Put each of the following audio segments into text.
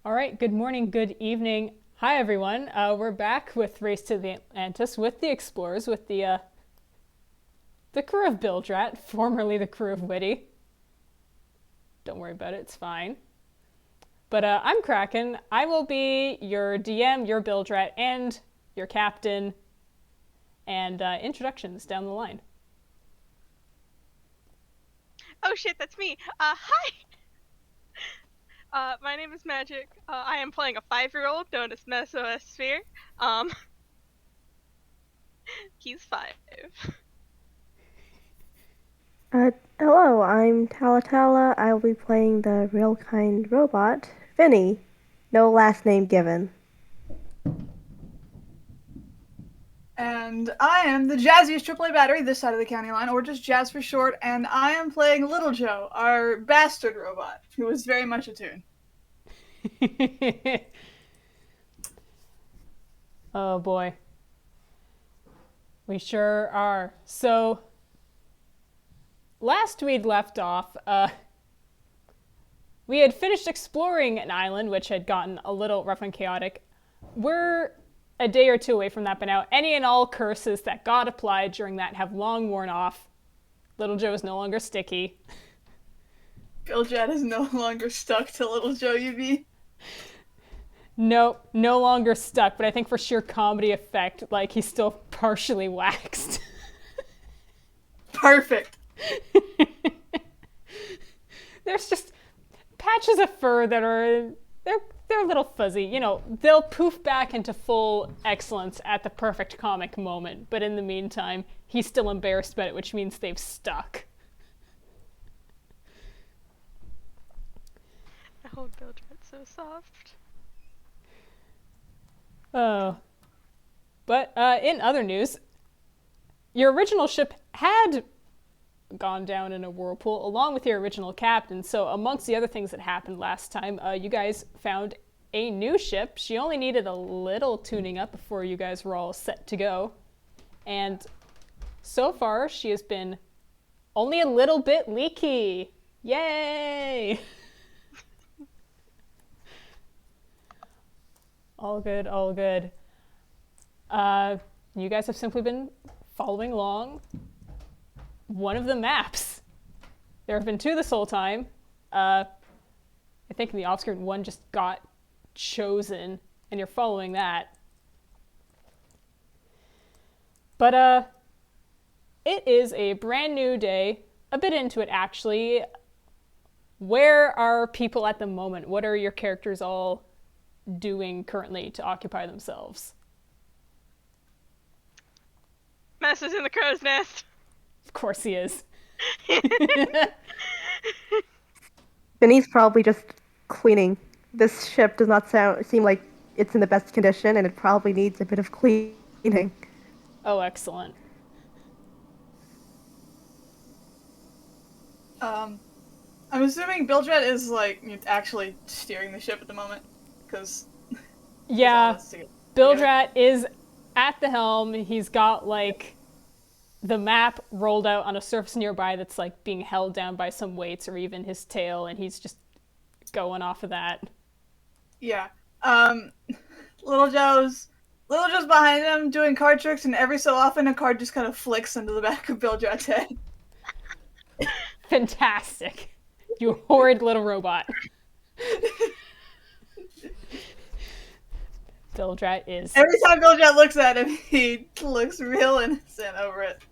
All right, good morning, good evening. Hi, everyone. We're back with Race to the Atlantis with the explorers, with the crew of Bilgerat, formerly the crew of Witty. Don't worry about it, it's fine. But I'm Kraken. I will be your DM, your Bilgerat, and your captain, and introductions down the line. Oh shit, that's me. Hi! My name is Magic. I am playing a 5-year-old known as Messo as Fere. Um, he's 5. Hello, I'm Talatala. I will be playing the real kind robot, Vinny. No last name given. And I am the jazziest AAA battery this side of the county line, or just Jazz for short, and I am playing Little Joe, our bastard robot, who is very much attuned. Oh boy. We sure are. So, last we'd left off, we had finished exploring an island which had gotten a little rough and chaotic. We're a day or two away from that, but now any and all curses that God applied during that have long worn off. Little Joe is no longer sticky. Bilgerat is no longer stuck to Little Joe, you be. Nope, no longer stuck, but I think for sheer comedy effect, like he's still partially waxed. Perfect. There's just patches of fur that are they're a little fuzzy. You know, they'll poof back into full excellence at the perfect comic moment, but in the meantime, he's still embarrassed about it, which means they've stuck. Oh, Bilgerat's so soft. Oh. But in other news, your original ship had gone down in a whirlpool along with your original captain. So amongst the other things that happened last time, you guys found a new ship. She only needed a little tuning up before you guys were all set to go. And so far, she has been only a little bit leaky. Yay! All good, all good. You guys have simply been following along one of the maps. There have been two this whole time. I think in the off-screen one just got chosen, and you're following that. But it is a brand new day, a bit into it actually. Where are people at the moment? What are your characters all doing currently to occupy themselves? Messo's in the crow's nest. Of course he is. Vinny's probably just cleaning. This ship does not seem like it's in the best condition, and it probably needs a bit of cleaning. Oh, excellent. I'm assuming Bilgerat is, actually steering the ship at the moment, because... Yeah, Bilgerat is at the helm. He's got, the map rolled out on a surface nearby that's, being held down by some weights or even his tail, and he's just going off of that. Yeah. Little Joe's behind him doing card tricks, and every so often a card just kind of flicks into the back of Bilgerat's head. Fantastic. You horrid little robot. Bilgerat is... Every time Bilgerat looks at him, he looks real innocent over it.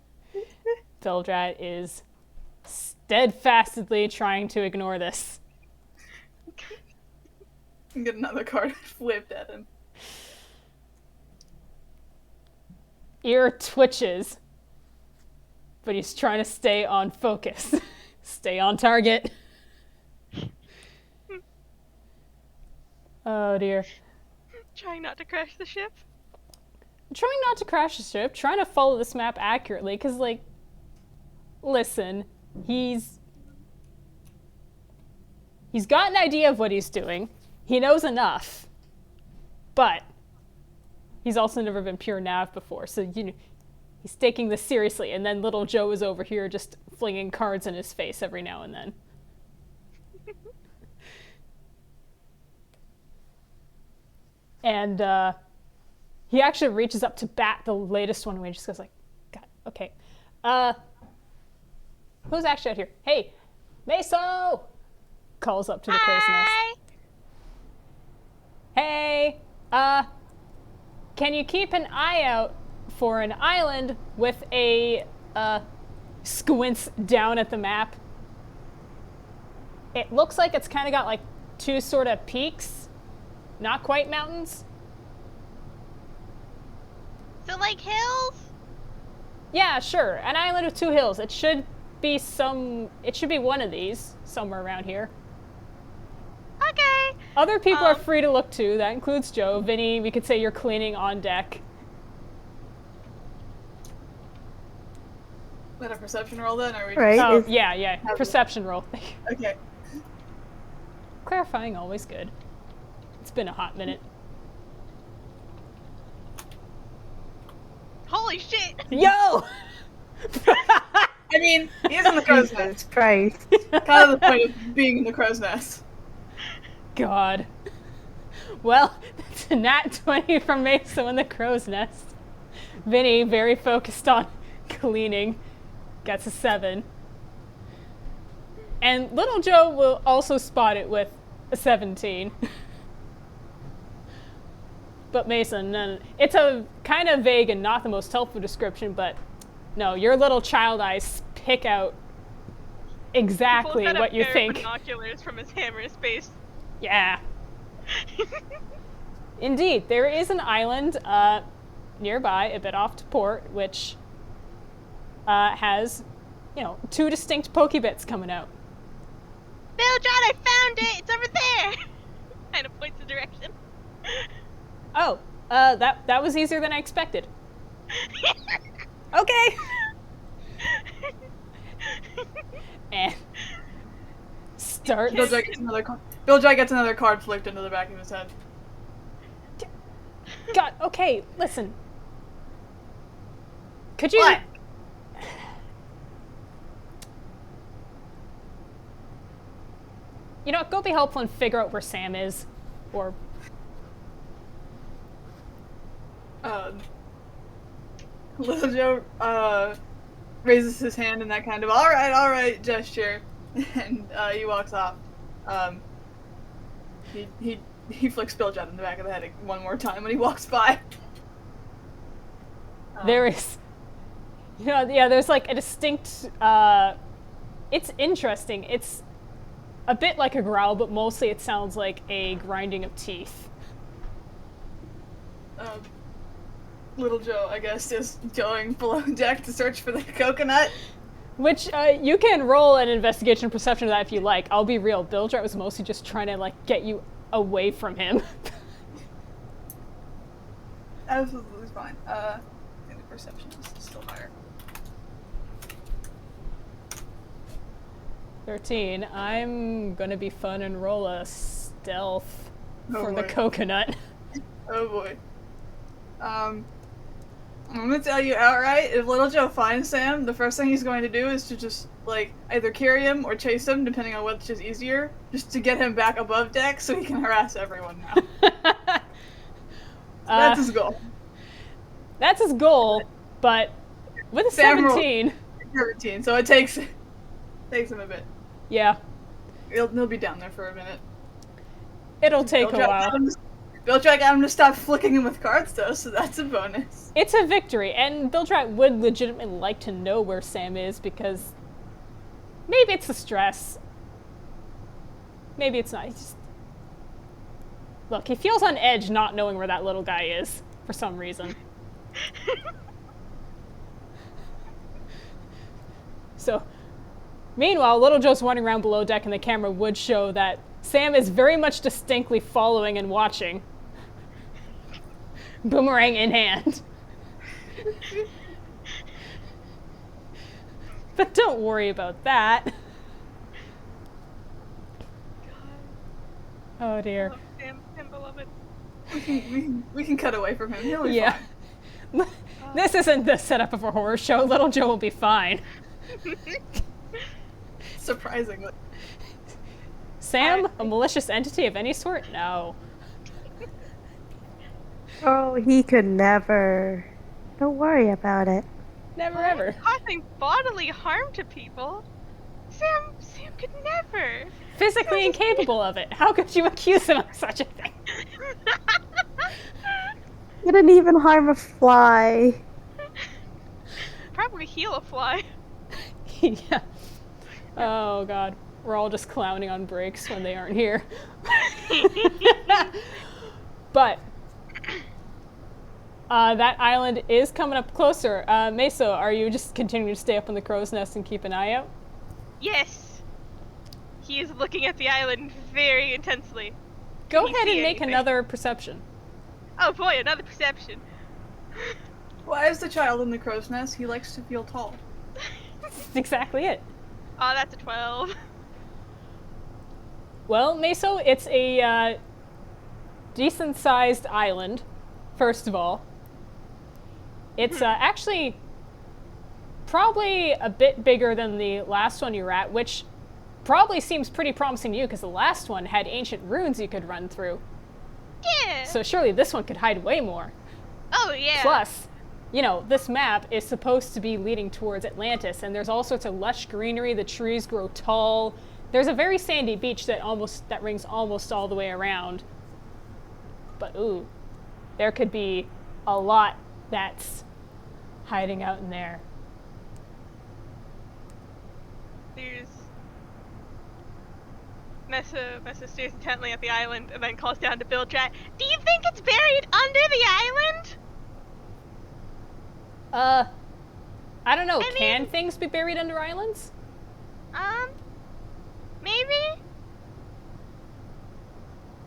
Bilgerat is steadfastly trying to ignore this. Get another card flipped at him. Ear twitches, but he's trying to stay on focus. Stay on target. Oh dear. Trying not to crash the ship. Trying not to crash the ship, trying to follow this map accurately, because, listen, he's got an idea of what he's doing. He knows enough. But he's also never been pure nav before, so, he's taking this seriously, and then little Joe is over here just flinging cards in his face every now and then. And he actually reaches up to bat the latest one away and just goes like, God, okay. Who's actually out here? Hey, Messo! Calls up to the crow's nest. Hey, can you keep an eye out for an island with a, squints down at the map? It looks like it's kind of got like two sort of peaks, not quite mountains. So like hills? Yeah, sure. An island with two hills. It should be one of these somewhere around here. Okay. Other people are free to look too. That includes Joe. Vinny, we could say you're cleaning on deck. Is that a perception roll then? Or are we Right. Oh, is- yeah. Perception roll. Okay. Clarifying, always good. It's been a hot minute. Holy shit! Yo! I mean, he's in the crow's Jesus nest. Christ. Kind of the point of being in the crow's nest. God. Well, that's a nat 20 from Meso in the crow's nest. Vinny, very focused on cleaning, gets a 7. And little Joe will also spot it with a 17. But Mason, it's a kind of vague and not the most helpful description, but no, your little child eyes pick out exactly Pulls out what a you pair of think. binoculars from his hammer space. Yeah. Indeed, there is an island nearby, a bit off to port, which has, two distinct Pokebits coming out. Bilgerat, I found it! It's over there! Kind of points the direction. Oh, that was easier than I expected. Okay. And start. Bilgerat gets another card flicked into the back of his head. God, okay, listen. Could you? What? You know, go be helpful and figure out where Sam is, or. Little Joe raises his hand in that kind of all right gesture, and he walks off. He flicks Bilgerat in the back of the head one more time when he walks by. There is, there's like a distinct. It's interesting. It's a bit like a growl, but mostly it sounds like a grinding of teeth. Little Joe, I guess, is going below deck to search for the coconut. Which, you can roll an investigation perception of that if you like. I'll be real, Bilgerat was mostly just trying to, get you away from him. Absolutely fine. I think the perception is still higher. 13. I'm gonna be fun and roll a stealth for the boy. coconut. Oh boy. I'm gonna tell you outright, if Little Joe finds Sam, the first thing he's going to do is to just, either carry him or chase him, depending on which is easier, just to get him back above deck so he can harass everyone now. That's his goal. That's his goal, but with a Sam 17... 17, so it takes him a bit. Yeah, He'll be down there for a minute. it'll take a while. Bilgerat got him to stop flicking him with cards, though, so that's a bonus. It's a victory, and Bilgerat would legitimately like to know where Sam is, because maybe it's the stress. Maybe it's not. Look, he feels on edge not knowing where that little guy is, for some reason. So, meanwhile, Little Joe's wandering around below deck, and the camera would show that Sam is very much distinctly following and watching. Boomerang in hand. But don't worry about that. Oh dear. Love Sam, beloved. We can cut away from him. He'll be Yeah. fine. This isn't the setup of a horror show. Little Joe will be fine. Surprisingly. Sam, a malicious entity of any sort? No. Oh, he could never. Don't worry about it. Never What? ever. Causing bodily harm to people? Sam could never. Physically Sam's just- incapable of it. How could you accuse him of such a thing? He didn't even harm a fly. Probably heal a fly. Yeah. Oh god. We're all just clowning on breaks when they aren't here. But that island is coming up closer. Meso, are you just continuing to stay up in the crow's nest and keep an eye out? Yes. He is looking at the island very intensely. Go Can you ahead see and make anything? another perception. Oh boy, another perception. Why is the child in the crow's nest? He likes to feel tall. That's exactly it. Oh, that's a 12. Well, Meso, it's a decent-sized island, first of all. It's actually probably a bit bigger than the last one you were at, which probably seems pretty promising to you because the last one had ancient runes you could run through. Yeah. So surely this one could hide way more. Oh yeah. Plus, you know, this map is supposed to be leading towards Atlantis, and there's all sorts of lush greenery. The trees grow tall. There's a very sandy beach that rings almost all the way around. But ooh, there could be a lot that's hiding out in there. There's Messa stares intently at the island and then calls down to Bilgerat. Do you think it's buried under the island? I don't know. I Can mean- things be buried under islands? Maybe?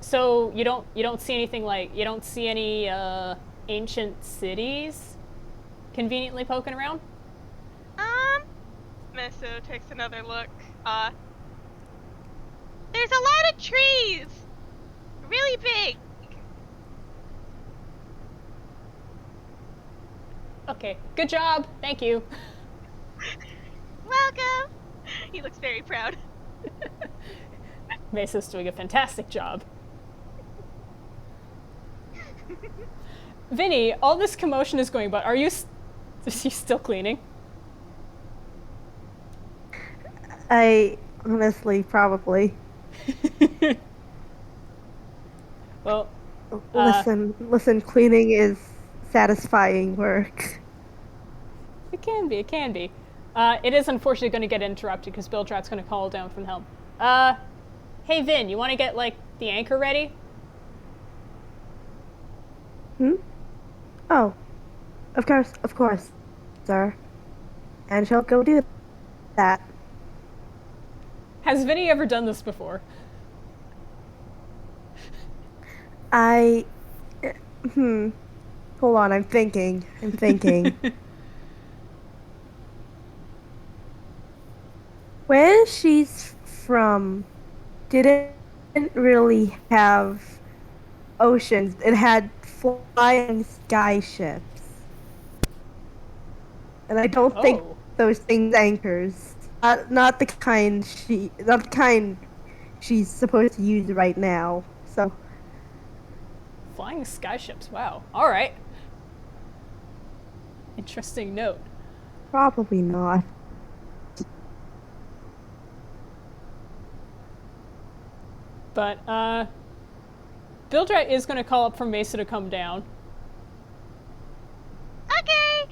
So you don't see anything like you don't see any ancient cities conveniently poking around? Messo takes another look. There's a lot of trees! Really big. Okay, good job. Thank you. Welcome! He looks very proud. Meso's doing a fantastic job. Vinny, all this commotion is going, but are you still cleaning? I honestly probably. Well, Listen, cleaning is satisfying work. it can be. It can be. It is unfortunately going to get interrupted because Bilgerat's going to call down from the helm. Hey Vin, you want to get like the anchor ready? Oh, of course, sir. And she'll go do that. Has Vinny ever done this before? I. Hold on, I'm thinking. Where she's from didn't really have oceans. It had flying sky ships. And I don't think Oh. those things anchors. Not the kind she's supposed to use right now. So Flying skyships. Wow. All right. Interesting note. probably not. But Bilgerat is going to call up for Mesa to come down. Okay!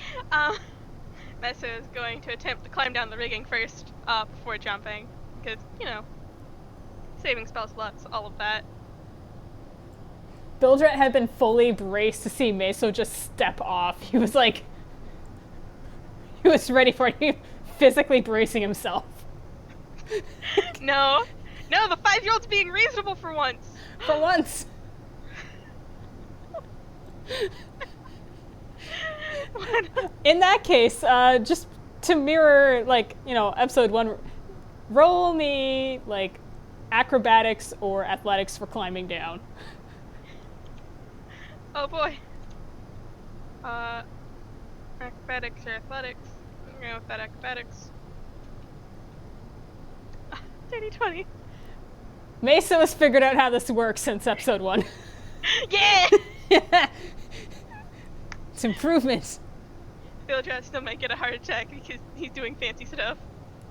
Messa is going to attempt to climb down the rigging first, before jumping. Because, you know, saving spell slots, all of that. Bilgerat had been fully braced to see Meso just step off. He was like, he was ready for it. He physically bracing himself. No, the 5-year-old's being reasonable for once. For once. In that case, just to mirror, like, you know, episode 1, roll me, like, acrobatics or athletics for climbing down. Oh boy. Acrobatics or athletics? I'm going with that acrobatics. Dirty 20. Mesa has figured out how this works since episode 1. Yeah! It's improvement. Bilgerat still might get a heart attack because he's doing fancy stuff.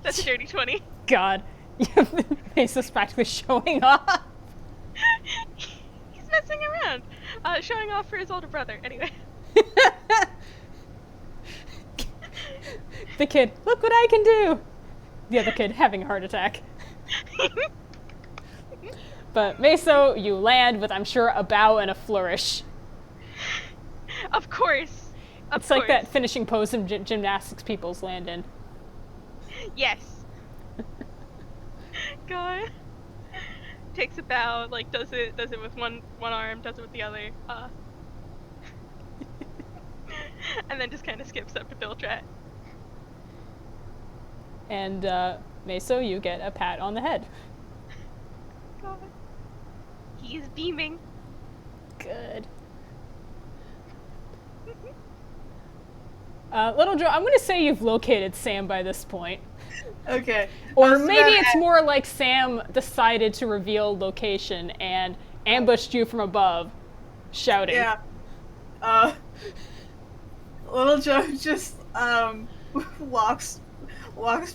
That's a dirty 20. God. Meso's practically showing off. He's messing around. Showing off for his older brother, anyway. The kid, look what I can do! The other kid having a heart attack. But Meso, you land with, I'm sure, a bow and a flourish. Of course. It's like that finishing pose in gymnastics people's land in. Yes. God. Takes a bow, like does it with one arm, does it with the other, and then just kind of skips up to Bilgerat. And Meso, you get a pat on the head. God. He is beaming. Good. Little Joe, I'm gonna say you've located Sam by this point. Okay. Or maybe it's more like Sam decided to reveal location and ambushed you from above, shouting. Yeah. Little Joe just walks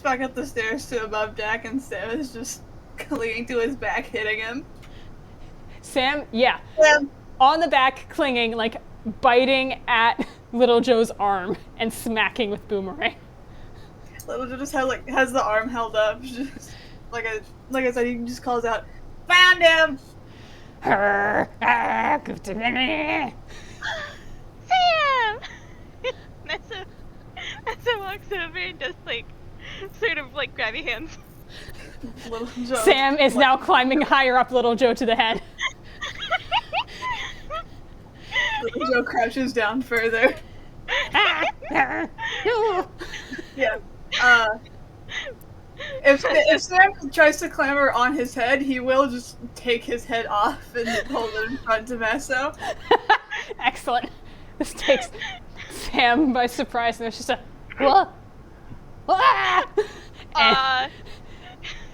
back up the stairs to above deck, and Sam is just clinging to his back, hitting him. Sam, yeah. Yeah. On the back, clinging, like biting at Little Joe's arm and smacking with boomerang. Little Joe just has the arm held up, just like I said, he just calls out, "Found him!" Sam! Messa walks over and does sort of grabby hands. Little Joe. Sam is now climbing higher up Little Joe to the head. Little Joe crouches down further. Yeah. If Sam tries to clamber on his head, he will just take his head off and hold it in front to Meso. Excellent. This takes Sam by surprise, and there's just a what? And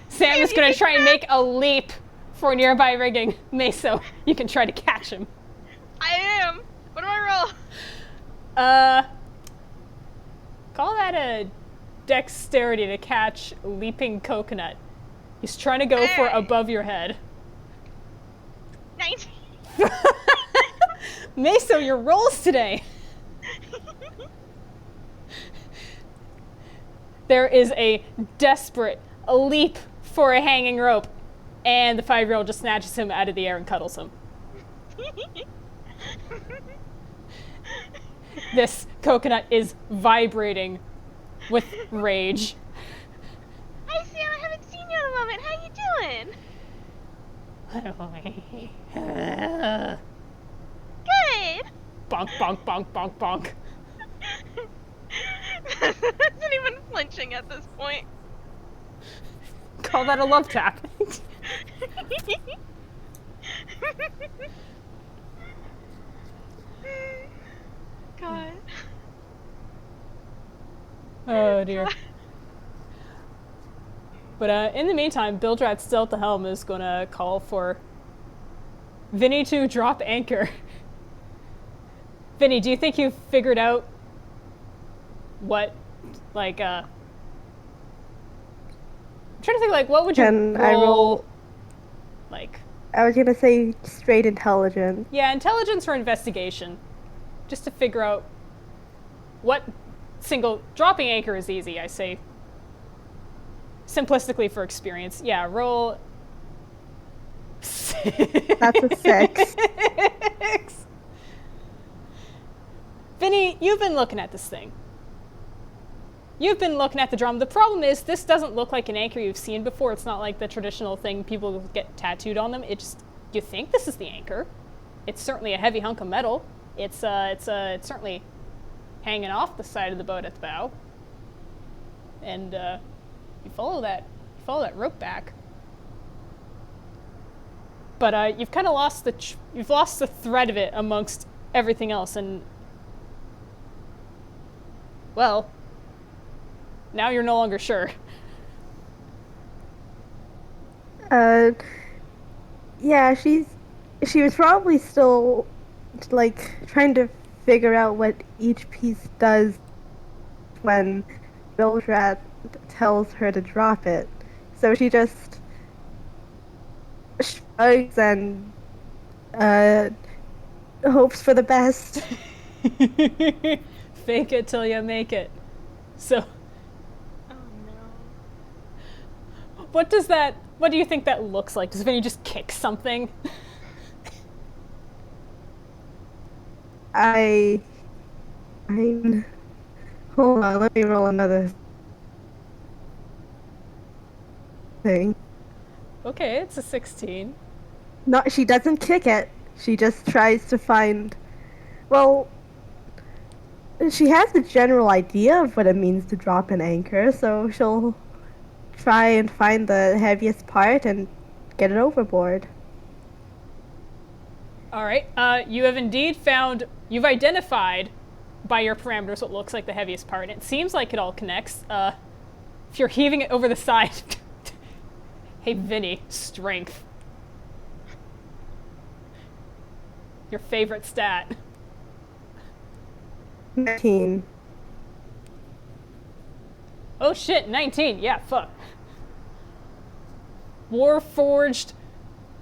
Sam is gonna try and make a leap for nearby rigging. Meso, you can try to catch him. I am. What do I roll? Call that a dexterity to catch leaping coconut. He's trying to go for above your head. 19. Meso, your rolls today. There is a desperate leap for a hanging rope, and the 5-year-old just snatches him out of the air and cuddles him. This coconut is vibrating with rage. Hi Sam, I haven't seen you in a moment. How you doing? Good. Bonk, bonk, bonk, bonk, bonk. Isn't even flinching at this point. Call that a love tap. God. Oh dear. But in the meantime, Bilgerat still at the helm is gonna call for Vinny to drop anchor. Vinny, do you think you've figured out what, I'm trying to think, what would you Can I roll? I was gonna say straight intelligence. Yeah, intelligence or investigation. Just to figure out what dropping anchor is easy, I say. Simplistically for experience. Yeah, roll. That's a 6. Vinny, you've been looking at this thing. You've been looking at the drum. The problem is, this doesn't look like an anchor you've seen before. It's not like the traditional thing people get tattooed on them. You think this is the anchor. It's certainly a heavy hunk of metal. It's certainly hanging off the side of the boat at the bow. And you follow that rope back. But you've kind of lost the thread of it amongst everything else, and well, now you're no longer sure. Yeah, she was probably still trying to figure out what each piece does when Bilgerat tells her to drop it. So she just shrugs and hopes for the best. Fake it till you make it. So, Oh no. what do you think that looks like? Does Vinny just kick something? I'm... Hold on, let me roll another thing. Okay, it's a 16. No, she doesn't kick it. She just tries to find... Well, she has a general idea of what it means to drop an anchor, so she'll try and find the heaviest part and get it overboard. All right, you have indeed you've identified by your parameters what looks like the heaviest part. It seems like it all connects. If you're heaving it over the side... Hey, Vinny, strength. Your favorite stat. 19. Oh shit, 19. Yeah, fuck. Warforged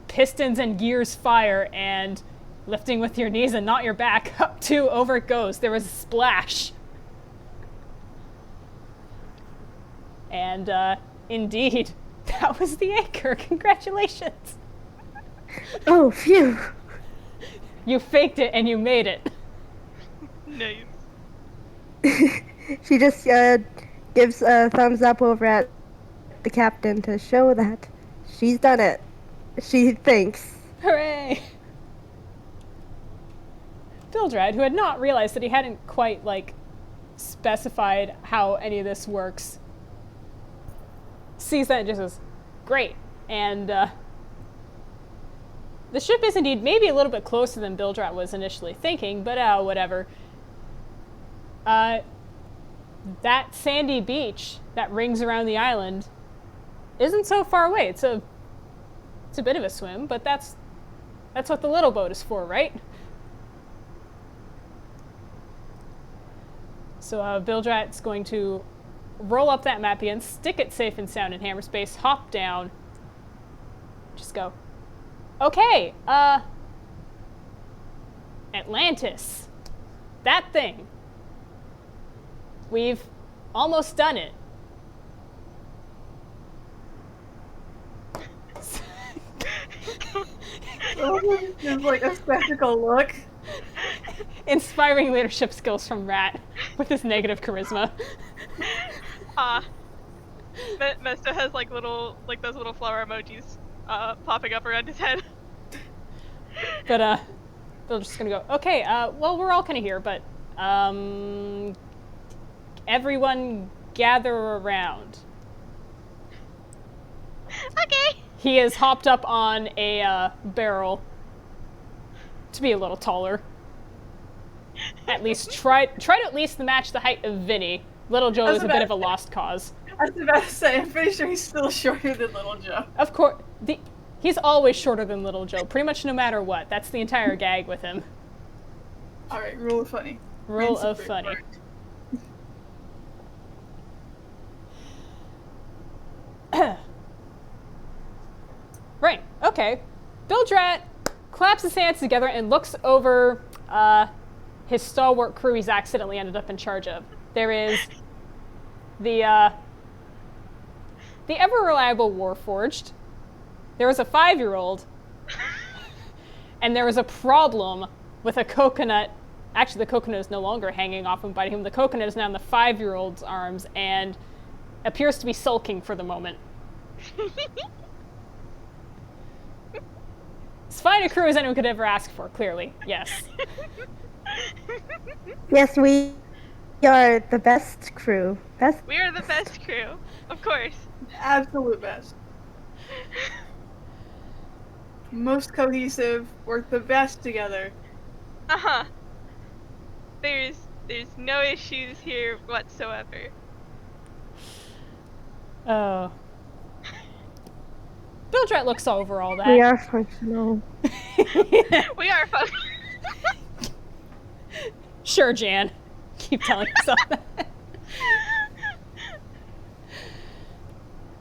pistons and gears fire, and lifting with your knees and not your back, up 2, over it goes. There was a splash. And, indeed, that was the anchor. Congratulations. Oh, phew. You faked it and you made it. Nice. She just gives a thumbs up over at the captain to show that she's done it. She thinks. Hooray! Bilgerat, who had not realized that he hadn't quite, specified how any of this works, sees that and just goes, great. And, the ship is indeed maybe a little bit closer than Bilgerat was initially thinking, but whatever. That sandy beach that rings around the island isn't so far away. It's a bit of a swim, but that's what the little boat is for, right? So Bilgerat's going to roll up that map again, stick it safe and sound in hammerspace, hop down, just go, okay, Atlantis. That thing. We've almost done it. There's like a skeptical look. Inspiring leadership skills from Rat with his negative charisma. Mesto has those little flower emojis popping up around his head. But they're just gonna go, okay, well, we're all kind of here, but everyone gather around. Okay. He has hopped up on a barrel to be a little taller. At least try to at least match the height of Vinny. Little Joe is a bit of a lost cause. I was about to say, I'm pretty sure he's still shorter than Little Joe. Of course, he's always shorter than Little Joe, pretty much no matter what. That's the entire gag with him. Alright, rule of funny. Rule of funny. Right, okay. Bilgerat claps his hands together and looks over his stalwart crew he's accidentally ended up in charge of. There is the ever-reliable Warforged. There was a 5-year-old. And there was a problem with a coconut. Actually, the coconut is no longer hanging off and biting him. The coconut is now in the 5-year-old's arms and appears to be sulking for the moment. As fine a crew as anyone could ever ask for, clearly. Yes. Yes, we are the best crew. We are the best crew, of course. Absolute best. Most cohesive, work the best together. Uh-huh. There's no issues here whatsoever. Oh. Bilgerat looks over all that. We are functional. We are fun. Sure, Jan. Keep telling yourself that.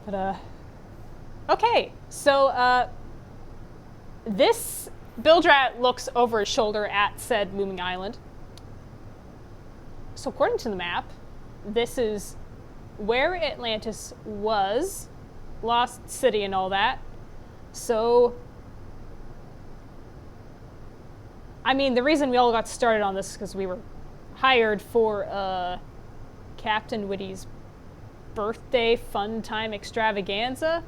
But, okay. So, this Bilgerat looks over his shoulder at said looming island. So according to the map, this is where Atlantis was, lost city and all that. So, I mean, the reason we all got started on this is because we were hired for Captain Witty's birthday fun time extravaganza.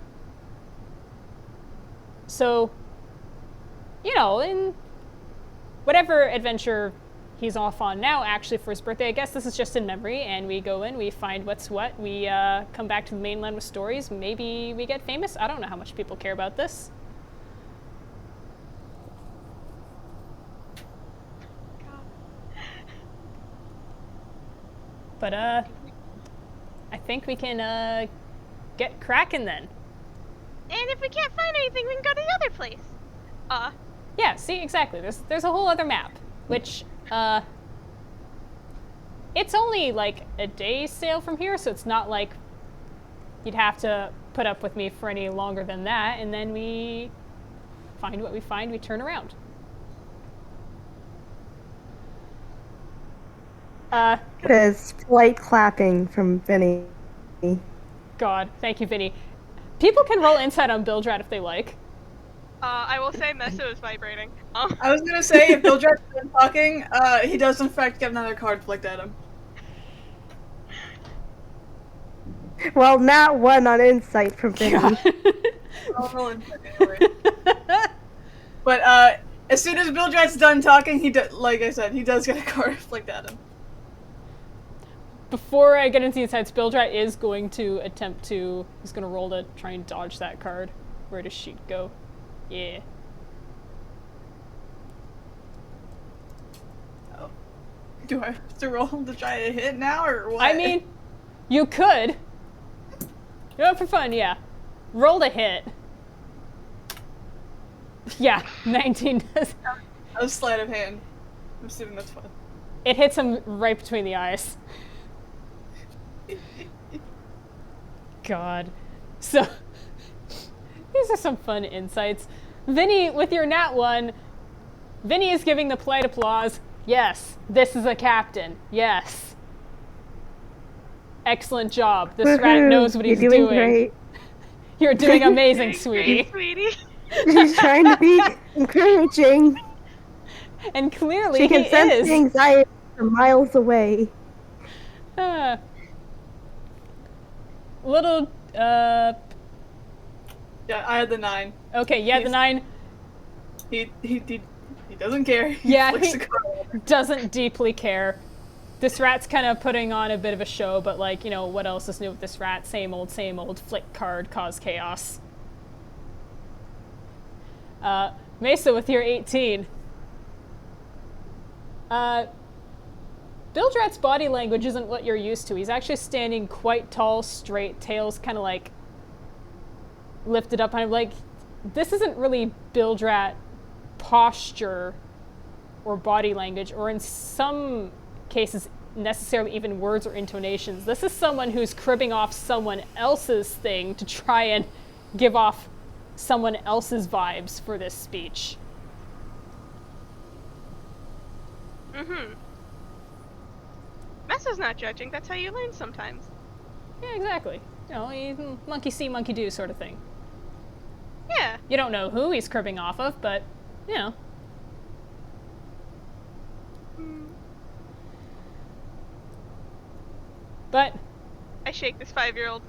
So, you know, in whatever adventure he's off on now, actually, for his birthday, I guess this is just in memory, and we go in, we find what's what, we come back to the mainland with stories, maybe we get famous. I don't know how much people care about this. But, I think we can, get Kraken then. And if we can't find anything, we can go to the other place. Yeah, see, exactly. There's a whole other map, which, it's only like a day's sail from here, so it's not like you'd have to put up with me for any longer than that, and then we find what we find, we turn around. There's light clapping from Vinny. God, thank you, Vinny. People can roll insight on Bilgerat if they like. I will say Messo is vibrating. I was gonna say, if Bilgerat's done talking, he does in fact get another card flicked at him. Well, not one on insight from Vinny. I'll roll insight anyway. But as soon as Bilgerat's done talking, like I said, he does get a card flicked at him. Before I get into the insights, Bilgerat is going to attempt to, he's going to roll to try and dodge that card. Where does sheet go? Yeah. Oh. Do I have to roll to try to hit now, or what? I mean, you could. You know, for fun, yeah. Roll to hit. Yeah, 19 does. A sleight of hand. I'm assuming that's fun. It hits him right between the eyes. God. So, these are some fun insights. Vinny, with your nat 1, Vinny is giving the polite applause. Yes, this is a captain. Yes. Excellent job. This rat knows what he's You're doing. Great. You're doing amazing, sweetie. Sweetie. She's trying to be encouraging. And clearly she can he sense is. the anxiety from miles away. Little, Yeah, I had the 9. Okay, yeah, the 9. He doesn't care. Yeah, Flicks he the card. doesn't deeply care. This rat's kind of putting on a bit of a show, but like, you know, what else is new with this rat? Same old, flick card, cause chaos. Mesa with your 18. Bilgerat's body language isn't what you're used to. He's actually standing quite tall, straight, tails kind of like lifted up. I'm like, this isn't really Bilgerat posture or body language, or in some cases necessarily even words or intonations. This is someone who's cribbing off someone else's thing to try and give off someone else's vibes for this speech. Mm-hmm. Messo's not judging, that's how you learn sometimes. Yeah, exactly. You know, monkey see, monkey do sort of thing. Yeah. You don't know who he's cribbing off of, but, you know. But... I shake this 5-year-old.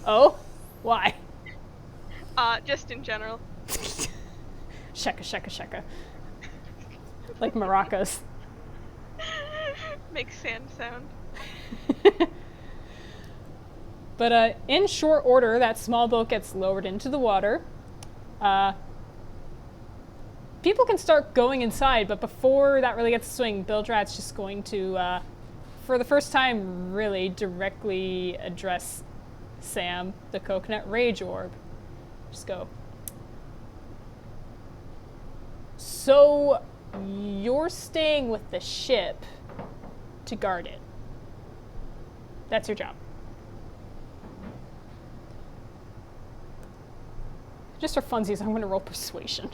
Oh? Why? Just in general. Sheka, sheka, sheka. Like maracas. Makes sand sound. But in short order, that small boat gets lowered into the water. People can start going inside, but before that really gets to swing, Bilgerat's just going to, for the first time, really directly address Sam, the coconut rage orb. Just go. So, You're staying with the ship to guard it. That's your job. Just for funsies, I'm going to roll persuasion.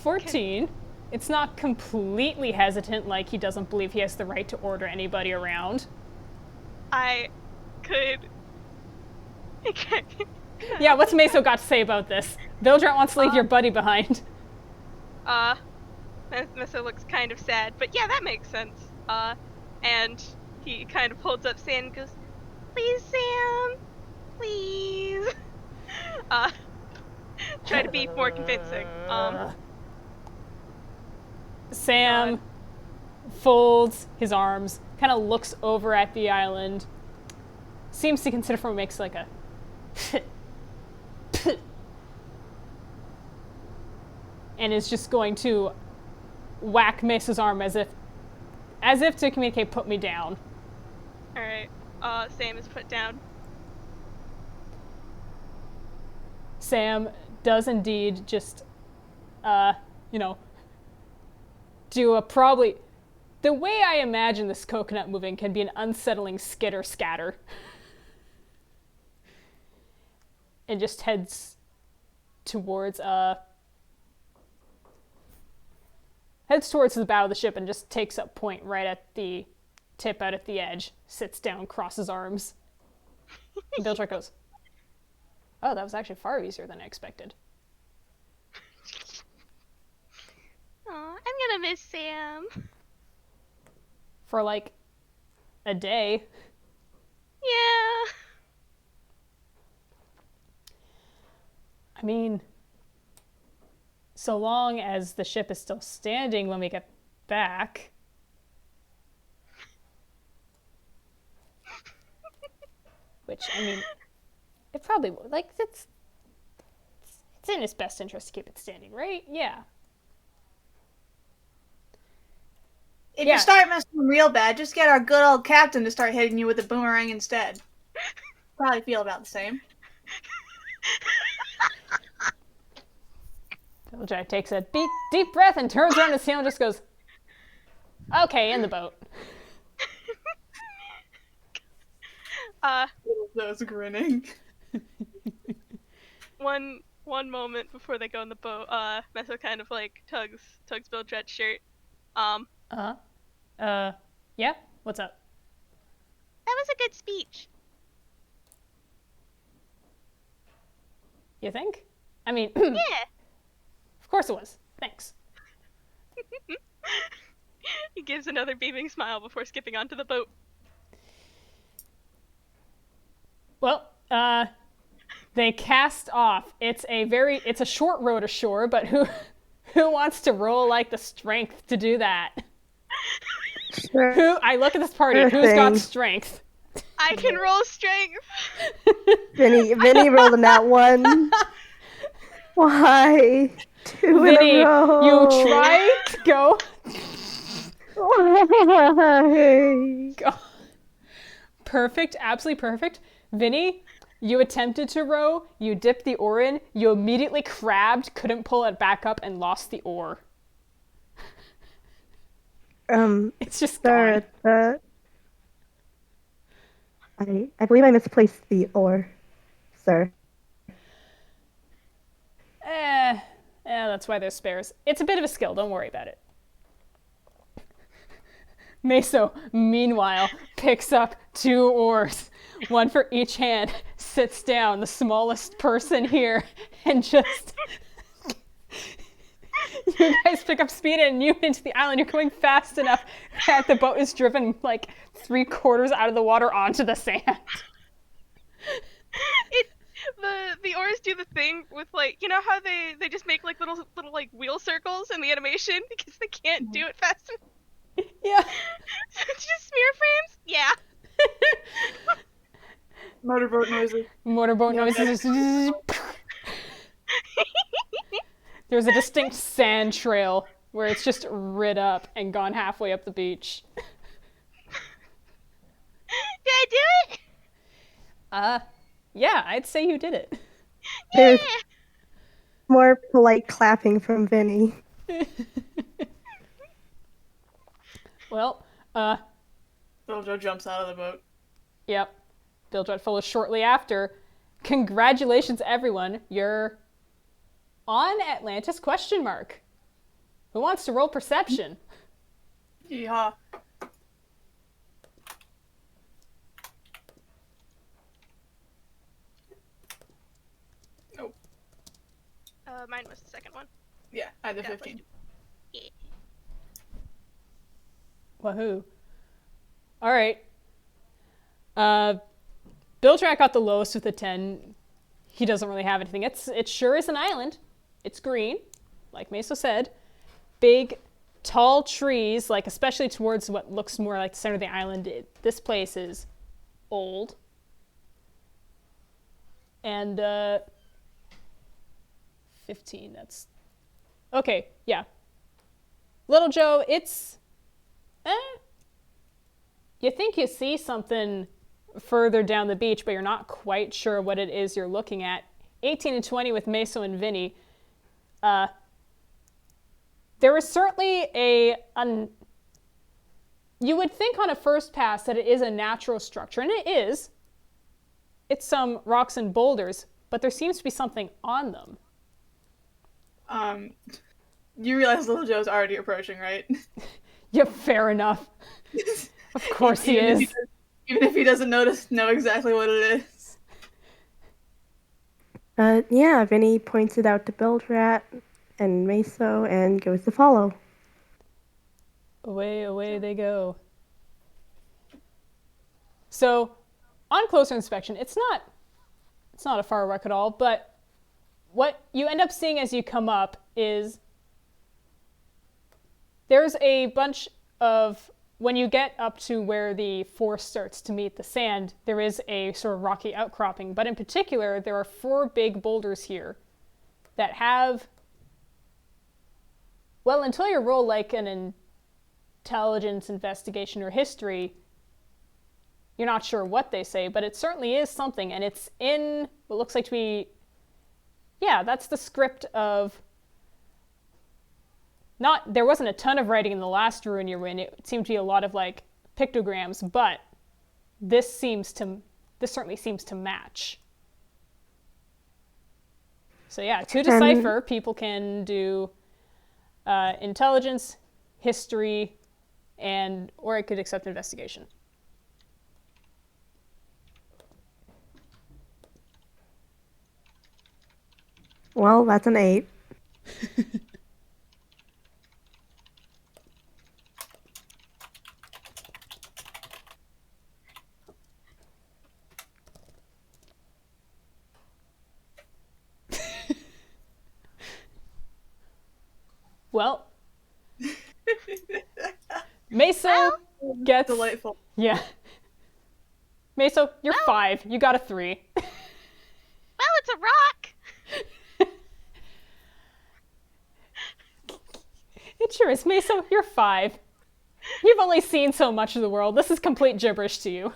$14. It's not completely hesitant, like he doesn't believe he has the right to order anybody around. I could. Yeah, what's Meso got to say about this? Bilgerat wants to leave your buddy behind. Meso looks kind of sad, but yeah, that makes sense. And he kind of holds up Sam and goes, "Please, Sam, please." Try to be more convincing. Sam folds his arms, kind of looks over at the island, seems to consider for makes like a and is just going to whack Meso's arm as if to communicate, "Put me down." Alright, Sam is put down. Sam does indeed just, do a probably... The way I imagine this coconut moving can be an unsettling skitter scatter. And just heads towards the bow of the ship and just takes up point right at the tip out at the edge, sits down, crosses arms. And Bilgerat goes, "Oh, that was actually far easier than I expected." Aw, I'm gonna miss Sam. For like a day. Yeah. I mean, so long as the ship is still standing when we get back. Which, I mean, it probably would. Like, it's in its best interest to keep it standing, right? Yeah. If Yeah. you start messing real bad, just get our good old captain to start hitting you with a boomerang instead. Probably feel about the same. Bilgerat takes a deep breath and turns around his tail and just goes, "Okay, in the boat." Those grinning. One moment before they go in the boat, Meso kind of like tugs Bilgerat's shirt. Yeah? What's up? That was a good speech. You think? I mean, Yeah. of course it was. Thanks. He gives another beaming smile before skipping onto the boat. Well, they cast off. It's a short row to shore, but who wants to roll like the strength to do that? Sure. I look at this party. Sure Who's got thing. strength? I can roll strength. Vinny rolled a nat one. Why? Two Vinny, in a row. you tried to go. Why? Go. Perfect, absolutely perfect. Vinny, you attempted to row, you dipped the oar in, you immediately crabbed, couldn't pull it back up, and lost the oar. It's just gone. I believe I misplaced the oar, sir. That's why there's spares. It's a bit of a skill, don't worry about it. Meso, meanwhile, picks up 2 oars, one for each hand, sits down, the smallest person here, and just... You guys pick up speed and you into the island. You're going fast enough that the boat is driven like 3/4 out of the water onto the sand. The oars do the thing with like, you know how they just make like little like wheel circles in the animation because they can't do it fast enough. Yeah. So it's just smear frames? Yeah. Motorboat noises. Motorboat noises. There's a distinct sand trail where it's just rid up and gone halfway up the beach. Did I do it? Yeah, I'd say you did it. There's more polite clapping from Vinny. Well, Little Joe jumps out of the boat. yep. Bilgerat follows shortly after. Congratulations, everyone. You're on Atlantis ? Who wants to roll perception? Yeehaw. Nope. Mine was the second one. Yeah, I did Yeah, 15. Yeah. Wahoo. All right. Bilgerat got the lowest with a 10. He doesn't really have anything. It sure is an island. It's green, like Meso said. Big, tall trees, like especially towards what looks more like the center of the island. This place is old. And 15, that's... Okay, yeah. Little Joe, it's... You think you see something further down the beach, but you're not quite sure what it is you're looking at. 18 and 20 with Meso and Vinny. There is certainly you would think on a first pass that it is a natural structure, and it is. It's some rocks and boulders, but there seems to be something on them. You realize Little Joe's already approaching, right? Yep, fair enough. Of course he is. Even if he doesn't know exactly what it is. Yeah, Vinny points it out to Bilgerat and Meso and goes to follow. Away they go. So, on closer inspection, it's not a far wreck at all, but what you end up seeing as you come up is there's a bunch of, when you get up to where the forest starts to meet the sand, there is a sort of rocky outcropping, but in particular, there are 4 big boulders here that have, well, until you roll like an intelligence investigation or history, you're not sure what they say, but it certainly is something, and it's in what looks like to be, yeah, that's the script of, there wasn't a ton of writing in the last ruin you were in, it seemed to be a lot of like pictograms, but this certainly seems to match. So yeah, to decipher, people can do intelligence, history, or it could accept investigation. Well, that's an 8. Well, Meso gets... Delightful. Yeah. Meso, you're 5. You got a 3. Well, it's a rock! It sure is. Meso, you're 5. You've only seen so much of the world. This is complete gibberish to you.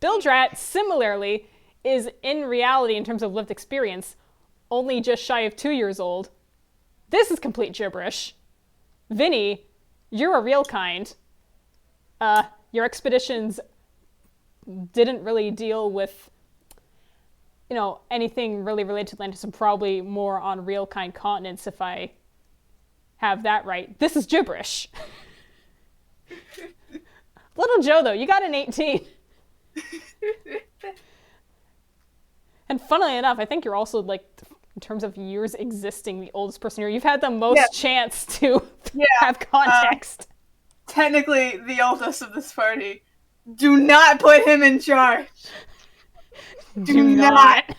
Bilgerat, similarly, is in reality, in terms of lived experience, only just shy of 2 years old. This is complete gibberish. Vinny, you're a real kind. Your expeditions didn't really deal with, anything really related to Atlantis, and probably more on real kind continents, if I have that right. This is gibberish. Little Joe, though, you got an 18. And funnily enough, I think you're also, like, in terms of years existing, the oldest person here. You've had the most chance to have context. Technically the oldest of this party. Do not put him in charge. Do not.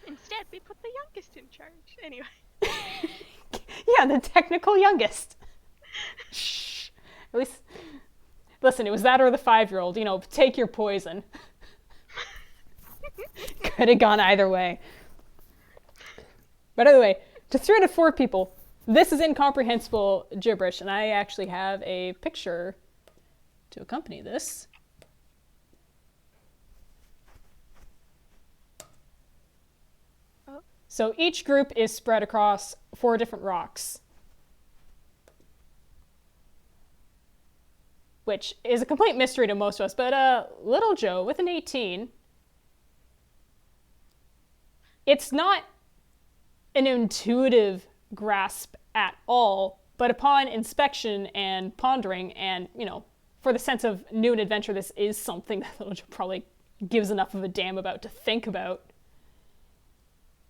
Instead, we put the youngest in charge. Anyway. Yeah, the technical youngest. Shh. At least, listen, it was that or the 5-year-old. Take your poison. Could have gone either way. But anyway, to 3 out of 4 people, this is incomprehensible gibberish, and I actually have a picture to accompany this. Oh. So each group is spread across 4 different rocks, which is a complete mystery to most of us, but Little Joe with an 18, it's not an intuitive grasp at all, but upon inspection and pondering and, for the sense of new and adventure, this is something that Little Joe probably gives enough of a damn about to think about.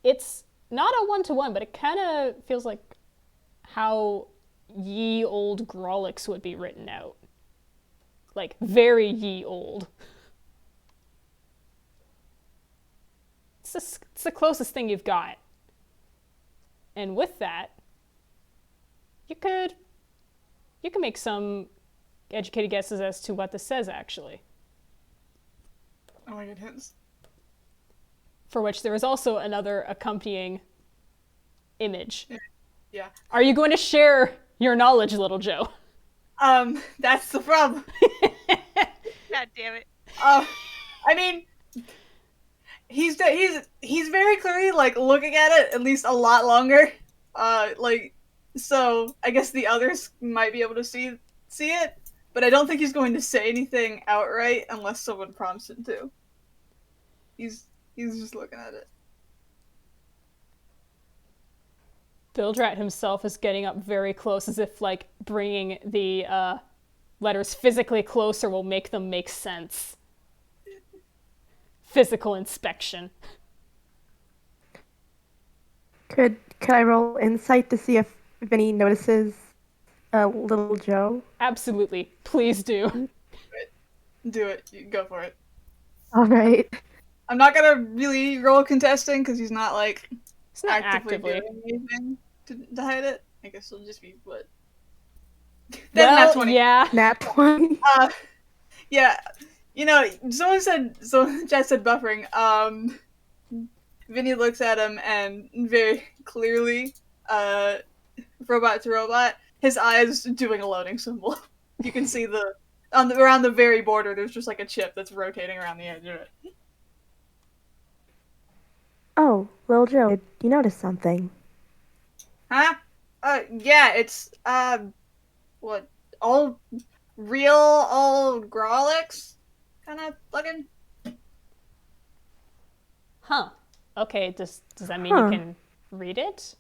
It's not a one-to-one, but it kind of feels like how ye old Grolix would be written out. Like, very ye old. It's the closest thing you've got. And with that, you can make some educated guesses as to what this says, actually. Oh my goodness. For which there is also another accompanying image. Yeah. Are you going to share your knowledge, Little Joe? That's the problem. God damn it. I mean, he's very clearly like looking at it at least a lot longer. So I guess the others might be able to see it, but I don't think he's going to say anything outright unless someone prompts him to. He's just looking at it. Bilgerat himself is getting up very close, as if like bringing the letters physically closer will make them make sense. Physical inspection. Could I roll insight to see if Vinny notices Little Joe? Absolutely. Please do. Do it. You go for it. All right. I'm not gonna really roll contesting because he's not like It's not actively actively. doing anything to hide it. I guess it'll just be what. Well, That's 20. yeah. Nat 20. Yeah. Someone Jess said buffering. Vinny looks at him and very clearly, robot to robot, his eyes doing a loading symbol. You can see around the very border, there's just like a chip that's rotating around the edge of it. Oh, Little Joe, did you notice something? Huh? Yeah, it's, what, all real, all Grolix kind of looking? Huh. Okay, does that mean you can read it?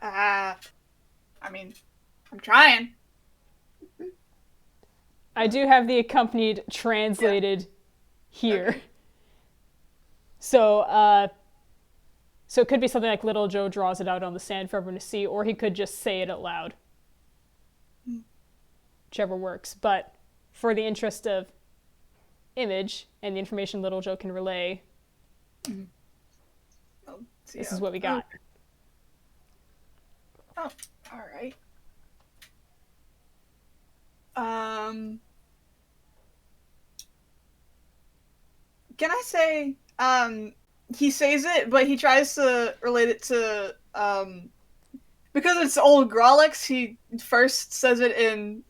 I mean, I'm trying. I do have the accompanied translated here. Okay. So it could be something like Little Joe draws it out on the sand for everyone to see, or he could just say it out loud. Whichever works. But for the interest of image and the information Little Joe can relay, this is what we got. Oh, alright. Can I say, he says it, but he tries to relate it to, because it's old Grolix, he first says it in,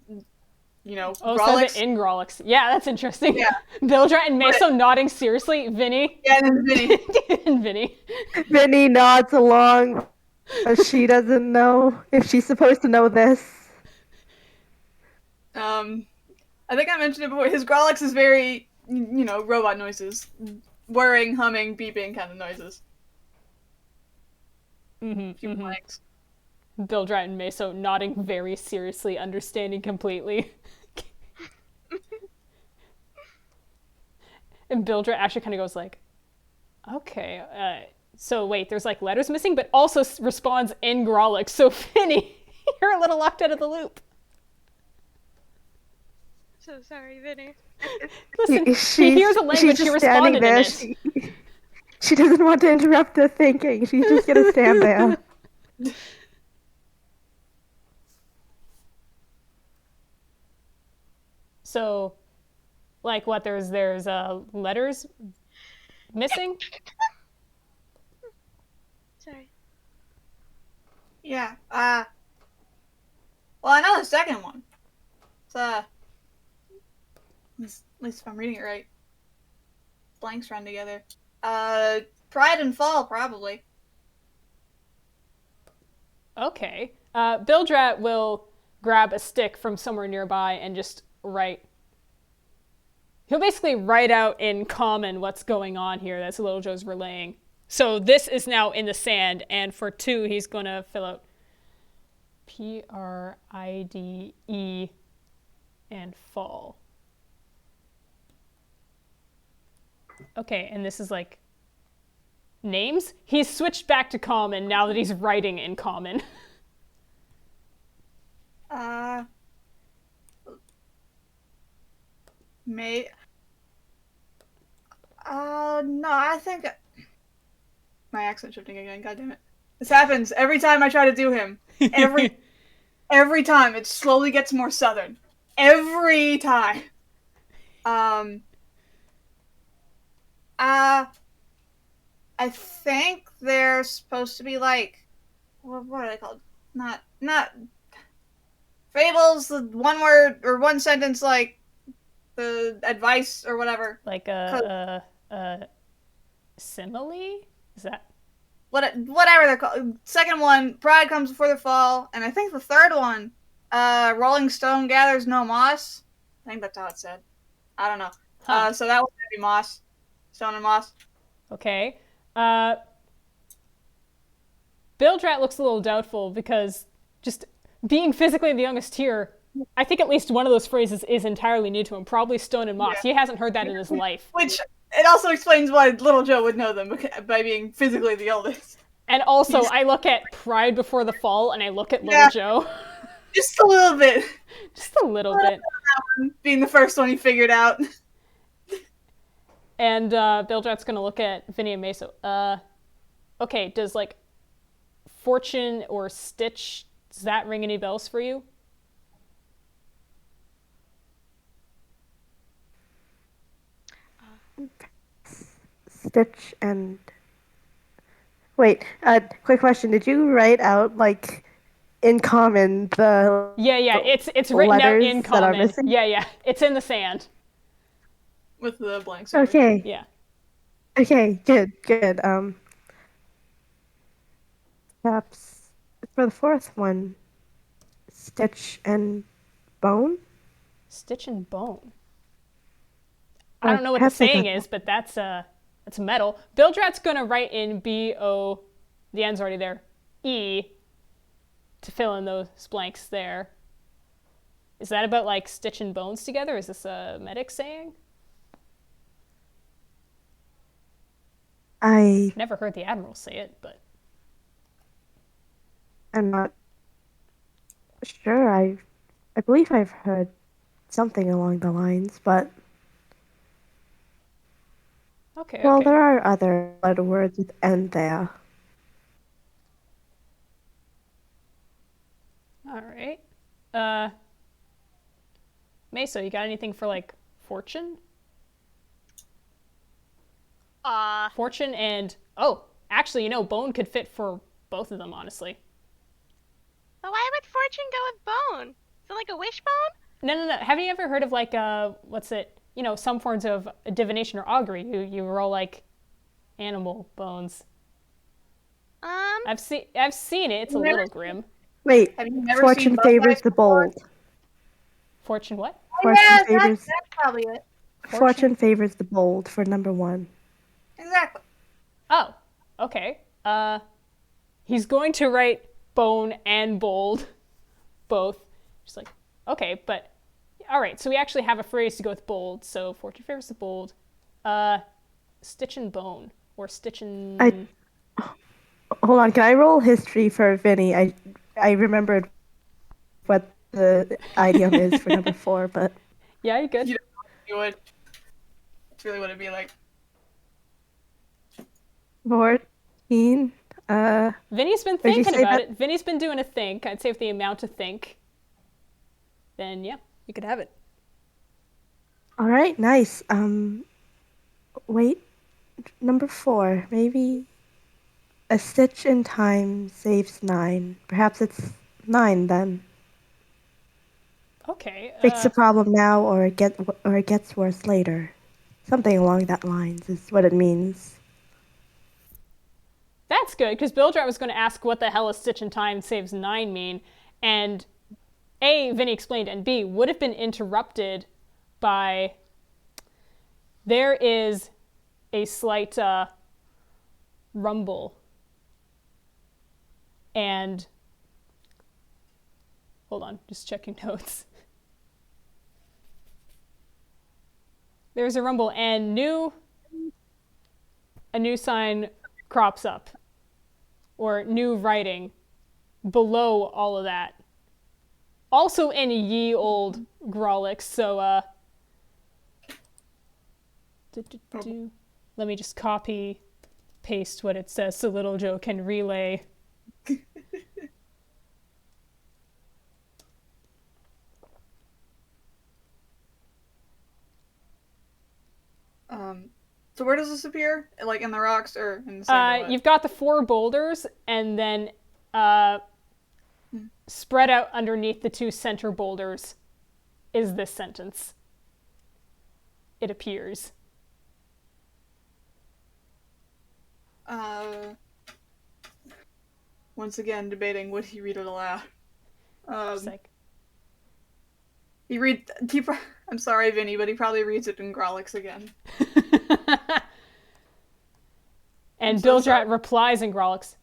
Grolix. Says it in Grolix. Yeah, that's interesting. Yeah. Bilgerat and Meso nodding seriously. Vinny. Yeah, and then Vinny. And Vinny. Vinny nods along, but she doesn't know if she's supposed to know this. I think I mentioned it before, his Grolix is very, robot noises. Whirring, humming, beeping kind of noises. Few blanks. Bilgerat and Meso nodding very seriously, understanding completely. And Bilgerat actually kind of goes like, okay, so wait, there's like letters missing, but also responds in Grolix. So Vinny, you're a little locked out of the loop. So sorry, Vinny. Listen, she hears a language, she responded in it. She doesn't want to interrupt the thinking. She's just gonna stand there. So, like what, there's letters missing? Sorry. Yeah, second one. It's at least if I'm reading it right. Blanks run together. Pride and Fall, probably. Okay. Bilgerat will grab a stick from somewhere nearby and just write. He'll basically write out in common what's going on here. That's Little Joe's relaying. So this is now in the sand, and for 2, he's going to fill out Pride and fall. Okay, and this is like names? He's switched back to common now that he's writing in common. No, I think my accent shifting again. God damn it! This happens every time I try to do him. Every time it slowly gets more southern. Every time. I think they're supposed to be like, what are they called? Not fables. The one word or one sentence, like the advice or whatever. Like a simile? Is that? Whatever they're called. Second one, pride comes before the fall, and I think the third one, rolling stone gathers no moss. I think that's how it said. I don't know. Huh. So that was gonna be moss, stone and moss. Okay. Bilgerat looks a little doubtful because just being physically the youngest here, I think at least one of those phrases is entirely new to him. Probably stone and moss. Yeah. He hasn't heard that in his life. Which it also explains why Little Joe would know them by being physically the oldest. And also, I look at Pride Before the Fall, and I look at Little Joe. Just a little bit. Just a little bit. Being the first one he figured out. And Bilgerat's gonna look at Vinny and Meso. Okay, does like Fortune or Stitch, does that ring any bells for you? Stitch and... Wait, quick question. Did you write out, like, in common, the... Yeah, it's written out letters in that are common. missing? Yeah, it's in the sand. With the blanks. Okay. Yeah. Okay, good. Perhaps for the fourth one, Stitch and Bone? Stitch and Bone. I don't know what the saying is, but that's metal. Bilgerat's gonna write in B-O, the N's already there, E, to fill in those blanks there. Is that about like Stitch and Bones together? Is this a medic saying? I Never heard the Admiral say it, but... am not sure. I believe I've heard something along the lines, but... Okay, Well, okay. there are other letter words with N there. Alright. Meso, you got anything for like Fortune? Fortune and... Oh, actually, you know, Bone could fit for both of them, honestly. But why would Fortune go with Bone? Is it like a wishbone? No. Have you ever heard of like, what's it? You know, some forms of divination or augury. You roll like animal bones. I've seen it. It's a little grim. Wait, Have you never Fortune seen Bug favors Guys the before? bold. Fortune what? Fortune Yeah, favors that's probably it. Fortune favors the bold for number 1. Exactly. Oh, okay. He's going to write bone and bold, both. Just like, okay, but all right. So we actually have a phrase to go with bold. So Fortune favors the bold. Stitch and Bone or Stitch and... Hold on, can I roll history for Vinny? I remembered what the idiom is for number 4, but... Yeah, you good. You don't know what you would. That's really what it'd be like. 14. Vinny's been Did you thinking say about that- it. Vinny's been doing a think. I'd say with the amount to think, then yeah, you could have it. All right, nice. Wait, number 4. Maybe a stitch in time saves 9. Perhaps it's 9 then. Okay. Fix the problem now, or it gets worse later. Something along that lines is what it means. That's good, because Bilgerat was going to ask what the hell a stitch in time saves 9 mean, and A, Vinny explained, and B, would have been interrupted by there is a slight rumble. And hold on, just checking notes. There's a rumble, and a new sign crops up, or new writing below all of that. Also in ye old Grolix, so let me just copy paste what it says so Little Joe can relay. So where does this appear? Like in the rocks or in the sand? You've got the 4 boulders, and then spread out underneath the 2 center boulders is this sentence. It appears. Once again, debating would he read it aloud. I'm sorry, Vinny, but he probably reads it in Grolix again. And Bilgerat replies in Grolix.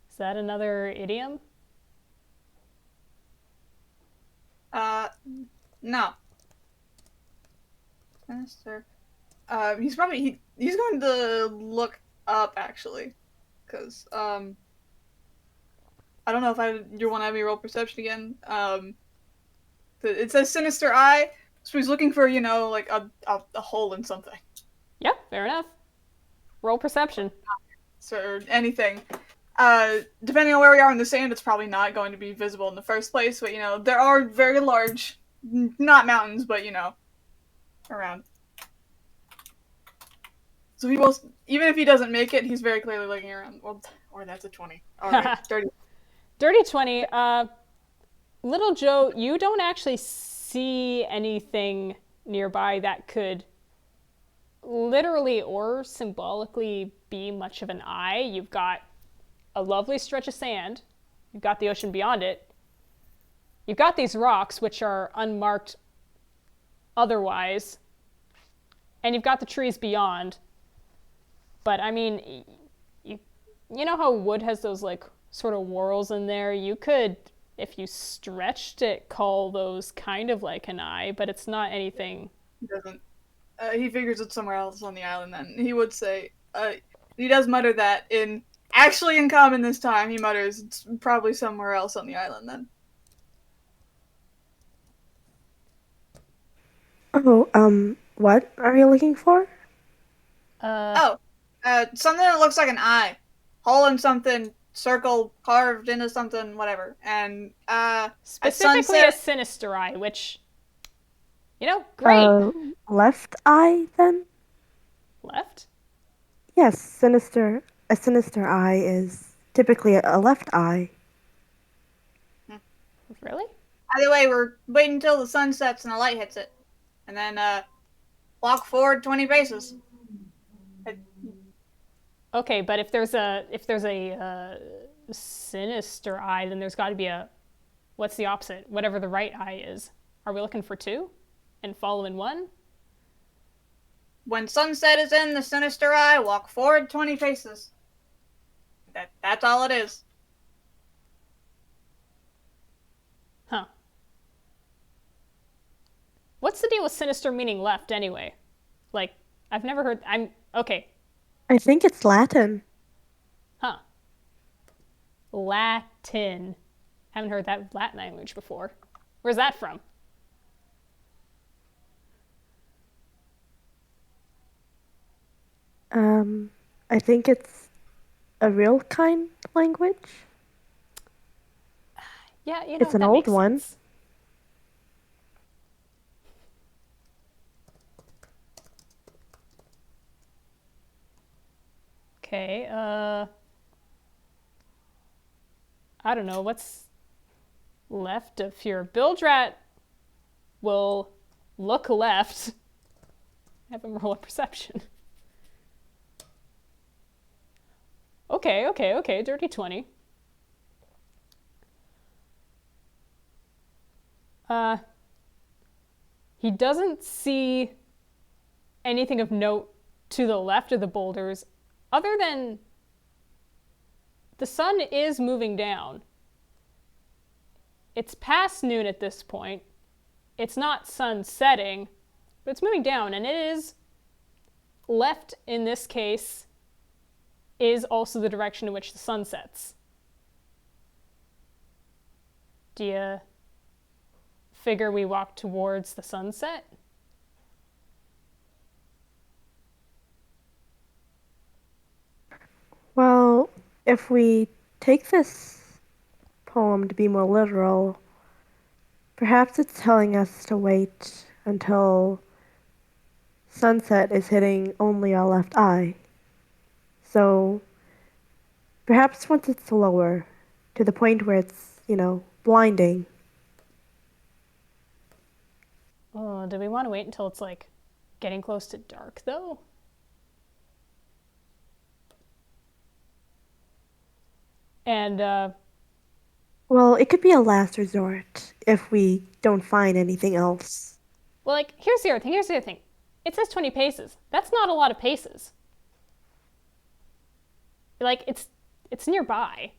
Is that another idiom? No. Master. He's going to look up, actually. Because, I don't know if you want to have me roll perception again. It says Sinister Eye, so he's looking for, like a hole in something. Yep, fair enough. Roll perception. Or anything. Depending on where we are in the sand, it's probably not going to be visible in the first place, but, there are very large, not mountains, but, around. So he will, even if he doesn't make it, he's very clearly looking around. Well, or that's a 20. Alright, dirty. Dirty 20. Little Joe, you don't actually see anything nearby that could literally or symbolically be much of an eye. You've got a lovely stretch of sand. You've got the ocean beyond it. You've got these rocks, which are unmarked otherwise. And you've got the trees beyond. But, I mean, you know how wood has those, like, sort of whorls in there? You could, if you stretched it, call those kind of like an eye, but it's not anything. He doesn't. He figures it's somewhere else on the island then. He would say, he does mutter that in common this time. He mutters, it's probably somewhere else on the island then. Oh, what are you looking for? Something that looks like an eye. Hole in something, circle carved into something, whatever. And, specifically a sinister eye, which, great. Left eye, then? Left? Yes, a sinister eye is typically a left eye. Really? Either way, we're waiting until the sun sets and the light hits it. And then, walk forward 20 paces. Okay, but if there's a sinister eye, then there's got to be what's the opposite? Whatever the right eye is. Are we looking for 2 and follow in 1? When sunset is in the sinister eye, walk forward 20 paces. That's all it is. Huh. What's the deal with sinister meaning left anyway? Like, I've never heard. Okay. I think it's Latin. Huh. Latin. Haven't heard that Latin language before. Where's that from? I think it's a real kind language. Yeah, it's an old one. Sense. Okay, I don't know, what's left of here? Bilgerat will look left. Have him roll a perception. Okay, dirty 20. He doesn't see anything of note to the left of the boulders, other than the sun is moving down. It's past noon at this point. It's not sun setting, but it's moving down, and it is left in this case is also the direction in which the sun sets. Do you figure we walk towards the sunset? Well, if we take this poem to be more literal, perhaps it's telling us to wait until sunset is hitting only our left eye. So perhaps once it's lower, to the point where it's, blinding. Oh, do we want to wait until it's like getting close to dark though? And Well, it could be a last resort if we don't find anything else. well, like, here's the other thing. It says 20 paces. That's not a lot of paces. Like, it's nearby.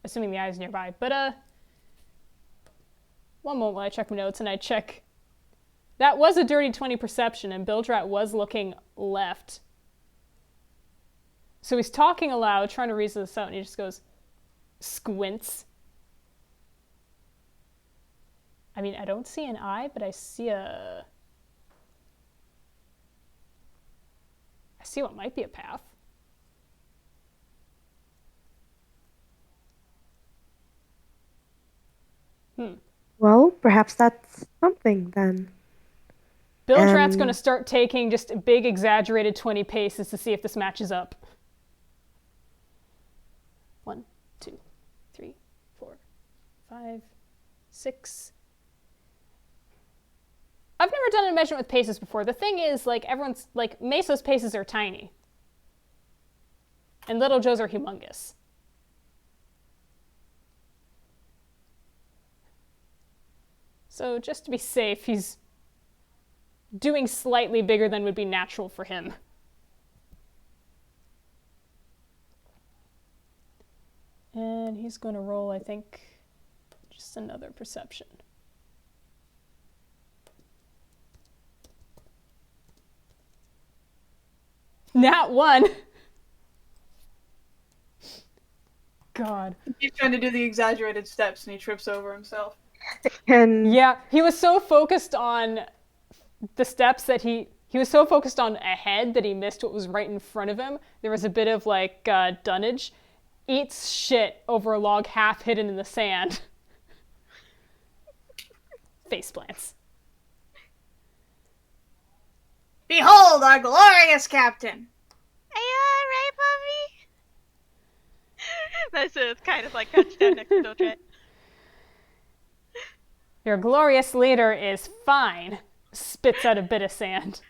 Assuming the eye is nearby. But, one moment while I check my notes and I check. That was a dirty 20 perception, and Bilgerat was looking left. So he's talking aloud, trying to reason this out, and he just goes, squints. I mean, I don't see an eye, but I see what might be a path. Well, perhaps that's something then. Bilgerat's going to start taking just a big exaggerated 20 paces to see if this matches up. 1, 2, 3, 4, 5, 6. I've never done a measurement with paces before. The thing is, like, everyone's, like, Messo's paces are tiny. And Little Joe's are humongous. So just to be safe, he's doing slightly bigger than would be natural for him. And he's going to roll, I think, just another perception. Nat 1! God. He's trying to do the exaggerated steps and he trips over himself. Yeah, he was so focused on the steps that he was so focused on ahead that he missed what was right in front of him. There was a bit of, like, dunnage. Eats shit over a log half hidden in the sand. Face plants. Behold our glorious captain! Are you alright, puppy? That's it's kind of like crouched down next to Bilgerat. Your glorious leader is fine. Spits out a bit of sand.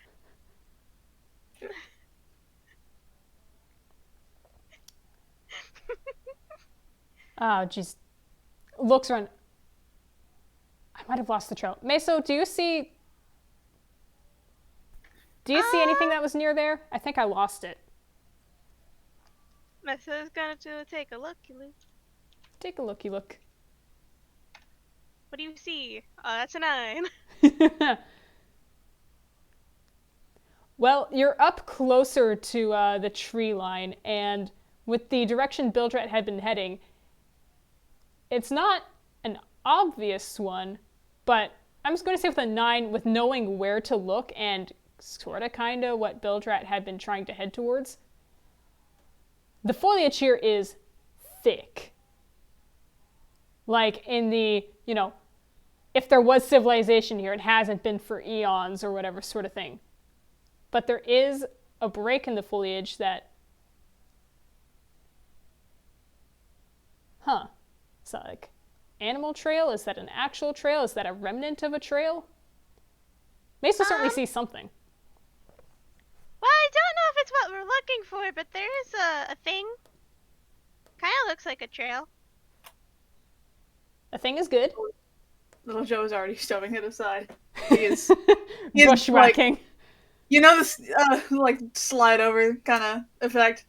Oh, jeez. Looks around. I might have lost the trail. Meso, do you see anything that was near there? I think I lost it. Messo's gonna take a looky look. Take a looky look. What do you see? Oh, that's a 9. Well, you're up closer to the tree line, and with the direction Bilgerat had been heading, it's not an obvious one, but I'm just going to say with a 9, with knowing where to look and sort of kind of what Bilgerat had been trying to head towards, the foliage here is thick. Like in the, if there was civilization here, it hasn't been for eons or whatever sort of thing. But there is a break in the foliage that, it's like, animal trail? Is that an actual trail? Is that a remnant of a trail? Meso certainly sees something. Well, I don't know if it's what we're looking for, but there is a thing. Kind of looks like a trail. A thing is good. Little Joe is already shoving it aside. He is Bushwhacking. Like, you know this like slide over kind of effect.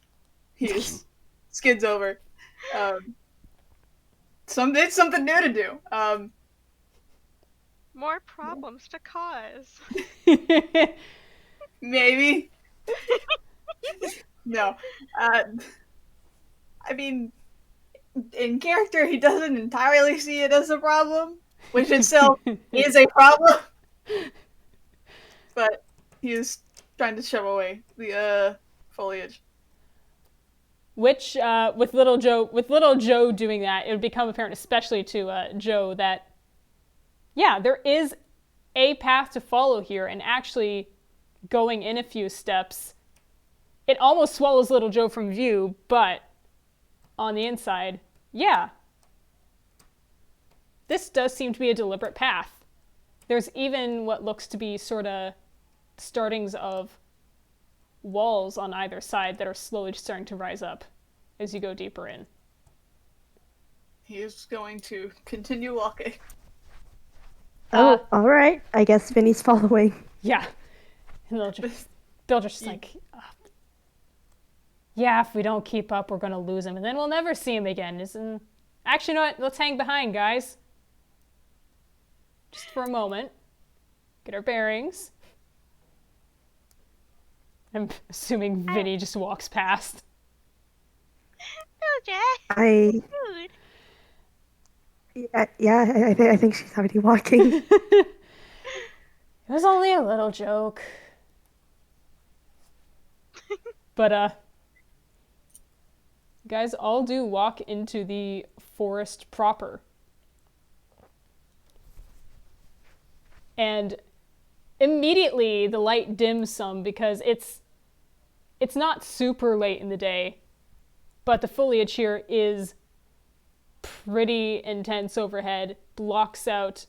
He is skids over. It's something new to do. More problems to cause. Maybe. No. I mean, in character, he doesn't entirely see it as a problem, which itself is a problem. But he is trying to shove away the foliage. Which, with little Joe doing that, it would become apparent, especially to Joe, that yeah, there is a path to follow here, and actually going in a few steps, it almost swallows little Joe from view, but on the inside, yeah, this does seem to be a deliberate path. There's even what looks to be sort of startings of walls on either side that are slowly starting to rise up as you go deeper in. He is going to continue walking. Oh, all right. I guess Vinny's following. Yeah. And they'll just like, yeah, if we don't keep up, we're going to lose him, and then we'll never see him again. Actually, you know what? Let's hang behind, guys. Just for a moment. Get our bearings. I'm assuming Vinny just walks past. Oh, Jack. I think she's already walking. It was only a little joke. But, guys all do walk into the forest proper. And immediately the light dims some because it's not super late in the day, but the foliage here is pretty intense overhead, blocks out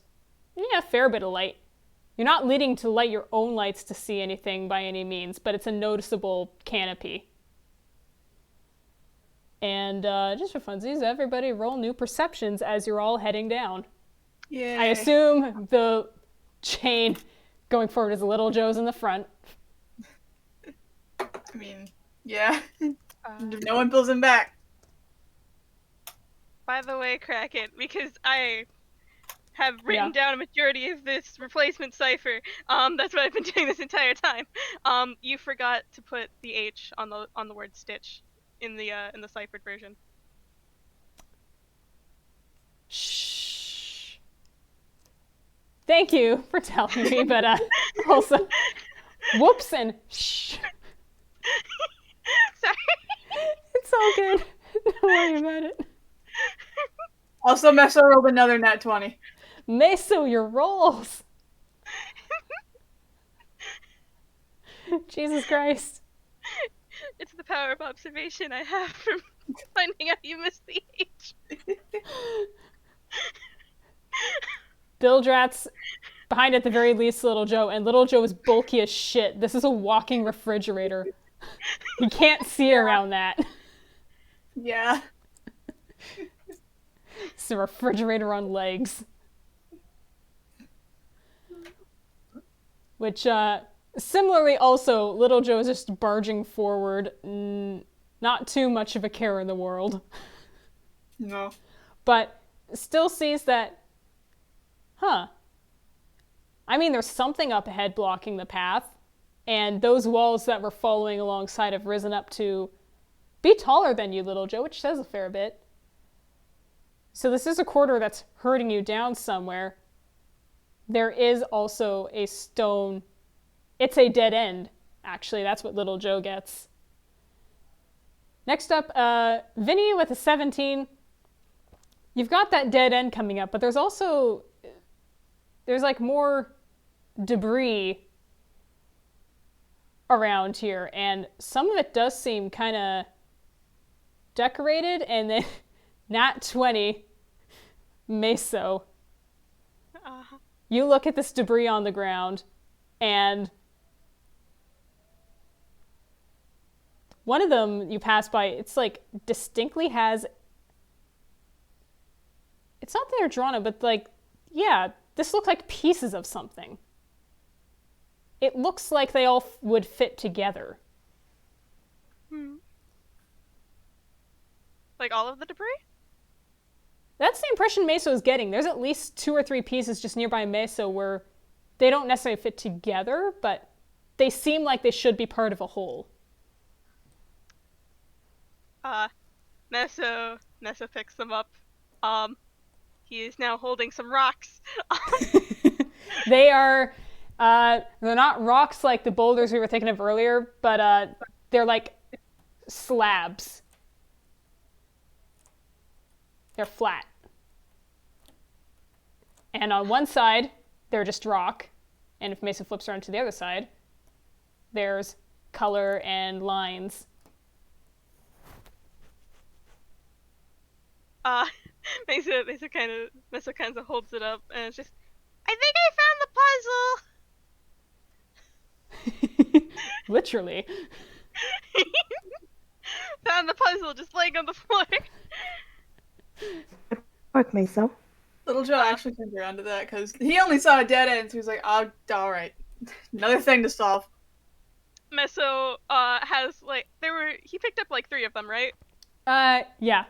a fair bit of light. You're not needing to light your own lights to see anything by any means, but it's a noticeable canopy. And just for funsies, everybody roll new perceptions as you're all heading down. Yeah. I assume the chain going forward is little Joe's in the front. I mean, yeah. No one pulls him back. By the way, Kraken, because I have written down a majority of this replacement cipher. That's what I've been doing this entire time. You forgot to put the H on the word stitch in the ciphered version. Shh. Thank you for telling me, but also, whoops and shh. Sorry. It's all good. Don't worry about it. Also, Meso rolled another nat 20. Meso, your rolls. Jesus Christ. It's the power of observation I have from finding out you missed the H. Bilgerat's behind at the very least little Joe, and little Joe is bulky as shit. This is a walking refrigerator. You can't see around that. Yeah. It's a refrigerator on legs. Which, similarly also, little Joe is just barging forward. Not too much of a care in the world. No. But still sees that, I mean, there's something up ahead blocking the path. And those walls that we're following alongside have risen up to be taller than you, little Joe, which says a fair bit. So this is a corridor that's herding you down somewhere. There is also a stone. It's a dead end, actually. That's what little Joe gets. Next up, Vinny with a 17. You've got that dead end coming up, but there's like more debris around here, and some of it does seem kind of decorated, and then nat 20 Meso, Uh, you look at this debris on the ground, and one of them you pass by, it's like distinctly has, it's not that they're drawn on, but like, yeah, this looks like pieces of something. It looks like they all would fit together. like all of the debris? That's the impression Meso is getting. There's at least 2 or 3 pieces just nearby Meso where they don't necessarily fit together, but they seem like they should be part of a whole. Meso picks them up. He is now holding some rocks. They are, they're not rocks like the boulders we were thinking of earlier, but they're like slabs. They're flat. And on one side, they're just rock. And if Mason flips around to the other side, there's color and lines. Meso kind of holds it up, and it's just, I think I found the puzzle. Literally. found the puzzle just laying on the floor. Work, Meso. Little Joe actually comes around to that because he only saw a dead end, so he's like, "Oh, all right, another thing to solve." Meso has like he picked up like 3 of them, right? Yeah.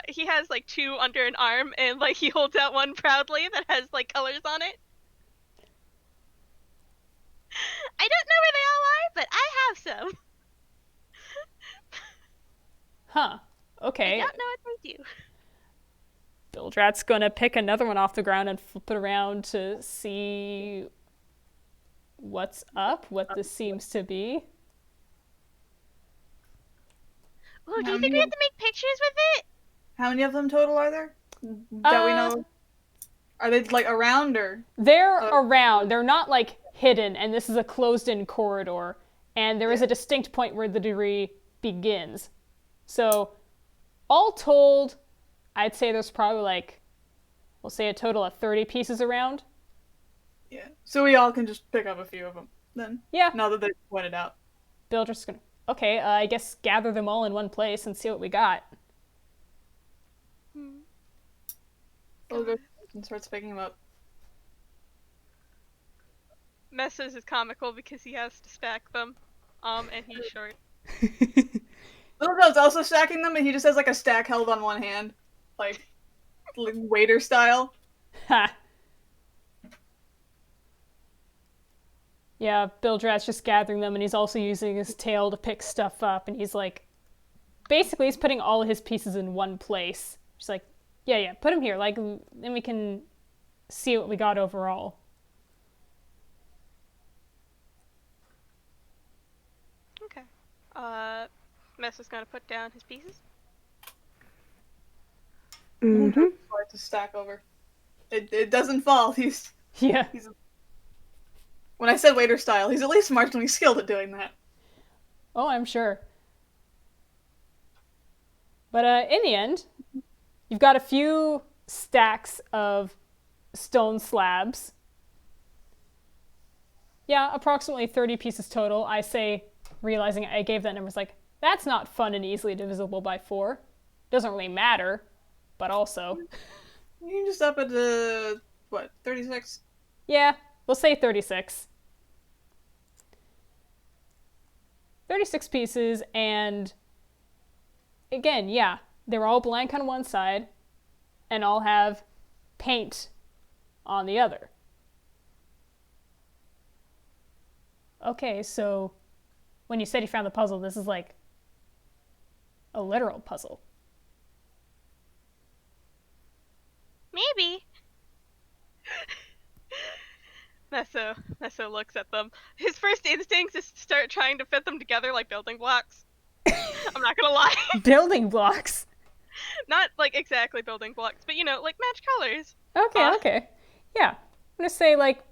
He has like 2 under an arm, and like he holds out one proudly that has like colors on it. I don't know where they all are, but I have some. Huh. Okay. I don't know what they do. Bilgerat's gonna pick another one off the ground and flip it around to see what's up, what this seems to be. Ooh, do you think we have to make pictures with it? How many of them total are there that we know? Are they like around or? They're around. They're not like hidden, and this is a closed-in corridor, and there is a distinct point where the debris begins. So, all told, I'd say there's probably like, we'll say a total of 30 pieces around. Yeah. So we all can just pick up a few of them then. Yeah. Now that they pointed out. Bilgerat's gonna, okay, I guess gather them all in one place and see what we got. We'll go and starts picking them up. Meso's is comical because he has to stack them, and he's short. Little Joe's also stacking them, and he just has like a stack held on one hand, like waiter style. Ha! Yeah, Bilgerat's just gathering them, and he's also using his tail to pick stuff up, and he's like, basically he's putting all of his pieces in one place. Just like, yeah, put them here, like, then we can see what we got overall. Okay. Meso's gonna put down his pieces. Mm-hmm. For it to stack over. It doesn't fall. Yeah. When I said waiter style, he's at least marginally skilled at doing that. Oh, I'm sure. But in the end, you've got a few stacks of stone slabs. Yeah, approximately 30 pieces total. I say, realizing I gave that number, is like, that's not fun and easily divisible by 4. Doesn't really matter, but also. You can just up it to, what, 36? Yeah, we'll say 36. 36 pieces, and again, yeah, they're all blank on one side, and all have paint on the other. Okay, so when you said you found the puzzle, this is like a literal puzzle. Maybe. Meso looks at them. His first instinct is to start trying to fit them together like building blocks. I'm not gonna lie. Building blocks. Not like exactly building blocks, but you know, like match colors. Okay. Yeah. I'm gonna say, like,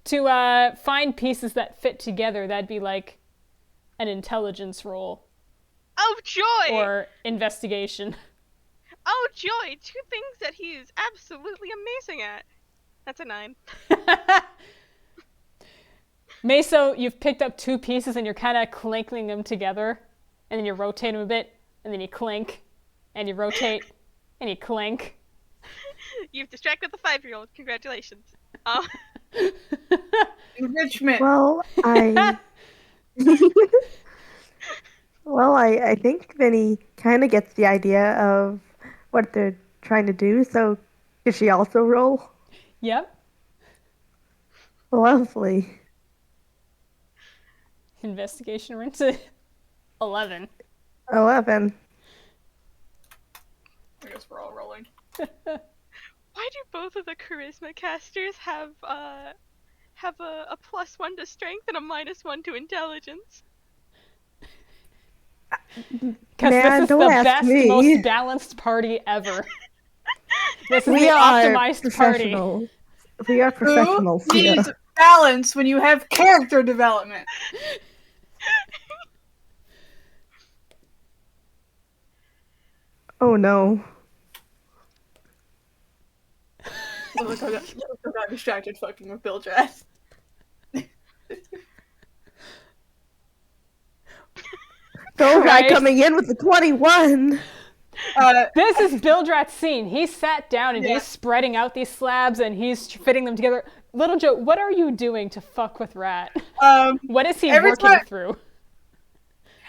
to find pieces that fit together, that'd be like an intelligence roll. Oh joy! Or investigation. Oh Oh joy! 2 things that he is absolutely amazing at. That's a 9. Meso, you've picked up 2 pieces and you're kind of clinking them together, and then you rotate them a bit, and then you clink, and you rotate, and you clink. You've distracted the 5-year-old. Congratulations. Enrichment. Well, I think Vinny kind of gets the idea of what they're trying to do, so does she also roll? Yep. Lovely. Investigation we're into 11. 11. I guess we're all rolling. Why do both of the charisma casters have a +1 to strength and a -1 to intelligence? Because this is the don't ask best, me. most balanced party ever. This is We the are optimized party. professionals. We are professionals Who here. needs balance when you have character development? Oh no. Look, I got distracted fucking with Bilgerat. Go guy Christ. coming in with the 21. This is Bilgerat's scene. He sat down and Yeah. he's spreading out these slabs and he's fitting them together. Little Joe, what are you doing to fuck with Rat? What is he every working time- through?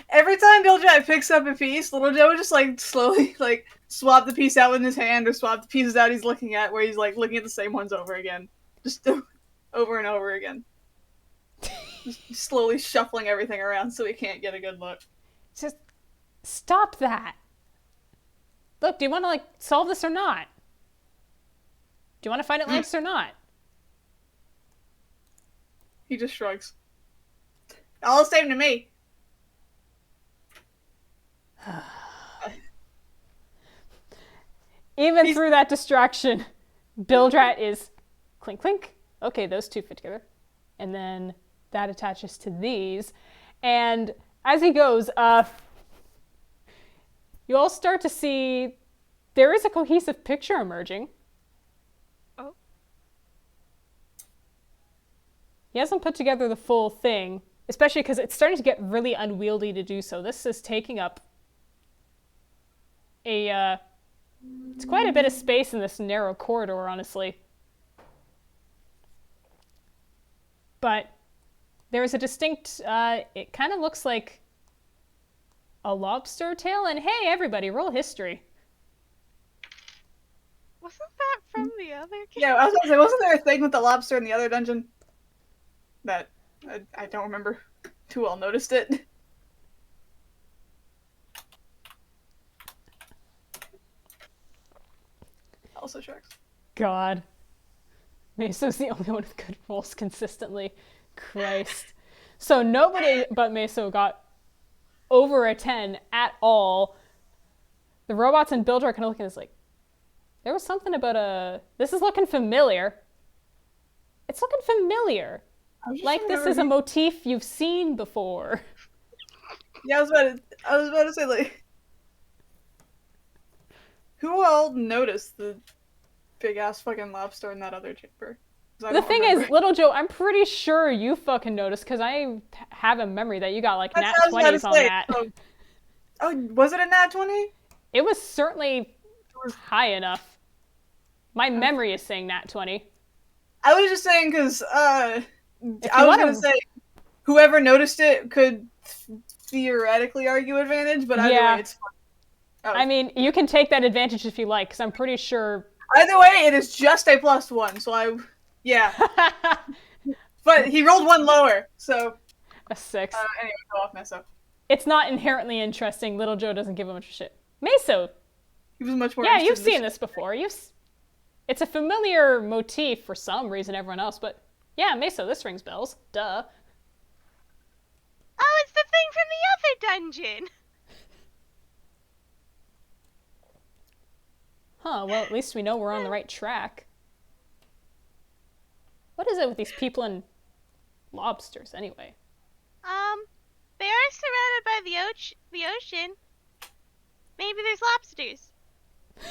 Every time Bilgerat picks up a piece, Little Joe would just like slowly like swap the piece out in his hand or swap the pieces out he's looking at, where he's like looking at the same ones over again. Just over and over again. Just slowly shuffling everything around so he can't get a good look. Just stop that. Look, do you want to like solve this or not? Do you want to find Atlantis or not? He just shrugs. All the same to me. Even through that distraction, Bilgerat is clink clink. Okay, those 2 fit together. And then that attaches to these. And as he goes, you all start to see there is a cohesive picture emerging. Oh. He hasn't put together the full thing, especially because it's starting to get really unwieldy to do so. This is taking up it's quite a bit of space in this narrow corridor, honestly. But there is a distinct, it kind of looks like a lobster tail, and hey, everybody, roll history. Wasn't that from the other game? Yeah, I was gonna say, wasn't there a thing with the lobster in the other dungeon? That I don't remember too well noticed it. Also sharks. God. Meso's the only one with good rolls consistently. Christ. So nobody but Meso got over a 10 at all. The robots and Builder are kind of looking at this like, there was something about this is looking familiar. It's looking familiar. Like this is a motif you've seen before. Yeah, I was about to say, like, who all noticed the big ass fucking lobster in that other chamber? The thing is, Little Joe, I'm pretty sure you fucking noticed because I have a memory that you got like nat 20s on that. Oh, was it a nat 20? It was certainly high enough. My memory is saying nat 20. I was just saying because I was gonna say whoever noticed it could theoretically argue advantage, but either way, it's fine. Oh. I mean, you can take that advantage if you like, because I'm pretty sure. Either way, it is just a +1, so yeah. But he rolled 1 lower, so. A 6. Anyway, go off, Meso. It's not inherently interesting. Little Joe doesn't give a much shit. Meso. He was much more. Yeah, you've seen this before. It's a familiar motif for some reason, everyone else, but yeah, Meso, this rings bells. Duh. Oh, it's the thing from the other dungeon. Huh, well, at least we know we're on the right track. What is it with these people and lobsters, anyway? They are surrounded by the ocean. Maybe there's lobsters.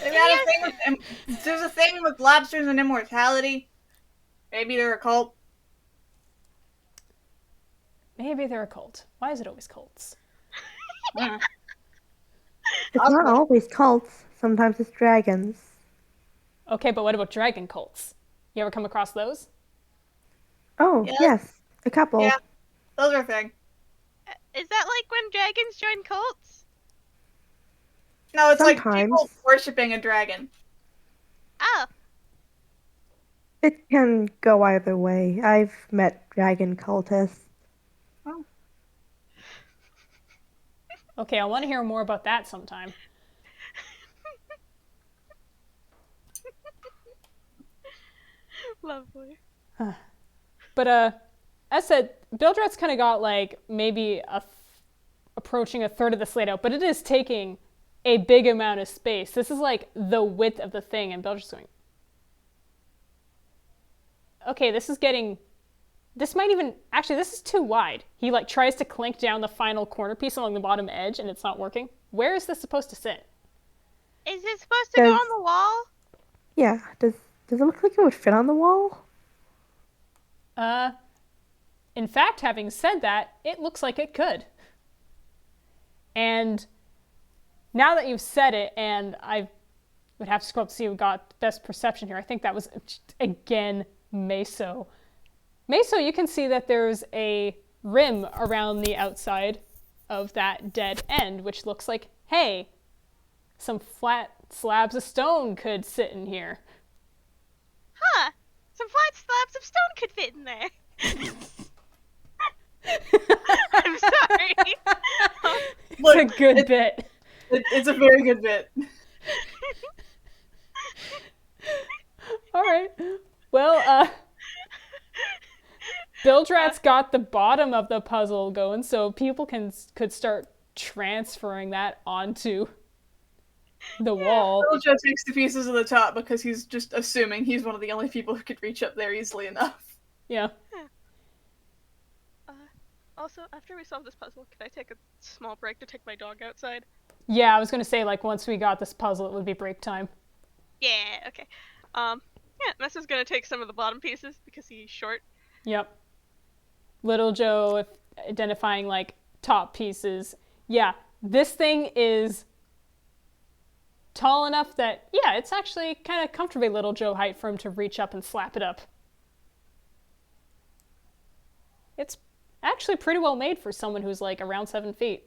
They've got a thing with, there's a thing with lobsters and immortality. Maybe they're a cult. Maybe they're a cult. Why is it always cults? Yeah. It's not always cults. Sometimes it's dragons. Okay, but what about dragon cults? You ever come across those? Oh, Yeah. yes. A couple. Yeah. Those are a thing. Is that like when dragons join cults? No, it's like Sometimes. people worshipping a dragon. Oh, It can go either way. I've met dragon cultists. Oh. Okay, I want to hear more about that sometime. lovely. But as said, Bilgerat's kind of got like maybe approaching a third of the slate out, but it is taking a big amount of space. This is like the width of the thing, and Bilgerat's going, okay, this is getting, this might even, actually this is too wide. He like tries to clink down the final corner piece along the bottom edge, and it's not working. Where is this supposed to sit? Is it supposed to go Does- on the wall? Yeah, does it look like it would fit on the wall? In fact, having said that, it looks like it could. And now that you've said it, and I would have to scroll up to see who got best perception here. I think that was, again, Meso. Meso, you can see that there's a rim around the outside of that dead end, which looks like, hey, some flat slabs of stone could sit in here. Huh. Some flat slabs of stone could fit in there. I'm sorry. Look, It's a good bit. It's a very good bit. All right. Well, Bilgerat's got the bottom of the puzzle going, so people could start transferring that onto the wall. Bilgerat takes the pieces of the top because he's just assuming he's one of the only people who could reach up there easily enough. Yeah. Also, after we solve this puzzle, can I take a small break to take my dog outside? Yeah, I was gonna say, like, once we got this puzzle, it would be break time. Yeah, okay. Yeah, Messo's gonna take some of the bottom pieces because he's short. Yep. Little Joe, if identifying, like, top pieces. Yeah, this thing is tall enough that, yeah, it's actually kind of comfortably Little Joe height for him to reach up and slap it up. It's actually pretty well made for someone who's like around 7 feet.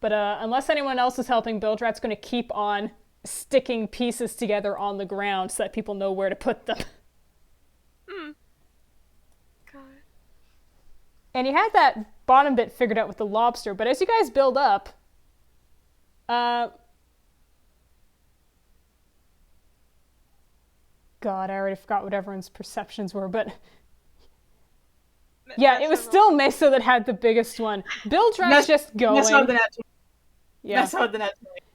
But unless anyone else is helping, Bilgerat's going to keep on sticking pieces together on the ground so that people know where to put them. God. And he had that bottom bit figured out with the lobster, but as you guys build up, God, I already forgot what everyone's perceptions were, but yeah, it was still Meso that had the biggest one. Bilgerat's just going. Meso had the net. Yeah. Meso had the net.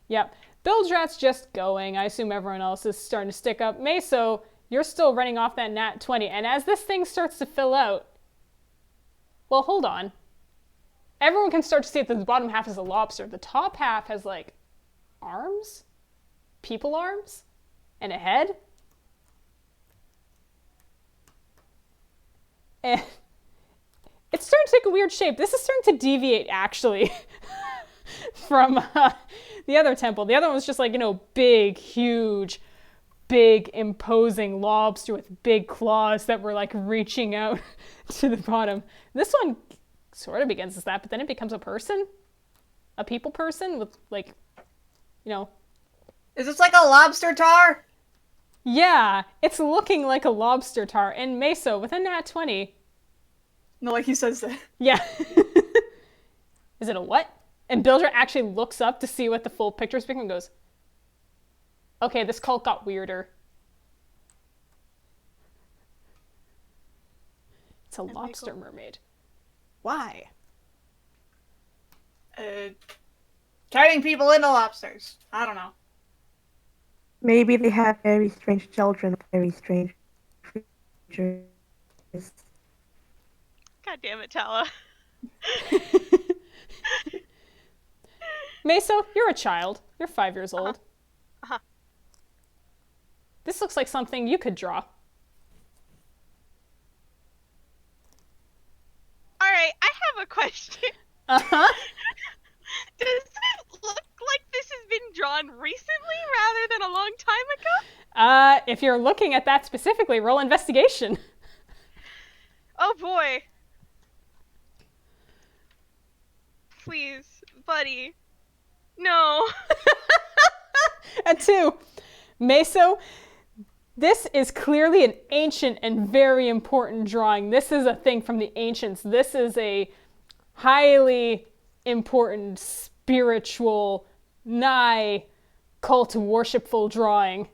Yep. Bilgerat's just going. I assume everyone else is starting to stick up. Meso, you're still running off that nat 20. And as this thing starts to fill out, well, hold on. Everyone can start to see that the bottom half is a lobster. The top half has, like, arms? People arms? And a head? And it's starting to take a weird shape. This is starting to deviate, actually, from the other temple. The other one was just like, big, huge, big, imposing lobster with big claws that were like reaching out to the bottom. This one sort of begins as that, but then it becomes a person, a people person with like, Is this like a lobster tar? Yeah, it's looking like a lobster tar. And Meso, with a nat 20. No, like he says that. Yeah. Is it a what? And Bilgerat actually looks up to see what the full picture is and goes, okay, this cult got weirder. It's a lobster mermaid. Why? Turning people into lobsters. I don't know. Maybe they have very strange children, very strange creatures. God damn it, Tala. Meso, you're a child. You're 5 years old. Uh-huh. This looks like something you could draw. Alright, I have a question. Uh-huh. Does it look like this has been drawn recently rather than a long time ago? If you're looking at that specifically, roll investigation. Oh boy. Please, buddy. No. A 2. Meso, this is clearly an ancient and very important drawing. This is a thing from the ancients. This is a highly important, spiritual, nigh cult worshipful drawing.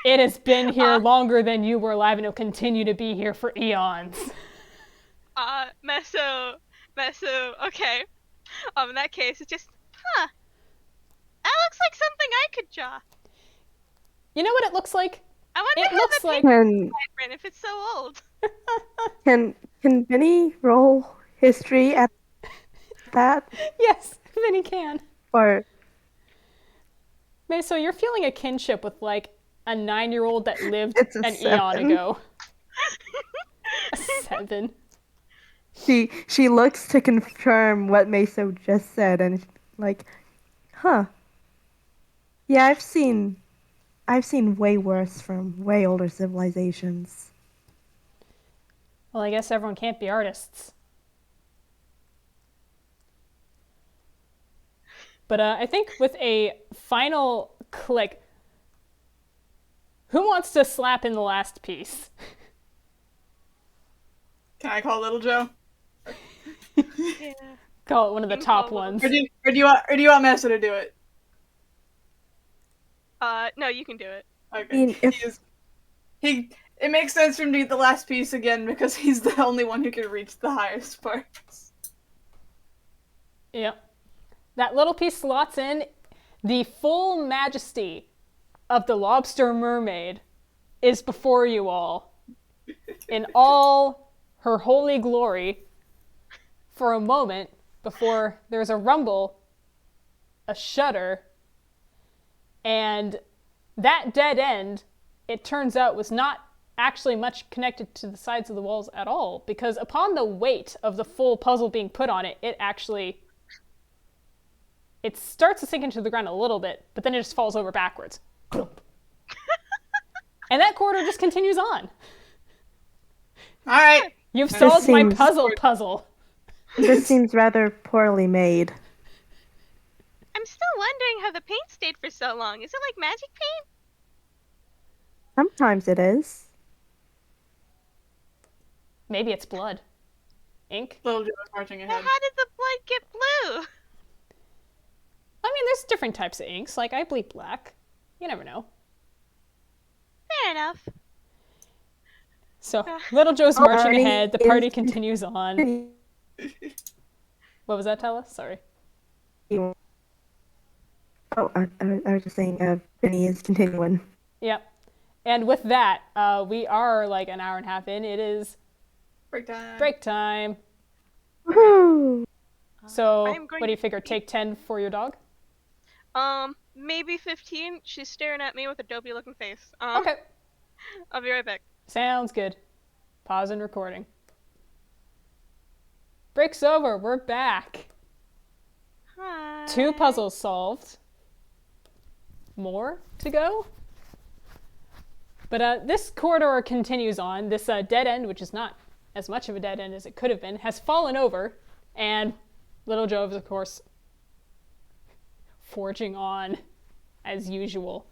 It has been here longer than you were alive, and it'll continue to be here for eons. Meso, okay. In that case, it's just, that looks like something I could draw. You know what it looks like? I wonder It how looks the like... Can vibrant if it's so old. can Vinny roll history at that? Yes, Vinny can. Or Meso, you're feeling a kinship with, like, a 9-year-old that lived It's a an eon 7. ago. A 7. she looks to confirm what Meso just said, and like, huh? Yeah, I've seen way worse from way older civilizations. Well, I guess everyone can't be artists. But I think with a final click, who wants to slap in the last piece? Can I call Little Joe? Yeah. Call it one of the top ones. Or do you want Mesa to do it? No, you can do it. I mean, Okay. It makes sense for him to get the last piece again because he's the only one who can reach the highest parts. Yep. That little piece slots in. The full majesty of the lobster mermaid is before you all in all her holy glory for a moment before there's a rumble, a shudder, and that dead end, it turns out, was not actually much connected to the sides of the walls at all, because upon the weight of the full puzzle being put on it, it starts to sink into the ground a little bit, but then it just falls over backwards. And that corridor just continues on. Alright. You've This solved my seems- puzzle. This seems rather poorly made. I'm still wondering how the paint stayed for so long. Is it like magic paint? Sometimes it is. Maybe it's blood. Ink? Little Joe is marching But ahead. how did the blood get blue? I mean, there's different types of inks. Like, I bleed black. You never know. Fair enough. So, Little Joe's marching Party ahead. The is- party continues on. What was that, Tella? Sorry. Oh, I was just saying, Vinny is continuing. Yep. And with that, we are like an hour and a half in. It is Break time. break time. Woohoo! So, I'm going what do you to figure? Take 10 for your dog? Maybe 15. She's staring at me with a dopey looking face. Okay. I'll be right back. Sounds good. Pause and recording. Break's over. We're back. Hi. 2 puzzles solved. More to go. But this corridor continues on. This dead end, which is not as much of a dead end as it could have been, has fallen over. And Little Joe is, of course, forging on as usual.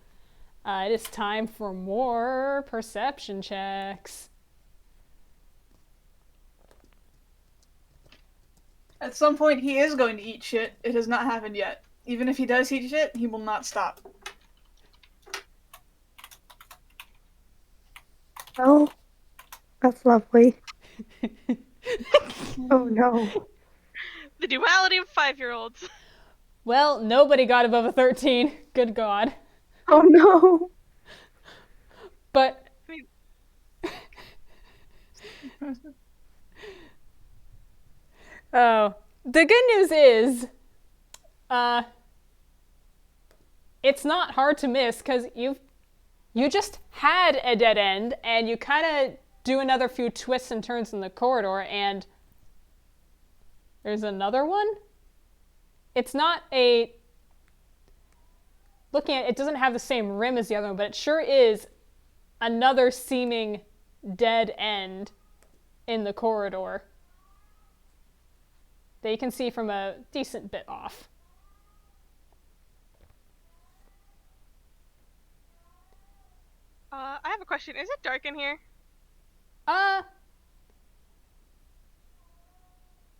It is time for more perception checks. At some point, he is going to eat shit. It has not happened yet. Even if he does eat shit, he will not stop. Oh, that's lovely. Oh no. The duality of 5-year-olds. Well, nobody got above a 13. Good God. Oh no. But oh, the good news is It's not hard to miss because you just had a dead end, and you kind of do another few twists and turns in the corridor, and there's another one. It's not a... Looking at it, it doesn't have the same rim as the other one, but it sure is another seeming dead end in the corridor that you can see from a decent bit off. I have a question. Is it dark in here?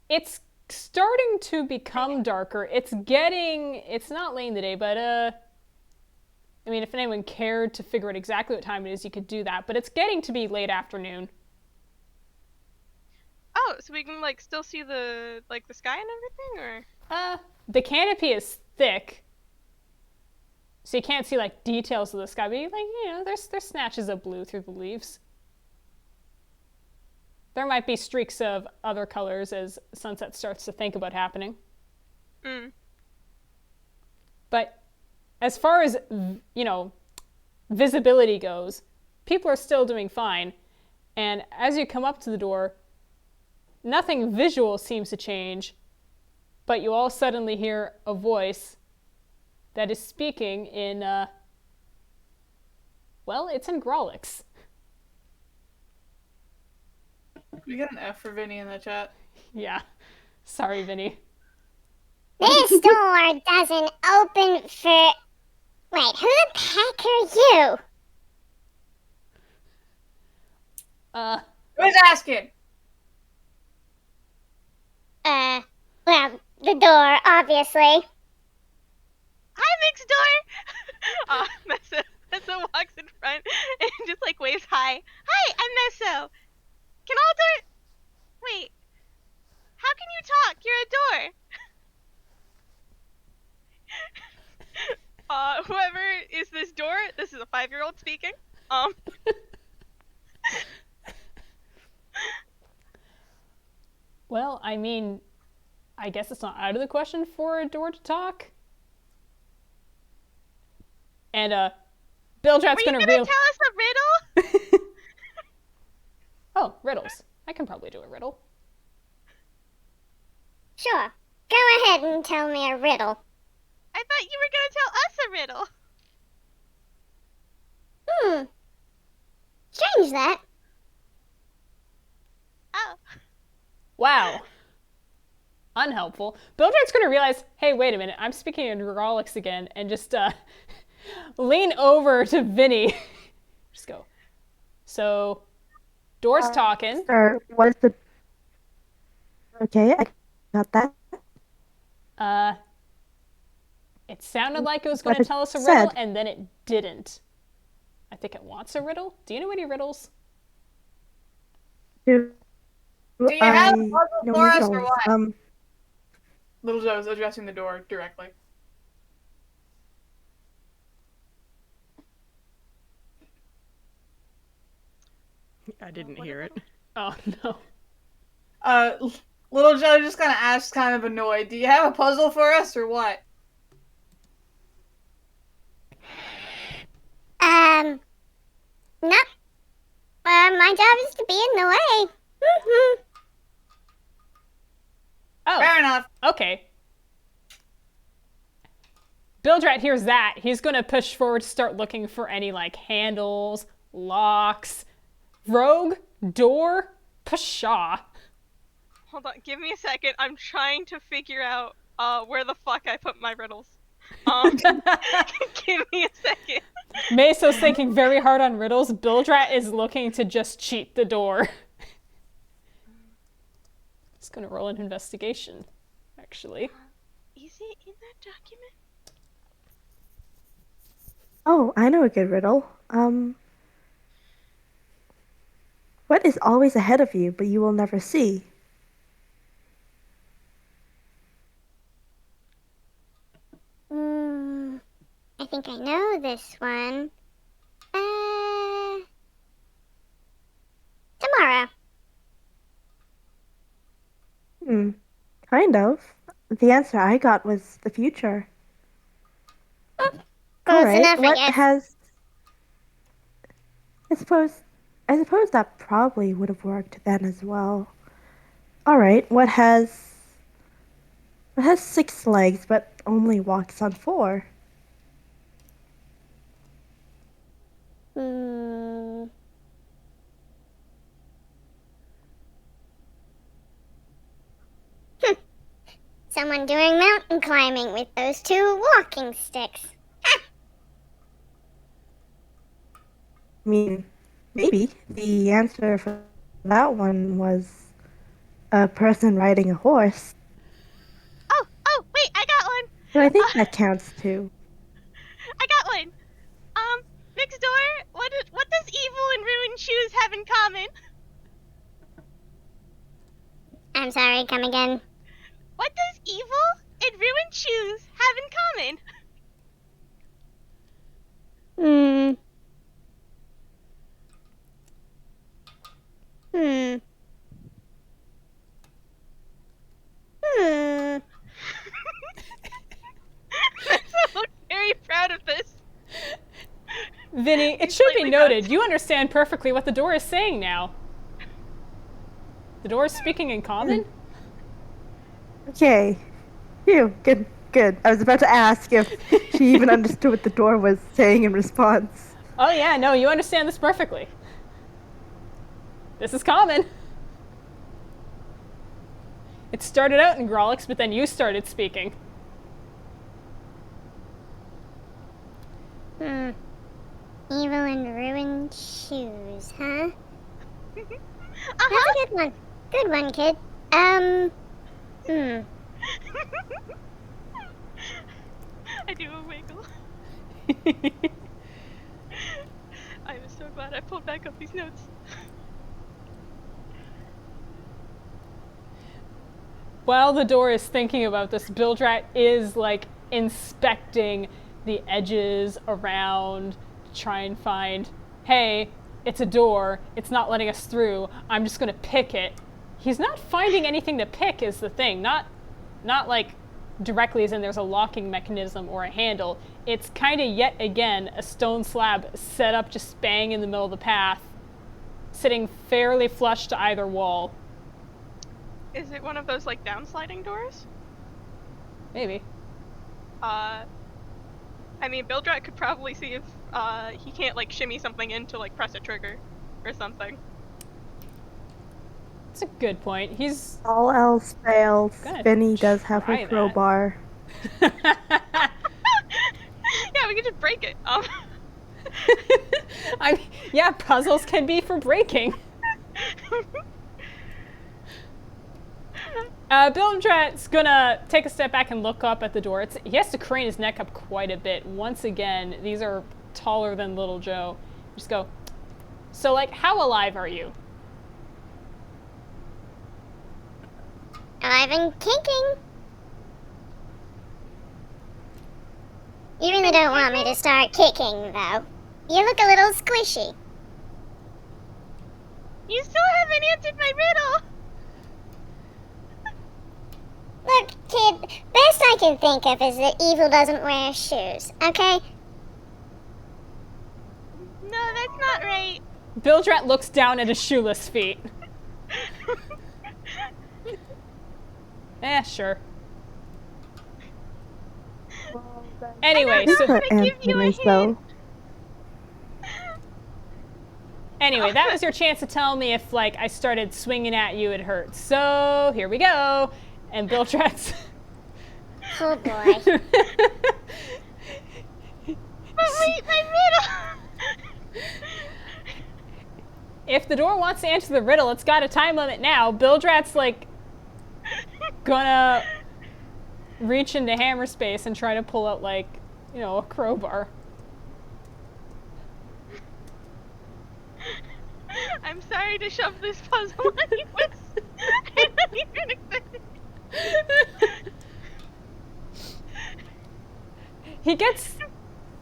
It's starting to become darker. It's not late in the day, but I mean, if anyone cared to figure out exactly what time it is, you could do that, but it's getting to be late afternoon. Oh, so we can like still see the sky and everything, or? The canopy is thick, so you can't see like details of the sky, but there's snatches of blue through the leaves. There might be streaks of other colors as sunset starts to think about happening. But as far as, visibility goes, people are still doing fine. And as you come up to the door, nothing visual seems to change, but you all suddenly hear a voice that is speaking in, it's in Grolix. We got an F for Vinny in the chat. Yeah. Sorry, Vinny. This door doesn't open for... Wait, who the heck are you? Who's asking? Well, the door, obviously. Hi, next door! Messo walks in front and just like waves hi. Hi, I'm Messo. Can all door... Wait. How can you talk? You're a door. Whoever is this door, this is a 5-year-old speaking. Well, I mean, I guess it's not out of the question for a door to talk. And, Bilgerat's gonna tell us a riddle? Oh, riddles. I can probably do a riddle. Sure. Go ahead and tell me a riddle. I thought you were gonna tell us a riddle. Strange that. Oh. Wow. Unhelpful. Bilgerat's gonna realize, hey, wait a minute, I'm speaking in Grolix again, and just, lean over to Vinny. Just go. So, door's talking. Sir, what is the... Okay, I got that. It sounded like it was going to What it tell us a riddle, said. and then it didn't. I think it wants a riddle. Do you know any riddles? Do you have a puzzle know for us or riddles? what? Little Joe is addressing the door directly. I didn't hear it. Oh, no. Little Joe just kind of asks, kind of annoyed, do you have a puzzle for us or what? Nope. My job is to be in the way. Oh, Fair enough. okay. Bilgerat hears that. He's going to push forward to start looking for any, handles, locks, rogue, door, pshaw. Hold on, give me a second. I'm trying to figure out where the fuck I put my riddles. Give me a second. Messo's thinking very hard on riddles. Bilgerat is looking to just cheat the door. He's going to roll an investigation, actually. Is it in that document? Oh, I know a good riddle. What is always ahead of you, but you will never see? I think I know this one. Tomorrow. Kind of. The answer I got was the future. All Close right. enough, I What guess. has? I suppose that probably would have worked then as well. All right. What has 6 legs but only walks on 4? Hmm. Someone doing mountain climbing with those 2 walking sticks. I mean, maybe the answer for that one was a person riding a horse, Oh, wait, I got one. but I think that counts too. I got one. Next door, what does evil and ruined shoes have in common? I'm sorry, come again. What does evil and ruined shoes have in common? Hmm. Hmm. I look very proud of this. Vinny, it He's should be slightly noted, buzzed. you understand perfectly what the door is saying now. The door is speaking in common? Okay. Phew, good, good. I was about to ask if she even understood what the door was saying in response. Oh yeah, no, you understand this perfectly. This is common. It started out in Grolix, but then you started speaking. Evil and ruined shoes, huh? Uh-huh. That's a good one. Good one, kid. I do a wiggle. I was so glad I pulled back up these notes. While the door is thinking about this, Bilgerat is like inspecting the edges around to try and find, hey, it's a door, it's not letting us through, I'm just gonna pick it. He's not finding anything to pick is the thing. Not like directly as in there's a locking mechanism or a handle. It's kind of yet again a stone slab set up just bang in the middle of the path, sitting fairly flush to either wall. Is it one of those like downsliding doors? Maybe. I mean, Bildrat could probably see if he can't like shimmy something in to like press a trigger or something. That's a good point. He's All else fails, Gonna Vinny does have try her that. crowbar. Yeah, we could just break it. I mean, yeah, puzzles can be for breaking. Bildrat's gonna take a step back and look up at the door. He has to crane his neck up quite a bit. Once again, these are taller than Little Joe. Just go, so like, how alive are you? Alive and kicking. You really don't want me to start kicking, though. You look a little squishy. You still haven't answered my riddle. Look, kid, best I can think of is that evil doesn't wear shoes, okay? No, that's not right. Bildrat looks down at his shoeless feet. Sure. Anyway, so Her give you a answer is, though. anyway, that was your chance to tell me if like I started swinging at you, it hurts. So here we go. And Bildrat's. Oh boy. But wait, my riddle. If the door wants to answer the riddle, it's got a time limit now. Bildrat's like gonna reach into hammer space and try to pull out like, you know, a crowbar. I'm sorry to shove this puzzle on you. I don't even expect it. He gets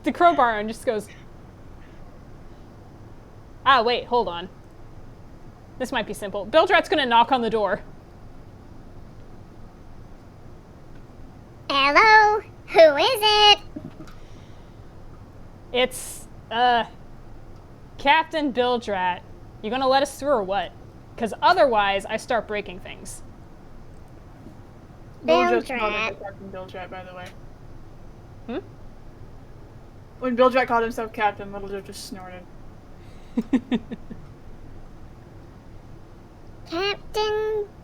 the crowbar and just goes, wait, hold on. This might be simple. Bildrat's gonna knock on the door. Hello? Who is it? It's, Captain Bilgerat. You gonna let us through or what? Because otherwise, I start breaking things. Little Joe called Bilgerat. himself Captain Bilgerat, by the way. Hmm? When Bilgerat called himself Captain, Little Joe just snorted.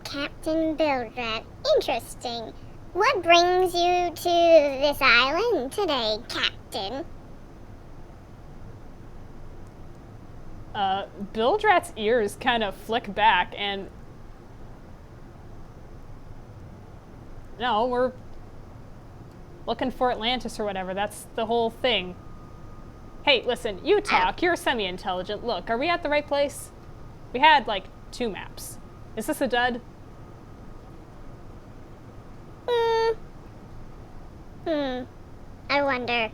Captain Bilgerat. Interesting. What brings you to this island today, Captain? Bildrat's ears kind of flick back and... No, we're looking for Atlantis or whatever. That's the whole thing. Hey, listen, you talk. You're semi-intelligent. Look, are we at the right place? We had, like, 2 maps. Is this a dud? I wonder.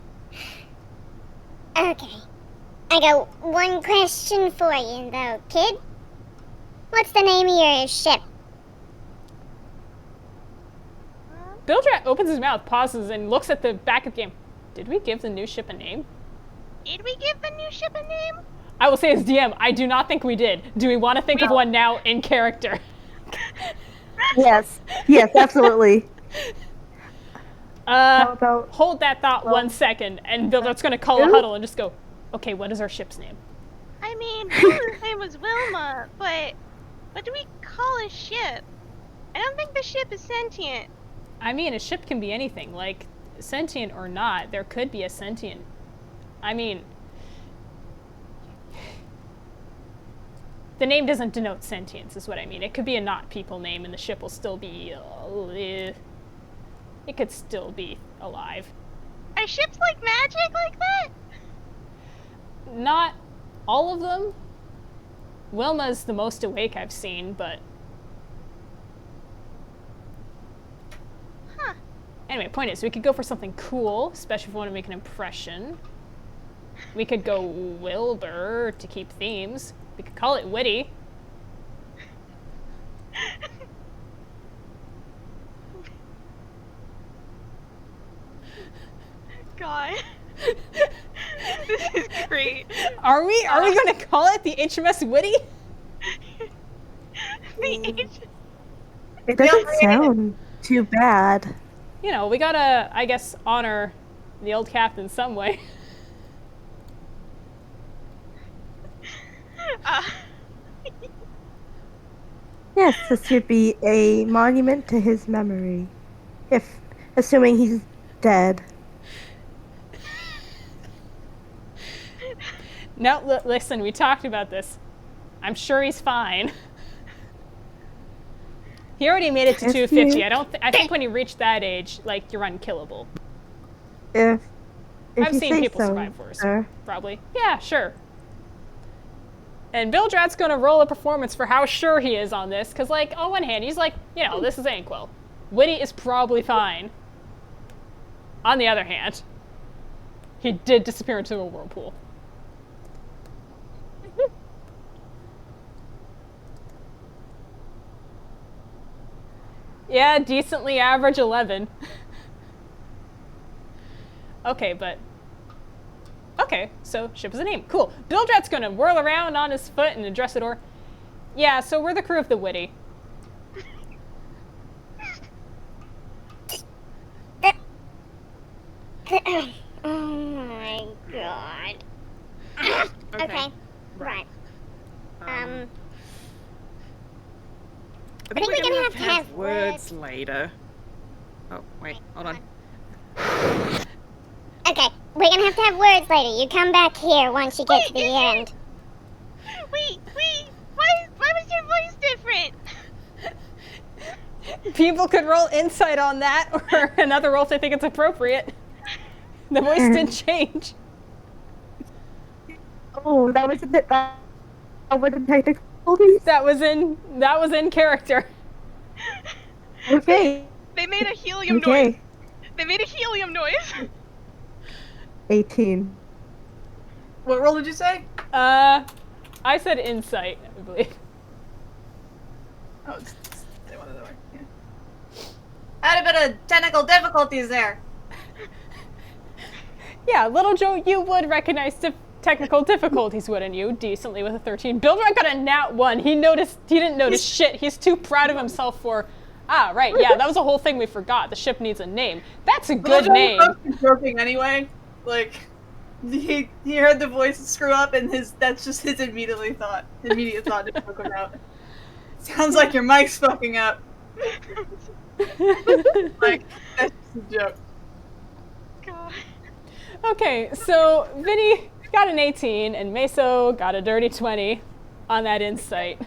Okay. I got one question for you, though, kid. What's the name of your ship? Bildrat opens his mouth, pauses, and looks at the back of the game. Did we give the new ship a name? Did we give the new ship a name? I will say as DM, I do not think we did. Do we want to think of one now in character? Yes. Yes, absolutely. How about Hold that thought 1 second, and Bildrat's going to call a huddle and just go, okay, what is our ship's name? I mean, her name was Wilma, but what do we call a ship? I don't think the ship is sentient. I mean, a ship can be anything, like, sentient or not, there could be a sentient. I mean, the name doesn't denote sentience, is what I mean. It could be a not people name, and the ship will still be, it could still be alive. Are ships like magic like that? Not all of them. Wilma's the most awake I've seen, but... Huh. Anyway, point is, we could go for something cool, especially if we want to make an impression. We could go Wilbur to keep themes. We could call it witty. God. This is great. Are we going to call it the HMS Witty? it doesn't sound too bad. You know, we gotta, I guess, honor the old captain some way. Yes, this should be a monument to his memory. Assuming he's dead. No, listen, we talked about this. I'm sure he's fine. He already made it to 250. I think when you reach that age, like, you're unkillable. If I've you seen say people so, survive worse, sir. probably. Yeah, sure. And Bildrat's gonna roll a performance for how sure he is on this, because, like, on one hand, he's like, you know, this is Anquil. Witty is probably fine. On the other hand, he did disappear into a whirlpool. Yeah, decently average 11. Okay, but... Okay, so ship is a name. Cool. Bildrat's gonna whirl around on his foot and address the door. Yeah, so we're the crew of the Witty. Oh my god. Okay. Right. I I think we're gonna have to have words later. Oh, wait, hold on. Okay, we're gonna have to have words later. You come back here once you get to the end. Wait, why was your voice different? People could roll insight on that, or another roll if they think it's appropriate. The voice did change. Oh, that was technical. That was in character. Okay. They made a helium noise. Okay. They made a helium noise. 18. What roll did you say? I said insight, I believe. Oh, it's the one other way. Yeah. Had a bit of technical difficulties there. Yeah, Little Joe, you would recognize technical difficulties, wouldn't you? Decently with a 13. Bilgerat got a nat 1. He didn't notice shit. He's too proud of himself for... Ah, right, yeah, that was a whole thing we forgot. The ship needs a name. That's a good name. Joking anyway. Like, he heard the voice screw up, and that's just his immediate thought to joke about. Sounds like your mic's fucking up. Like, that's just a joke. God. Okay, so Vinny got an 18, and Meso got a dirty 20 on that insight.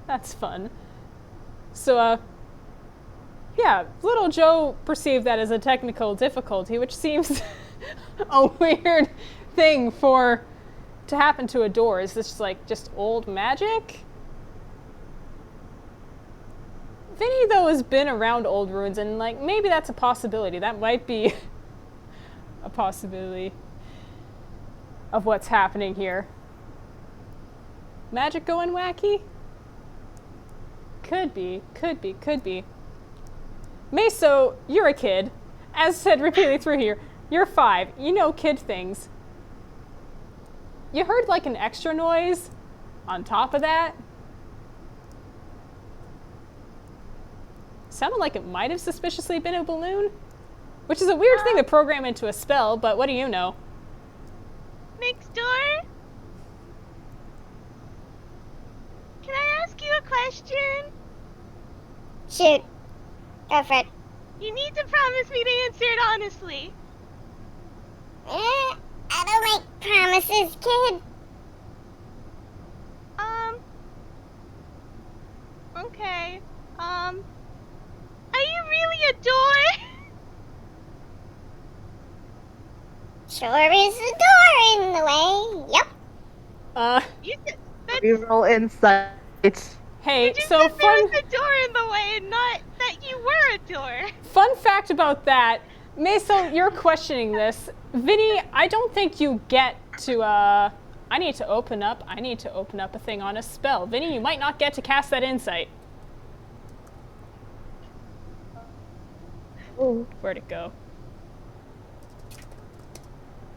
That's fun. So, yeah, Little Joe perceived that as a technical difficulty, which seems a weird thing to happen to a door. Is this just old magic? Vinny, though, has been around old ruins, and maybe that's a possibility. That might be a possibility of what's happening here. Magic going wacky? Could be. Meso, you're a kid. As said repeatedly through here, you're 5. You know kid things. You heard an extra noise on top of that. Sounded like it might have suspiciously been a balloon, which is a weird thing to program into a spell, but what do you know? Next door? Can I ask you a question? Shoot. Go for it. You need to promise me to answer it honestly. I don't like promises, kid. Okay. Are you really a door? Sure is a door in the way. Yep. You said that We roll insight. Hey, you just so said there fun was a door in the way and not that you were a door. fun fact about that. Meso, you're questioning this. Vinny, I don't think you get to I need to open up a thing on a spell. Vinny, you might not get to cast that insight. Oh. Where'd it go?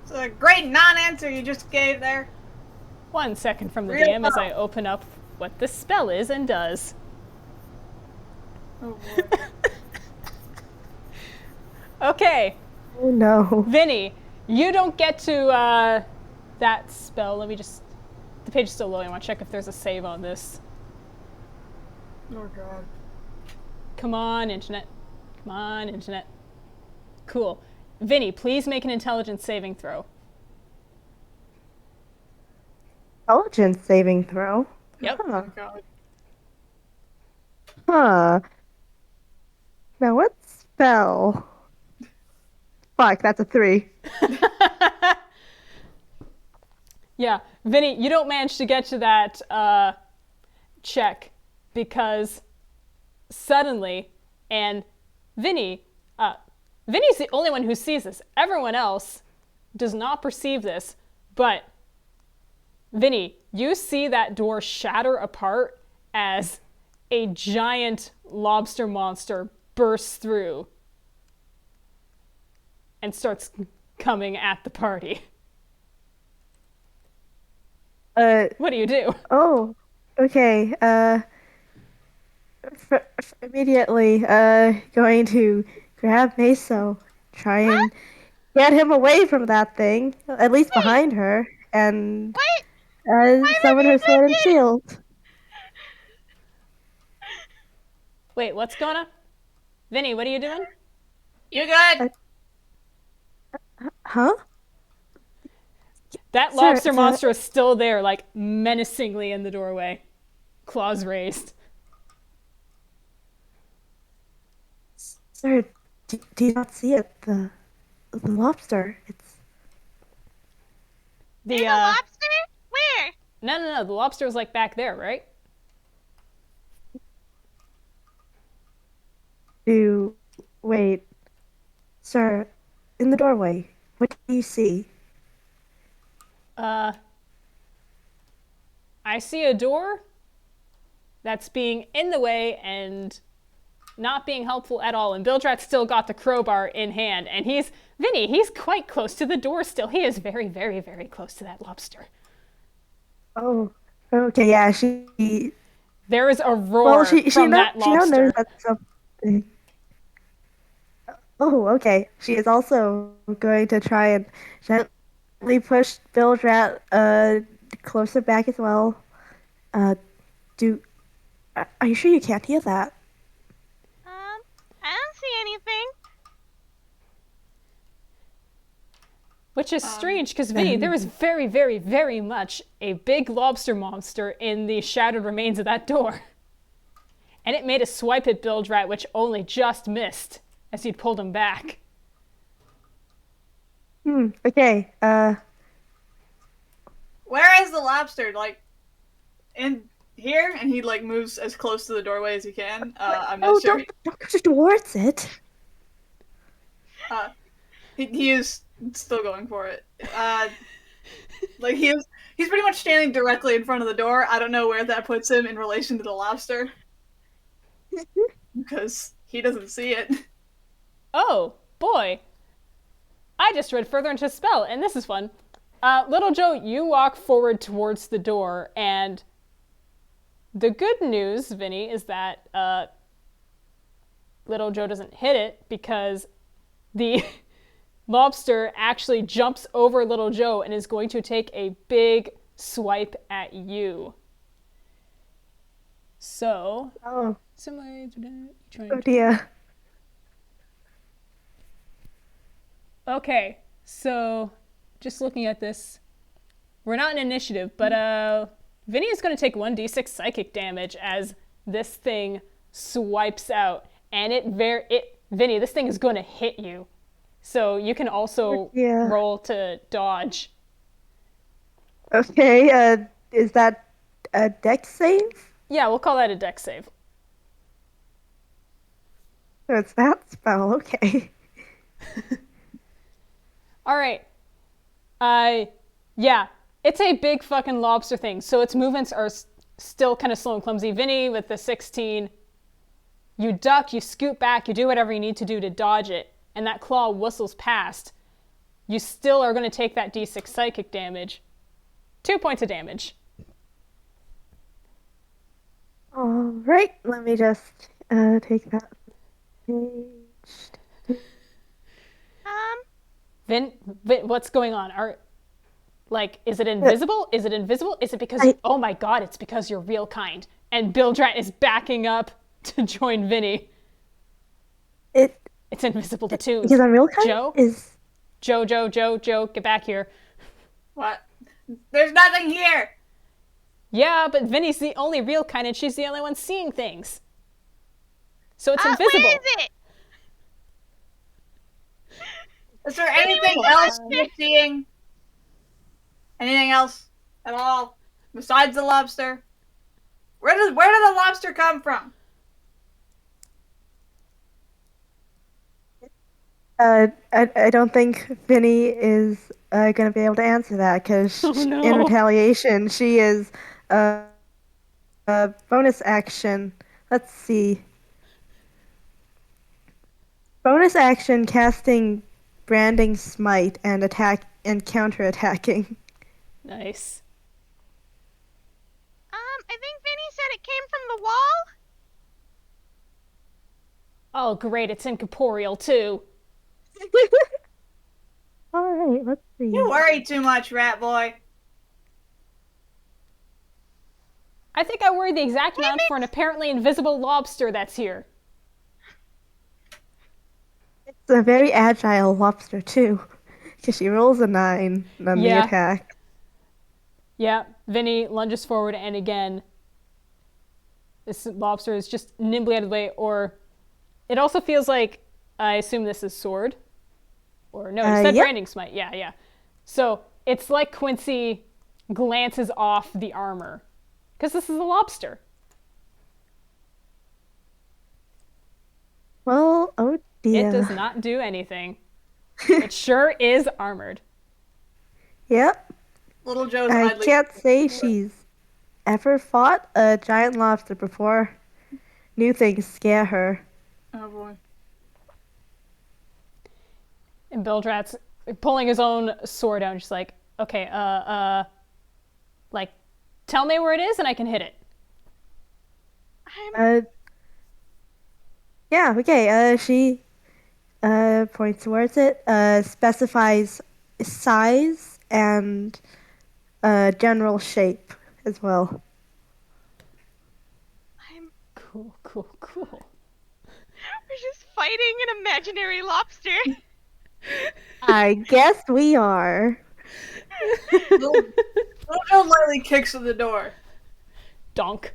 It's a great non-answer you just gave there. 1 second from the Real DM as I talk. open up what this spell is and does. Oh boy. Okay, Oh no. Vinny, you don't get to that spell. Let me just... The page is still loading. I want to check if there's a save on this. Oh god. Come on, internet. Come on, internet. Cool. Vinny, please make an intelligence saving throw. Intelligence saving throw. Yep. Huh. Oh god. Huh. Now what spell? Fuck, that's a 3. Yeah, Vinny, you don't manage to get to that check because suddenly, and Vinny's the only one who sees this. Everyone else does not perceive this, but Vinny, you see that door shatter apart as a giant lobster monster bursts through and starts coming at the party. What do you do? Oh, okay. Immediately, going to grab Meso, try and get him away from that thing, at least behind her, and What? summon her sword and shield. Wait, what's going on? Vinny, what are you doing? You good? Huh? That Sir, lobster it's monster is still there, menacingly in the doorway. Claws raised. Sir, do you not see it? The lobster. It's The, There's a lobster? Where? No, the lobster is back there, right? Wait. Sir, in the doorway, what do you see? I see a door that's being in the way and not being helpful at all. And Bilgerat's still got the crowbar in hand. And Vinny, he's quite close to the door still. He is very, very, very close to that lobster. Oh, okay, yeah, she... There is a roar Well, she from that she now lobster. knows that's something. Oh, okay. She is also going to try and gently push Bilgerat closer back as well. Are you sure you can't hear that? I don't see anything. Which is strange, because Vinny, there is very, very, very much a big lobster monster in the shattered remains of that door. And it made a swipe at Bilgerat, which only just missed as he'd pulled him back. Okay, Where is the lobster? Like, in here? And he, like, moves as close to the doorway as he can. I'm not sure. Don't go towards it. He is still going for it. Like, he's pretty much standing directly in front of the door. I don't know where that puts him in relation to the lobster. Because he doesn't see it. Oh, boy. I just read further into the spell, and this is fun. Little Joe, you walk forward towards the door, and the good news, Vinny, is that Little Joe doesn't hit it because the lobster actually jumps over Little Joe and is going to take a big swipe at you. So, similar to that, Oh dear. Okay, so just looking at this, we're not in initiative, but Vinny is going to take 1d6 psychic damage as this thing swipes out, and Vinny, this thing is going to hit you. So you can also roll to dodge. Okay, is that a dex save? Yeah, we'll call that a dex save. So it's that spell, okay. All right. Yeah, it's a big fucking lobster thing, so its movements are still kind of slow and clumsy. Vinny, with the 16, you duck, you scoot back, you do whatever you need to do to dodge it, and that claw whistles past. You still are going to take that d6 psychic damage. 2 points of damage. All right, let me just take that page. Vin, what's going on? Is it invisible? Is it invisible? Is it because, oh my god, it's because you're real kind. And Bilgerat is backing up to join Vinny. It's invisible to twos. Because I'm real kind? Joe? Joe, get back here. What? There's nothing here! Yeah, but Vinny's the only real kind and she's the only one seeing things. So it's invisible. Where is it? Is there anything else you're seeing? Anything else at all? Besides the lobster? Where did the lobster come from? I don't think Vinny is going to be able to answer that because in retaliation she is a bonus action. Let's see. Bonus action casting branding smite and attack and counterattacking. Nice. I think Vinny said it came from the wall. Oh great, it's incorporeal too. Alright, let's see. You worry too much, rat boy. I think I worry the exact amount for an apparently invisible lobster that's here. It's a very agile lobster too, because she rolls a 9 on the attack. Yeah, Vinny lunges forward and again, this lobster is just nimbly out of the way, or it also feels like, I assume this is sword. Or no, you said branding smite. Yeah. So it's like Quincy glances off the armor. Because this is a lobster. Well, oh dear. It does not do anything. It sure is armored. Yep. Little Joe's I idly... can't say she's ever fought a giant lobster before. New things scare her. Oh boy. And Bilgerat's pulling his own sword out, just like, okay, like, tell me where it is and I can hit it. Yeah, okay, she points towards it, specifies size and general shape as well. Cool, cool, cool. We're just fighting an imaginary lobster. I guess we are. Little Joe lightly kicks at the door. Donk.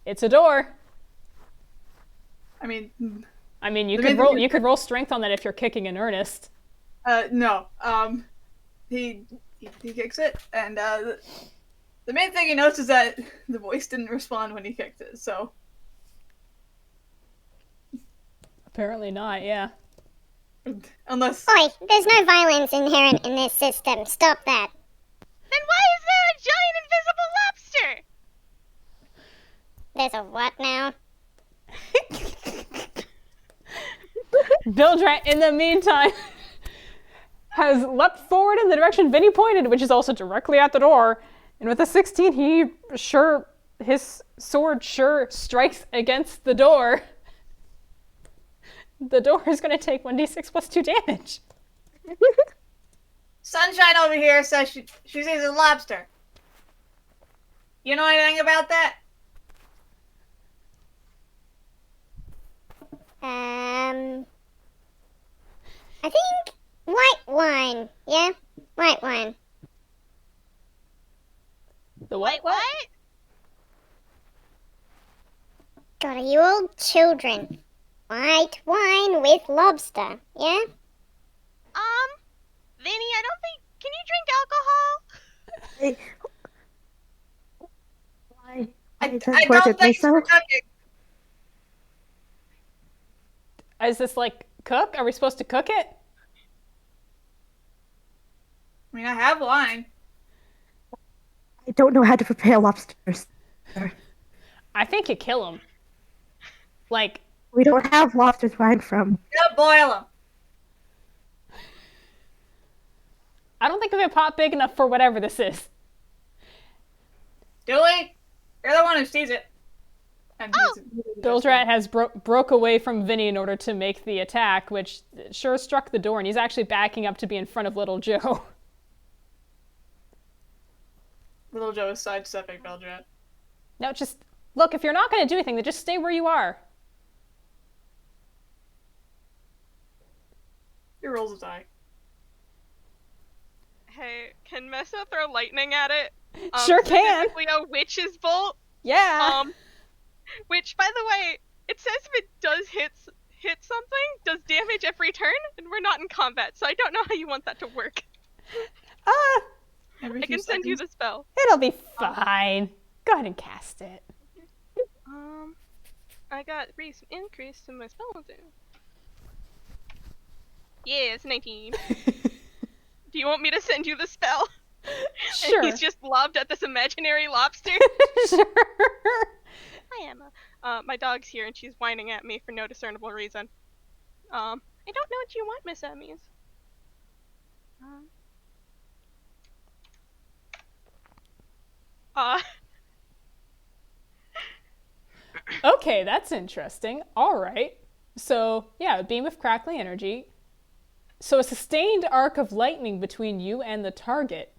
It's a door. I mean, you could roll strength on that if you're kicking in earnest. no. He kicks it, and the main thing he notes is that the voice didn't respond when he kicked it. So Apparently not, yeah. unless Oi, there's no violence inherent in this system. Stop that. Then why is there a giant invisible lobster? There's a what now? Bilgerat, in the meantime, has leapt forward in the direction Vinny pointed, which is also directly at the door. And with a 16, his sword strikes against the door. The door is going to take 1d6 plus 2 damage. Sunshine over here says she sees a lobster. You know anything about that? I think white wine. Yeah, white wine. The Wait, what? God, are you all children? White wine with lobster. Yeah. Vinny, I don't think. Can you drink alcohol? Why? I Towards don't think so? we're cooking. Is this like cook? Are we supposed to cook it? I mean, I have wine. I don't know how to prepare lobsters. I think you kill him. Like, We don't have lobsters where I'm from. Go boil them. I don't think we have a pot big enough for whatever this is. Do we? You're the one who sees it. And Bilgerat has broke away from Vinny in order to make the attack, which sure struck the door, and he's actually backing up to be in front of Little Joe. Little Joe is sidestepping Bilgerat. No, just look, if you're not going to do anything, then just stay where you are. He rolls a die. Hey, can Messo throw lightning at it? Sure can. Specifically a witch's bolt. Yeah. Which, by the way, it says if it does hit something, does damage every turn, and we're not in combat, so I don't know how you want that to work. Every I few can send you seconds. the spell. It'll be fine. Go ahead and cast it. I got increase to my spell do. Yeah, it's 19. Do you want me to send you the spell? Sure. And he's just lobbed at this imaginary lobster. Sure. Hi, Emma. My dog's here and she's whining at me for no discernible reason. I don't know what you want, Miss Emmys. Okay, that's interesting. All right. So, yeah, a beam of crackling energy. So a sustained arc of lightning between you and the target.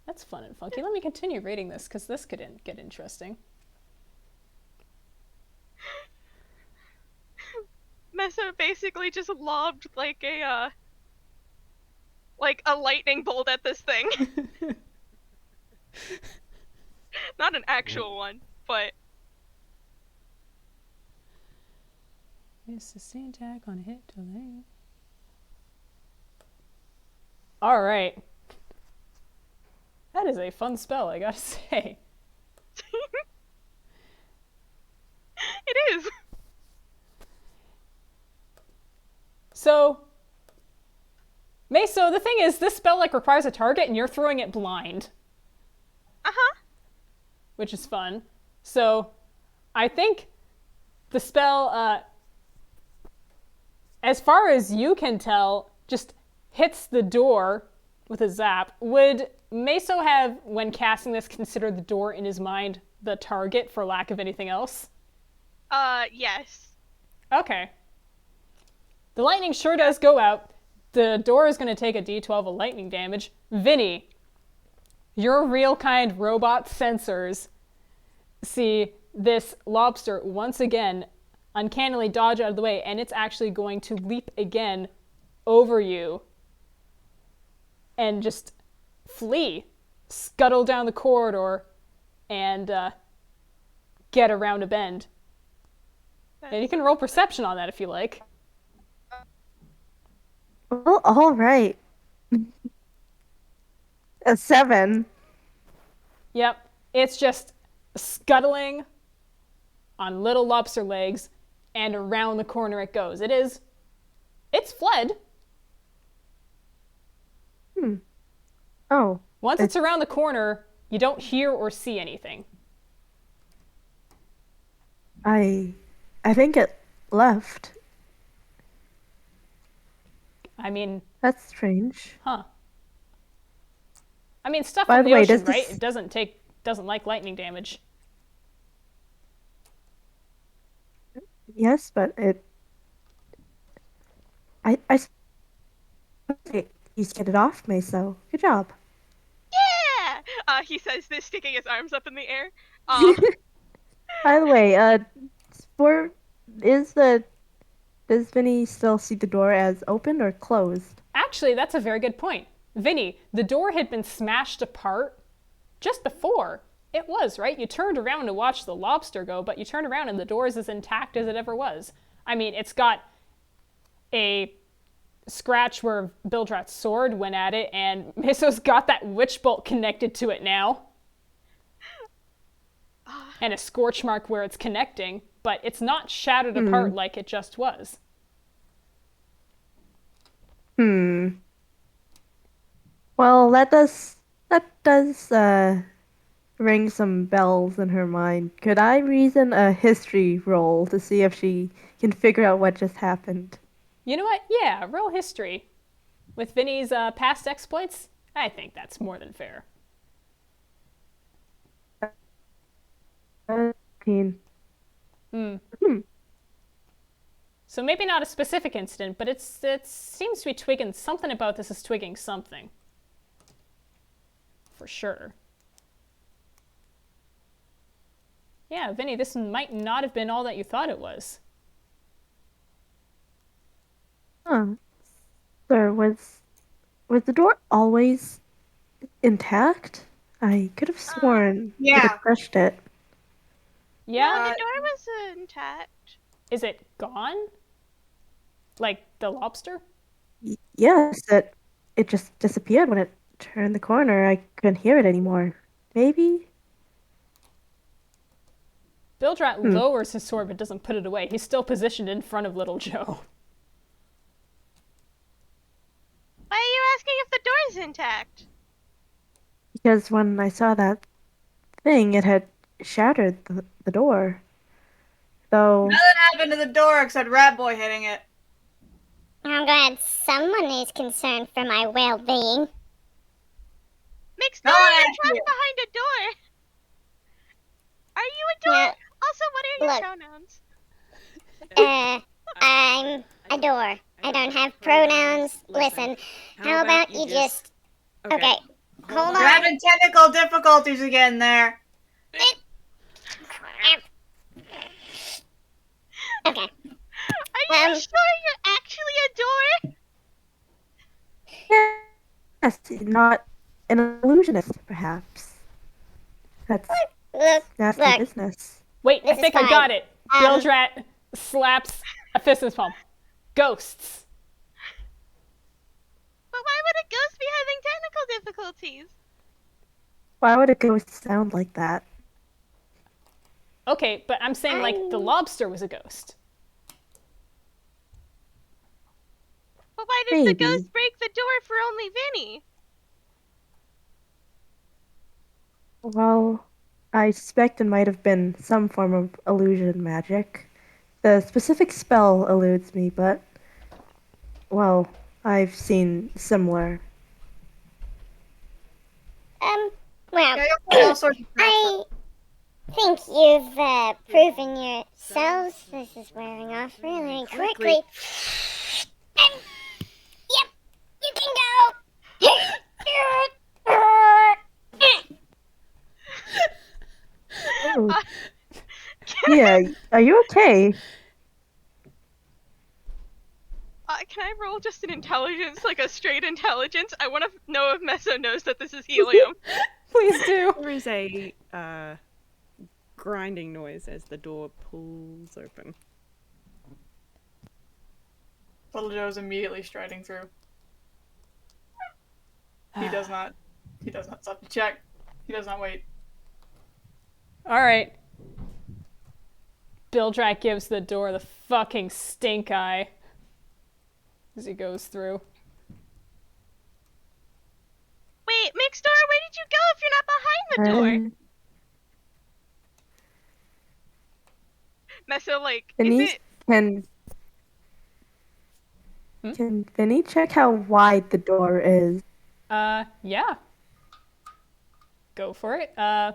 That's fun and funky. Let me continue reading this, because this could get interesting. Messo basically just lobbed like a lightning bolt at this thing. Not an actual one, but Sustained attack on hit to lane. All right. That is a fun spell, I gotta say. it is. So, Meso, the thing is, this spell requires a target, and you're throwing it blind. Uh-huh. Which is fun. So, I think the spell, as far as you can tell, just hits the door with a zap. Would Meso have, when casting this, considered the door in his mind the target for lack of anything else? Yes. Okay. The lightning sure does go out. The door is going to take a d12 of lightning damage. Vinny, your real kind robot sensors see this lobster once again uncannily dodge out of the way, and it's actually going to leap again over you and just flee, scuttle down the corridor, and get around a bend. And you can roll perception on that if you like. Well, all right. A 7. Yep, it's just scuttling on little lobster legs, and around the corner it goes. It's fled. Oh. Once it's around the corner, you don't hear or see anything. I think it left. I mean, That's strange. huh. I mean, stuff By from the the way, ocean, does right? this- It doesn't like lightning damage. Yes, but it. Okay, you get it off, Meso. Good job. Yeah! He says this, sticking his arms up in the air. By the way, Sport, does Vinny still see the door as open or closed? Actually, that's a very good point. Vinny, the door had been smashed apart just before. It was, right? You turned around to watch the lobster go, but you turned around and the door is as intact as it ever was. I mean, it's got a scratch where Bilgerat's sword went at it, and Meso's got that witch bolt connected to it now. And a scorch mark where it's connecting, but it's not shattered apart like it just was. Well, that does ring some bells in her mind. Could I reason a history roll to see if she can figure out what just happened? You know what? Yeah, roll history. With Vinny's past exploits, I think that's more than fair. 13. So maybe not a specific incident, but it seems to be twigging something about this is twigging something. For sure. Yeah, Vinny, this might not have been all that you thought it was. Huh. Sir, was the door always intact? I could have sworn it yeah. had crushed it. Yeah? The door was intact. Is it gone? Like the lobster? Yes, it just disappeared when it turned the corner. I couldn't hear it anymore. Maybe? Bilgerat lowers his sword but doesn't put it away. He's still positioned in front of Little Joe. Why are you asking if the door's intact? Because when I saw that thing, it had shattered the door. Though, Nothing happened to the door except Rat Boy hitting it. I'm glad someone is concerned for my well-being. Mixed No door, one you're asked trapped you. behind a door. Are you a door? Yeah. Also, what are your Look. pronouns? I'm a door. I don't have pronouns. Listen, how about you just... Okay, hold You're on. having technical difficulties again there. Okay. Are you sure you're actually a door? yes, not an illusionist, perhaps. That's Look, nasty look. business. Wait, This I is think I fine. got it. Bilgerat slaps a fist in his palm. Ghosts. But why would a ghost be having technical difficulties? Why would a ghost sound like that? Okay, but I'm saying like the lobster was a ghost. But why does the Maybe. ghost break the door for only Vinny? Well, I suspect it might have been some form of illusion magic. The specific spell eludes me, but, well, I've seen similar. Well, Yeah, you'll find all sorts of I think you've proven yourselves. This is wearing off really quickly. And, yep, you can go. Oh, Can yeah, are you okay? can I roll just an intelligence, like a straight intelligence? I want to know if Meso knows that this is helium. Please do. There is a grinding noise as the door pulls open. Little Joe's immediately striding through. He does not stop to check. He does not wait. All right. Bilgerat gives the door the fucking stink eye as he goes through. Wait, Mixed Door, where did you go if you're not behind the door? Meso, like, Vinny, is it... can Vinny check how wide the door is? Yeah. Go for it. I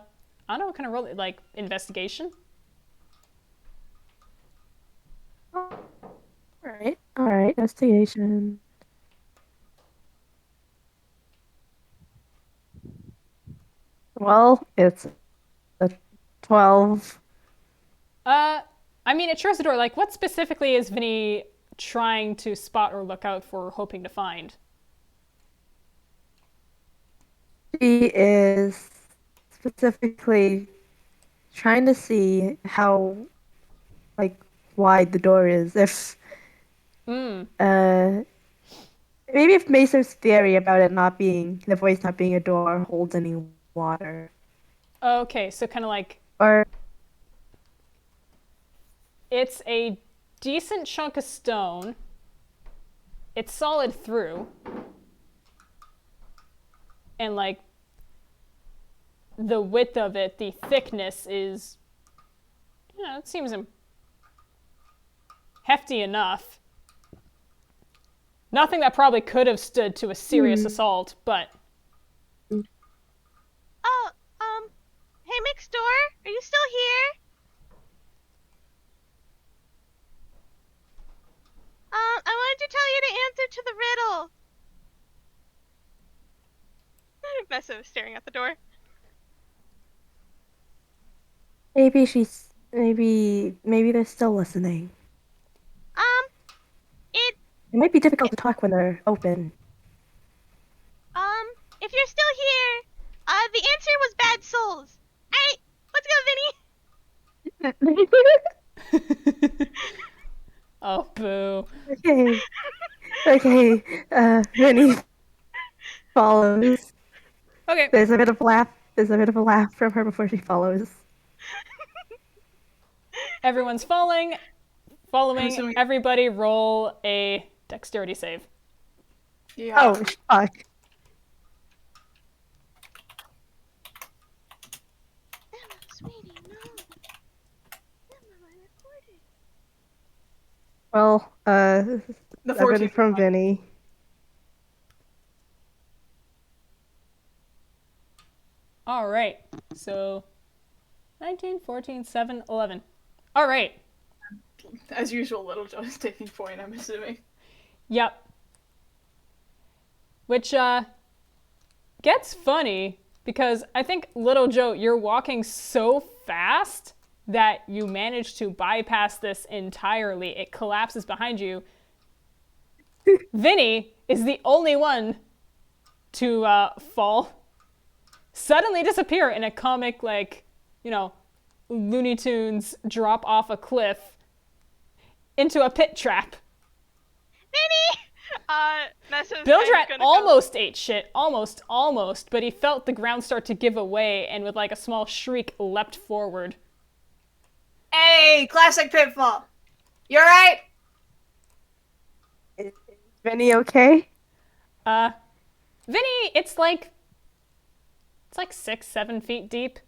don't know what kind of roll, like, investigation? Alright, investigation. Well, it's a 12. I mean, it shows the door. Like, what specifically is Vinny trying to spot or look out for, or hoping to find? She is specifically trying to see how, like, wide the door is. If, maybe if Meso's theory about it not being, the voice not being a door holds any water. Okay, so kind of like, Or, it's a decent chunk of stone. It's solid through. And, like, the width of it, the thickness is, you know, it seems hefty enough. Nothing that probably could have stood to a serious assault, but... Oh, hey, Mixed Door, are you still here? I wanted to tell you to answer to the riddle. Meso is staring at the door. maybe maybe they're still listening. It might be difficult to talk when they're open. If you're still here, the answer was bad souls. Alright, let's go, Vinny. Oh, boo. Okay, Vinny follows. Okay. There's a bit of a laugh from her before she follows. Everyone's following. assuming- Everybody roll a dexterity save. Yeah. Oh, fuck. Emma, sweetie, no. Emma, I recorded. Well, The 7 14 from Vinny. All right. So 19, 14, 7, 11. All right. As usual, Little Joe is taking point, I'm assuming. Yep. Which gets funny because I think, Little Joe, you're walking so fast that you manage to bypass this entirely. It collapses behind you. Vinny is the only one to fall, suddenly disappear in a comic, like, you know, Looney Tunes drop off a cliff into a pit trap. Vinny! Meso's Bilgerat gonna almost ate shit, almost, but he felt the ground start to give away and with like a small shriek leapt forward. Hey, classic pitfall. You alright? Is Vinny okay? Vinny, it's like 6, 7 feet deep.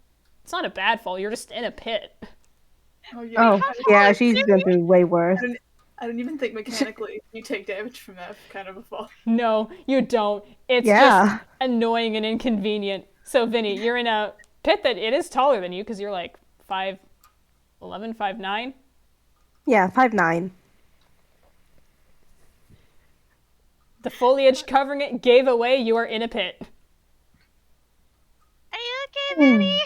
It's not a bad fall. You're just in a pit. Oh yeah. Oh, yeah, she's been through way worse. I don't even think mechanically you take damage from that kind of a fall. No, you don't. It's Yeah. just annoying and inconvenient. So, Vinny, you're in a pit that it is taller than you because you're like 5'11", 5'9". Yeah, 5'9". The foliage covering it gave away you are in a pit. Are you okay, Vinny?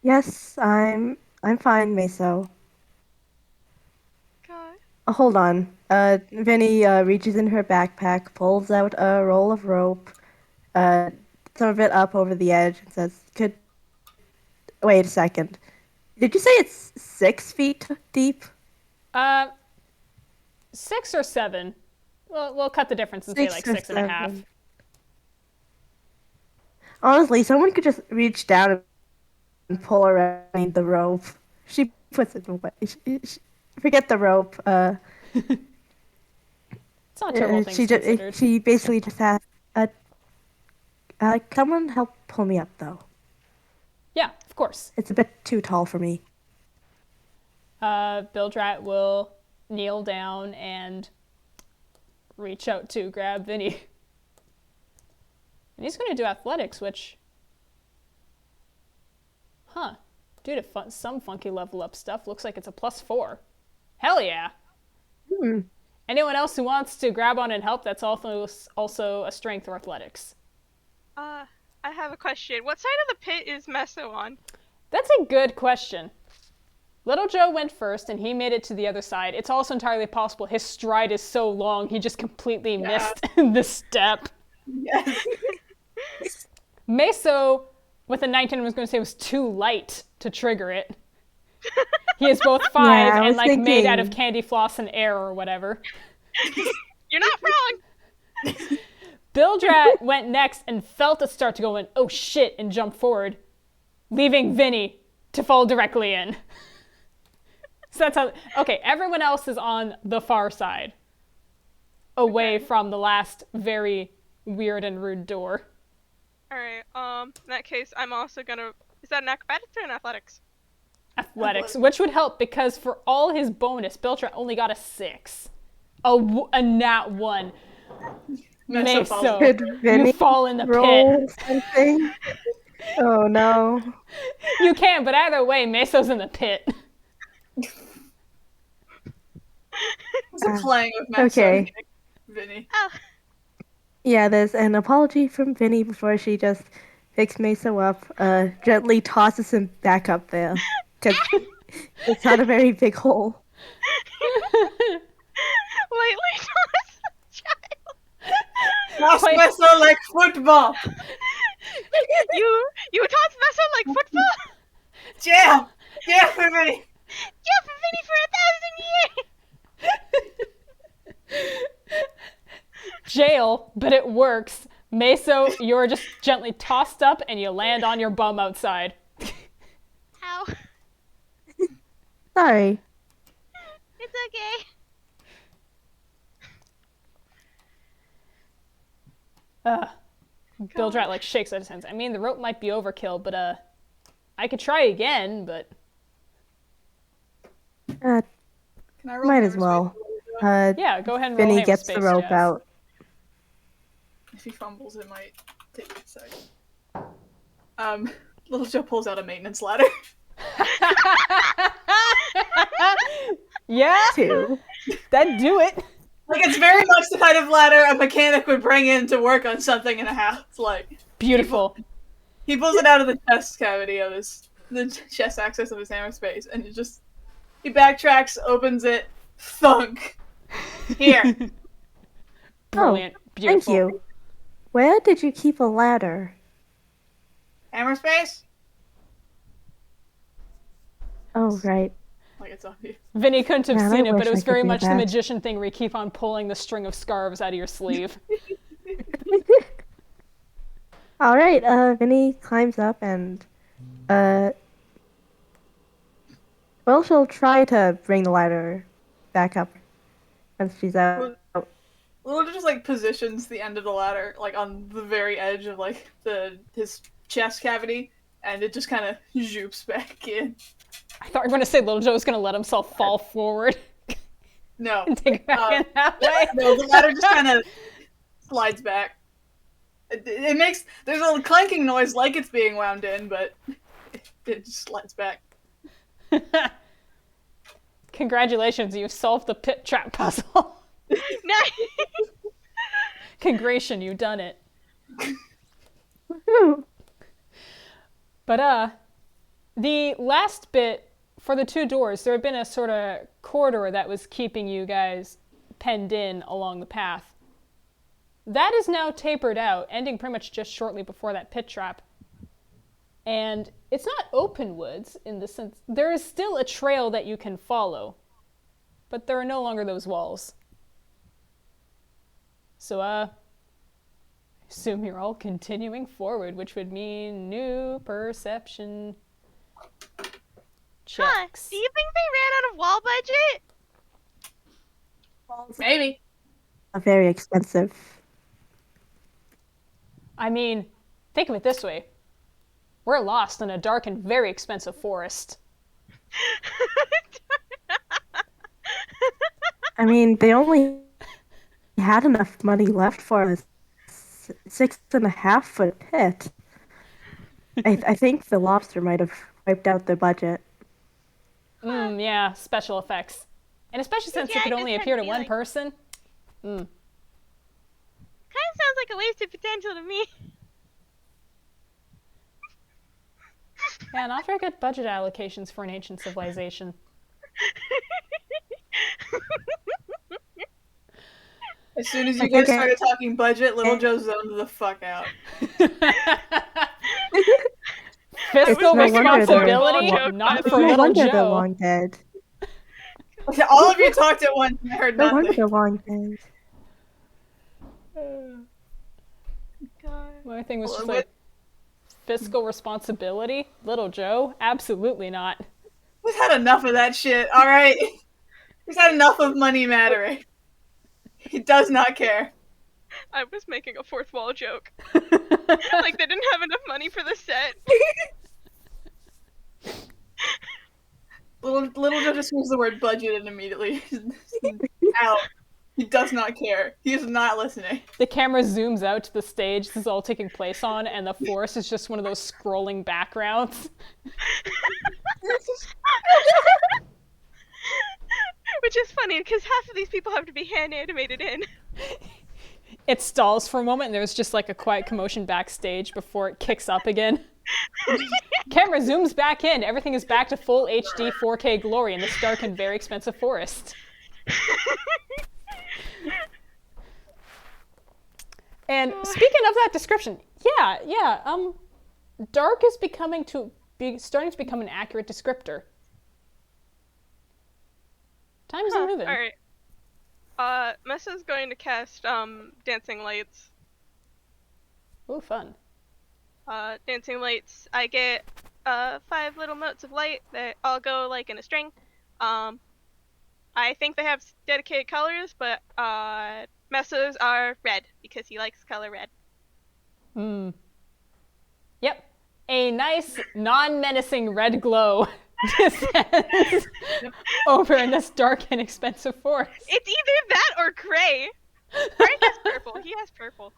Yes, I'm fine, Meso. God. Hold on. Vinny reaches in her backpack, pulls out a roll of rope, some of it up over the edge, and says, Wait a second. Did you say it's 6 feet deep? 6 or 7. We'll cut the difference and say like 6.5. Honestly, someone could just reach down and pull around the rope. She puts it away. Forget the rope. It's not terrible things considered. She basically just has someone help pull me up, though. Yeah, of course. It's a bit too tall for me. Bilgerat will kneel down and reach out to grab Vinny. And he's going to do athletics, which... Huh. Due to some funky level up stuff, looks like it's a +4. Hell yeah! Anyone else who wants to grab on and help, that's also a strength or athletics. I have a question. What side of the pit is Messo on? That's a good question. Little Joe went first, and he made it to the other side. It's also entirely possible his stride is so long, he just completely missed the step. Yes. Meso, with a 19, I was going to say was too light to trigger it. He is both 5 and like made out of candy floss and air or whatever. You're not wrong! Bilgerat went next and felt it start to go in, oh shit, and jumped forward, leaving Vinny to fall directly in. So that's how, okay, everyone else is on the far side, away from the last very weird and rude door. Alright, in that case, I'm also gonna... Is that an acrobatics or an athletics? Athletics, which would help because for all his bonus, Bilgerat only got a 6. A nat 1. Meso, you fall in the pit. Something? Oh no. You can, but either way, Meso's in the pit. It's a playing with Meso. Okay. Vinny. Oh, Yeah, there's an apology from Vinny before she just picks Meso up, gently tosses him back up there. Because it's not a very big hole. Lightly toss the child. Toss Meso like football. You toss Meso like football? Jam! Yeah, for Vinny. yeah, for Vinny for 1,000 years! Jail, but it works. Meso, you're just gently tossed up and you land on your bum outside. Ow. Sorry. It's okay. Bilgerat like shakes out his hands. I mean, the rope might be overkill, but I could try again, but Can I roll Might as hammer well. space? yeah, go ahead and roll Vinny hammer gets space, the rope Jazz. out. If he fumbles, it might take a second. Little Joe pulls out a maintenance ladder. Yeah, 2. that'd do it. Like, it's very much the kind of ladder a mechanic would bring in to work on something in a house. Like, Beautiful. he pulls it out of the chest cavity of the chest access of his hammer space, and he backtracks, opens it, thunk. Here. Brilliant. Beautiful. Thank you. Where did you keep a ladder? Hammer space? Oh, right. Like, it's obvious. Vinny couldn't have Man, seen I it, but wish it I was could very do much the that. magician thing where you keep on pulling the string of scarves out of your sleeve. All right, Vinny climbs up and, well, she'll try to bring the ladder back up once she's out. Little just, like, positions the end of the ladder, like, on the very edge of, like, his chest cavity, and it just kind of zoops back in. I thought you were going to say Little Joe's going to let himself fall forward No. and take it back in that way. No, the ladder just kind of slides back. It makes, there's a clanking noise like it's being wound in, but it just slides back. Congratulations, you've solved the pit trap puzzle. Nice. Congration, you've done it. Woohoo. But the last bit for the two doors, there had been a sort of corridor that was keeping you guys penned in along the path. That is now tapered out, ending pretty much just shortly before that pit trap. And it's not open woods in the sense, there is still a trail that you can follow, but there are no longer those walls. So, I assume you're all continuing forward, which would mean new perception checks. Huh, do you think they ran out of wall budget? Maybe. Very expensive. I mean, think of it this way. We're lost in a dark and very expensive forest. I mean, they only had enough money left for a 6.5-foot pit. I think the lobster might have wiped out the budget. Yeah, special effects. And especially since Yeah, it could I only just appear to had a one feeling. person. Kind of sounds like a wasted potential to me. Yeah, not very good budget allocations for an ancient civilization. As soon as you I guys think started talking budget, Little Joe zoned the fuck out. Fiscal no wonder responsibility, they're- not It's for No little wonder they're Joe. long dead. All of you talked at once and I heard No wonder nothing. they're long dead. God. My thing was Well, just what- like, fiscal responsibility? Little Joe? Absolutely not. We've had enough of that shit, alright? We've had enough of money mattering. He does not care. I was making a fourth wall joke. Like they didn't have enough money for the set. Little Joe just hears the word budget and immediately out. He does not care. He is not listening. The camera zooms out to the stage this is all taking place on, and the forest is just one of those scrolling backgrounds. Which is funny because half of these people have to be hand animated in. It stalls for a moment, and there's just like a quiet commotion backstage before it kicks up again. Camera zooms back in. Everything is back to full HD 4K glory in this dark and very expensive forest. And speaking of that description, dark is starting to become an accurate descriptor. Time's moving. Alright. Messa's going to cast dancing lights. Ooh, fun. Dancing lights. I get 5 little motes of light that all go like in a string. I think they have dedicated colors, but Messa's are red because he likes color red. Yep. A nice, non-menacing red glow descends over in this dark and expensive forest. It's either that or gray. Frank has purple. He has purple.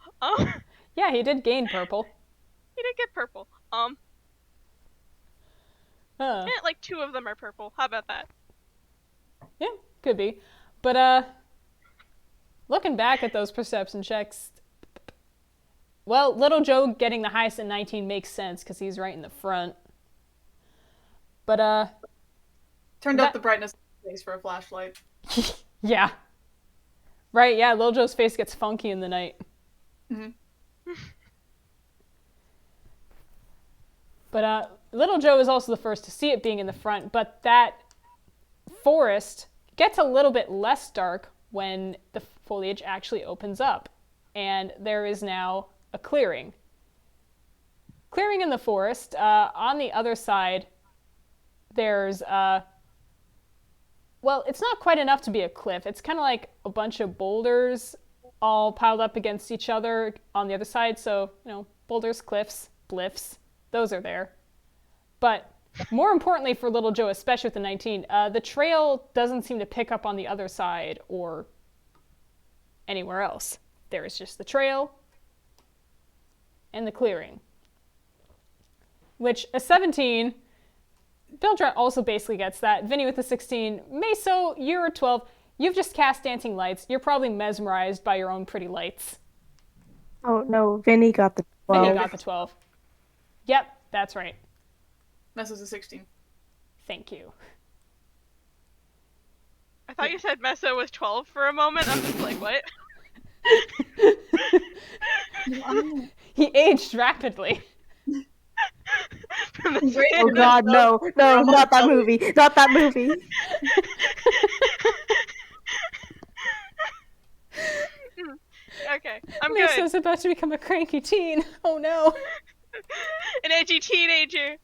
Yeah, he did gain purple. He did get purple. Huh. Like 2 of them are purple. How about that? Yeah, could be. But, looking back at those perception checks, well, Little Joe getting the highest at 19 makes sense because he's right in the front. But, Turned up the brightness of his face for a flashlight. yeah. Right, yeah, Little Joe's face gets funky in the night. But, Little Joe is also the first to see it being in the front, but that forest gets a little bit less dark when the foliage actually opens up, and there is now a clearing. Clearing in the forest. On the other side, there's well, it's not quite enough to be a cliff. It's kind of like a bunch of boulders all piled up against each other on the other side. So, boulders, cliffs, bliffs, those are there. But more importantly for Little Joe, especially with the 19, the trail doesn't seem to pick up on the other side or anywhere else. There is just the trail and the clearing. Which, a 17, Bilgerat also basically gets that. Vinny with the 16, Meso, you're a 12. You've just cast Dancing Lights. You're probably mesmerized by your own pretty lights. Oh no, Vinny got the 12. Vinny got the 12. Yep, that's right. Messo's a 16. Thank you. I thought you said Meso was 12 for a moment. I'm just like, what? He aged rapidly. Oh god, no, not that movie. Not that movie. Okay, I'm Meso's good. about to become a cranky teen. Oh no. An edgy teenager.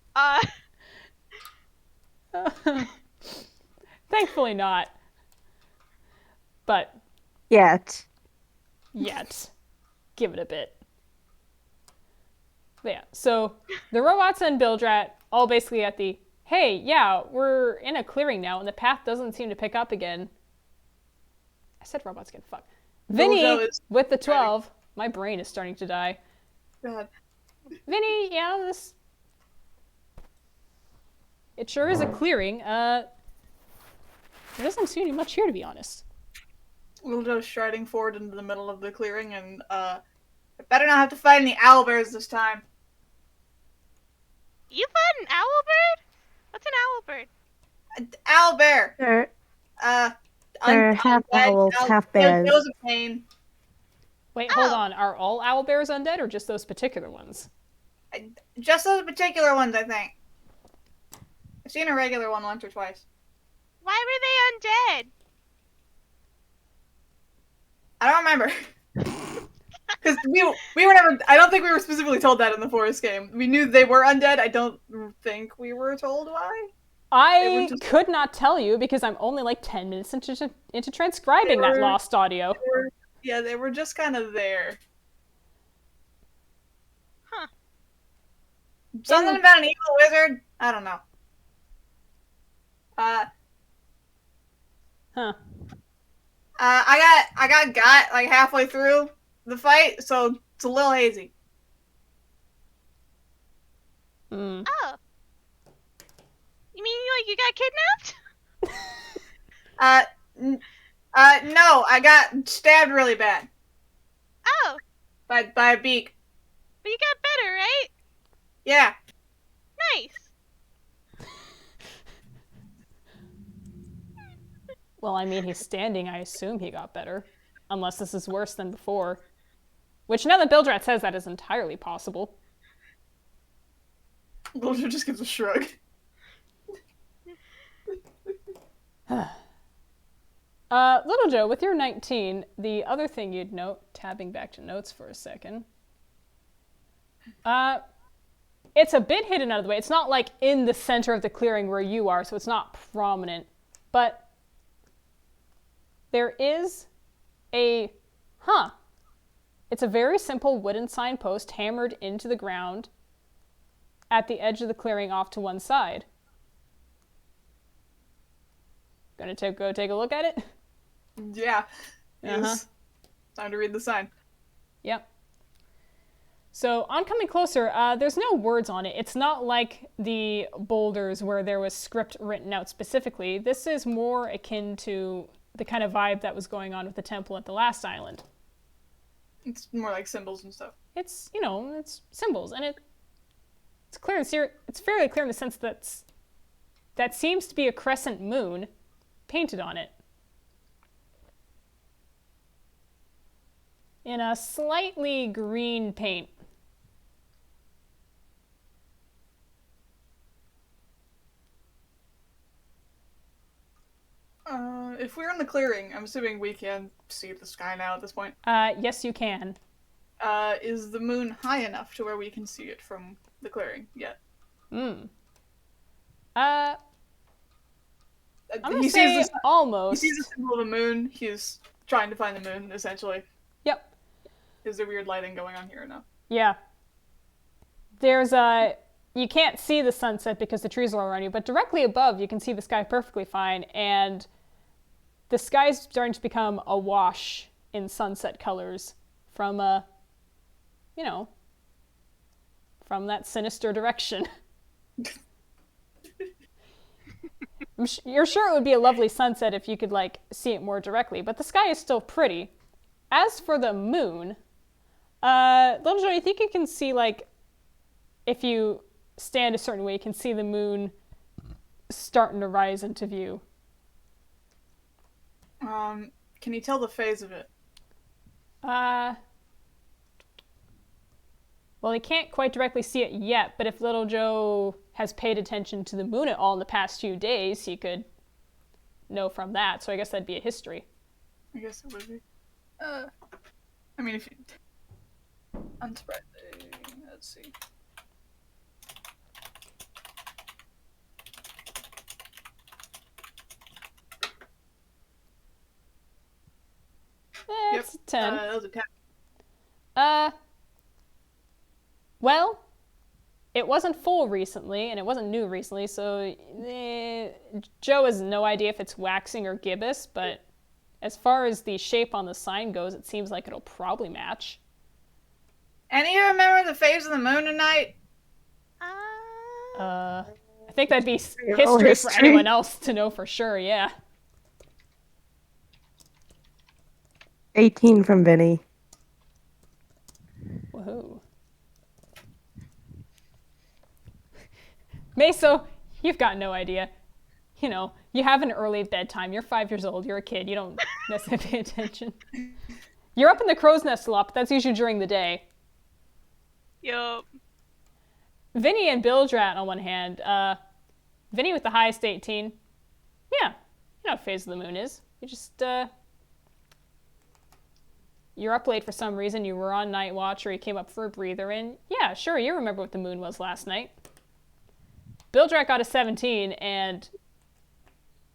Thankfully not. But Yet. Give it a bit. But yeah, so the robots and Bilgerat all basically at the, hey, yeah, we're in a clearing now and the path doesn't seem to pick up again. I said robots get fucked. Vinny with the 12. My brain is starting to die. God. Vinny, yeah, this... It sure is a clearing. There doesn't seem to be much here, to be honest. Little Joe's striding forward into the middle of the clearing, and I better not have to fight any owlbears this time. You fought an owlbird? What's an owlbird? Owlbear! They're half owls, half bears. Joe's a pain. Wait, hold on. Are all owlbears undead, or just those particular ones? Just those particular ones, I think. I've seen a regular one once or twice. Why were they undead? I don't remember. Because we were never... I don't think we were specifically told that in the Forest game. We knew they were undead. I don't think we were told why. I could not tell you because I'm only like 10 minutes into transcribing that lost audio. They were just kind of there. Huh. Something about an evil wizard? I don't know. I got like halfway through the fight, so it's a little hazy. Mm. Oh. You mean like you got kidnapped? No, I got stabbed really bad. Oh. By a beak. But you got better, right? Yeah. Nice. Well, I mean, he's standing. I assume he got better. Unless this is worse than before. Which, now that Bilgerat says that, is entirely possible. Little Joe just gives a shrug. Little Joe, with your 19, the other thing you'd note, tabbing back to notes for a second, it's a bit hidden out of the way. It's not like in the center of the clearing where you are, so it's not prominent. But there is a, it's a very simple wooden signpost hammered into the ground at the edge of the clearing off to one side. Gonna go take a look at it? Yeah. Yes. Time to read the sign. Yep. So, on coming closer, there's no words on it. It's not like the boulders where there was script written out specifically. This is more akin to the kind of vibe that was going on with the temple at the last island. It's more like symbols and stuff. It's, it's symbols, and it's clear. It's fairly clear in the sense that seems to be a crescent moon painted on it. In a slightly green paint. If we're in the clearing, I'm assuming we can see the sky now at this point. Yes, you can. Is the moon high enough to where we can see it from the clearing yet? I'm gonna He say sees almost. He sees the symbol of the moon. He's trying to find the moon, essentially. Yep. Is there weird lighting going on here or no? Yeah. There's you can't see the sunset because the trees are all around you, but directly above you can see the sky perfectly fine, and the sky's starting to become awash in sunset colors from, you know, from that sinister direction. You're sure it would be a lovely sunset if you could, like, see it more directly, but the sky is still pretty. As for the moon, Little Joe, you think you can see, like, if you stand a certain way, you can see the moon starting to rise into view. Can you tell the phase of it? Well, he can't quite directly see it yet, but if Little Joe has paid attention to the moon at all in the past few days, he could know from that, so I guess that'd be a history. I guess it would be. I mean, if you... Unsurprising. Let's see. It's a 10. That was a 10. Well, it wasn't full recently, and it wasn't new recently, so Joe has no idea if it's waxing or gibbous, but as far as the shape on the sign goes, it seems like it'll probably match. Any of you remember the phase of the moon tonight? I think that'd be Roll history for history. anyone else to know for sure, yeah. 18 from Vinny. Woohoo. Meso, you've got no idea. You know, you have an early bedtime. You're 5 years old. You're a kid. You don't necessarily pay attention. You're up in the crow's nest a lot, but that's usually during the day. Yup. Vinny and Bilgerat on one hand. Vinny with the highest 18. Yeah, you know what phase of the moon is. You just, you're up late for some reason. You were on night watch or you came up for a breather, and yeah, sure, you remember what the moon was last night. Bilgerat got a 17, and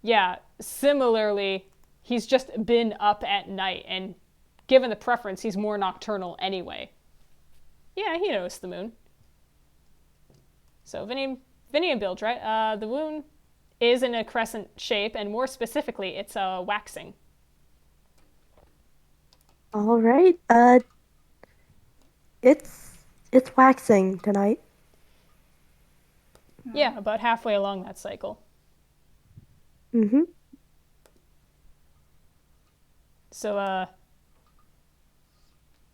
yeah, similarly, he's just been up at night, and given the preference, he's more nocturnal anyway. Yeah, he noticed the moon. So Vinny and Bilgerat, the moon is in a crescent shape, and more specifically, it's waxing. All right. It's waxing tonight. Yeah, about halfway along that cycle. Mm-hmm. So,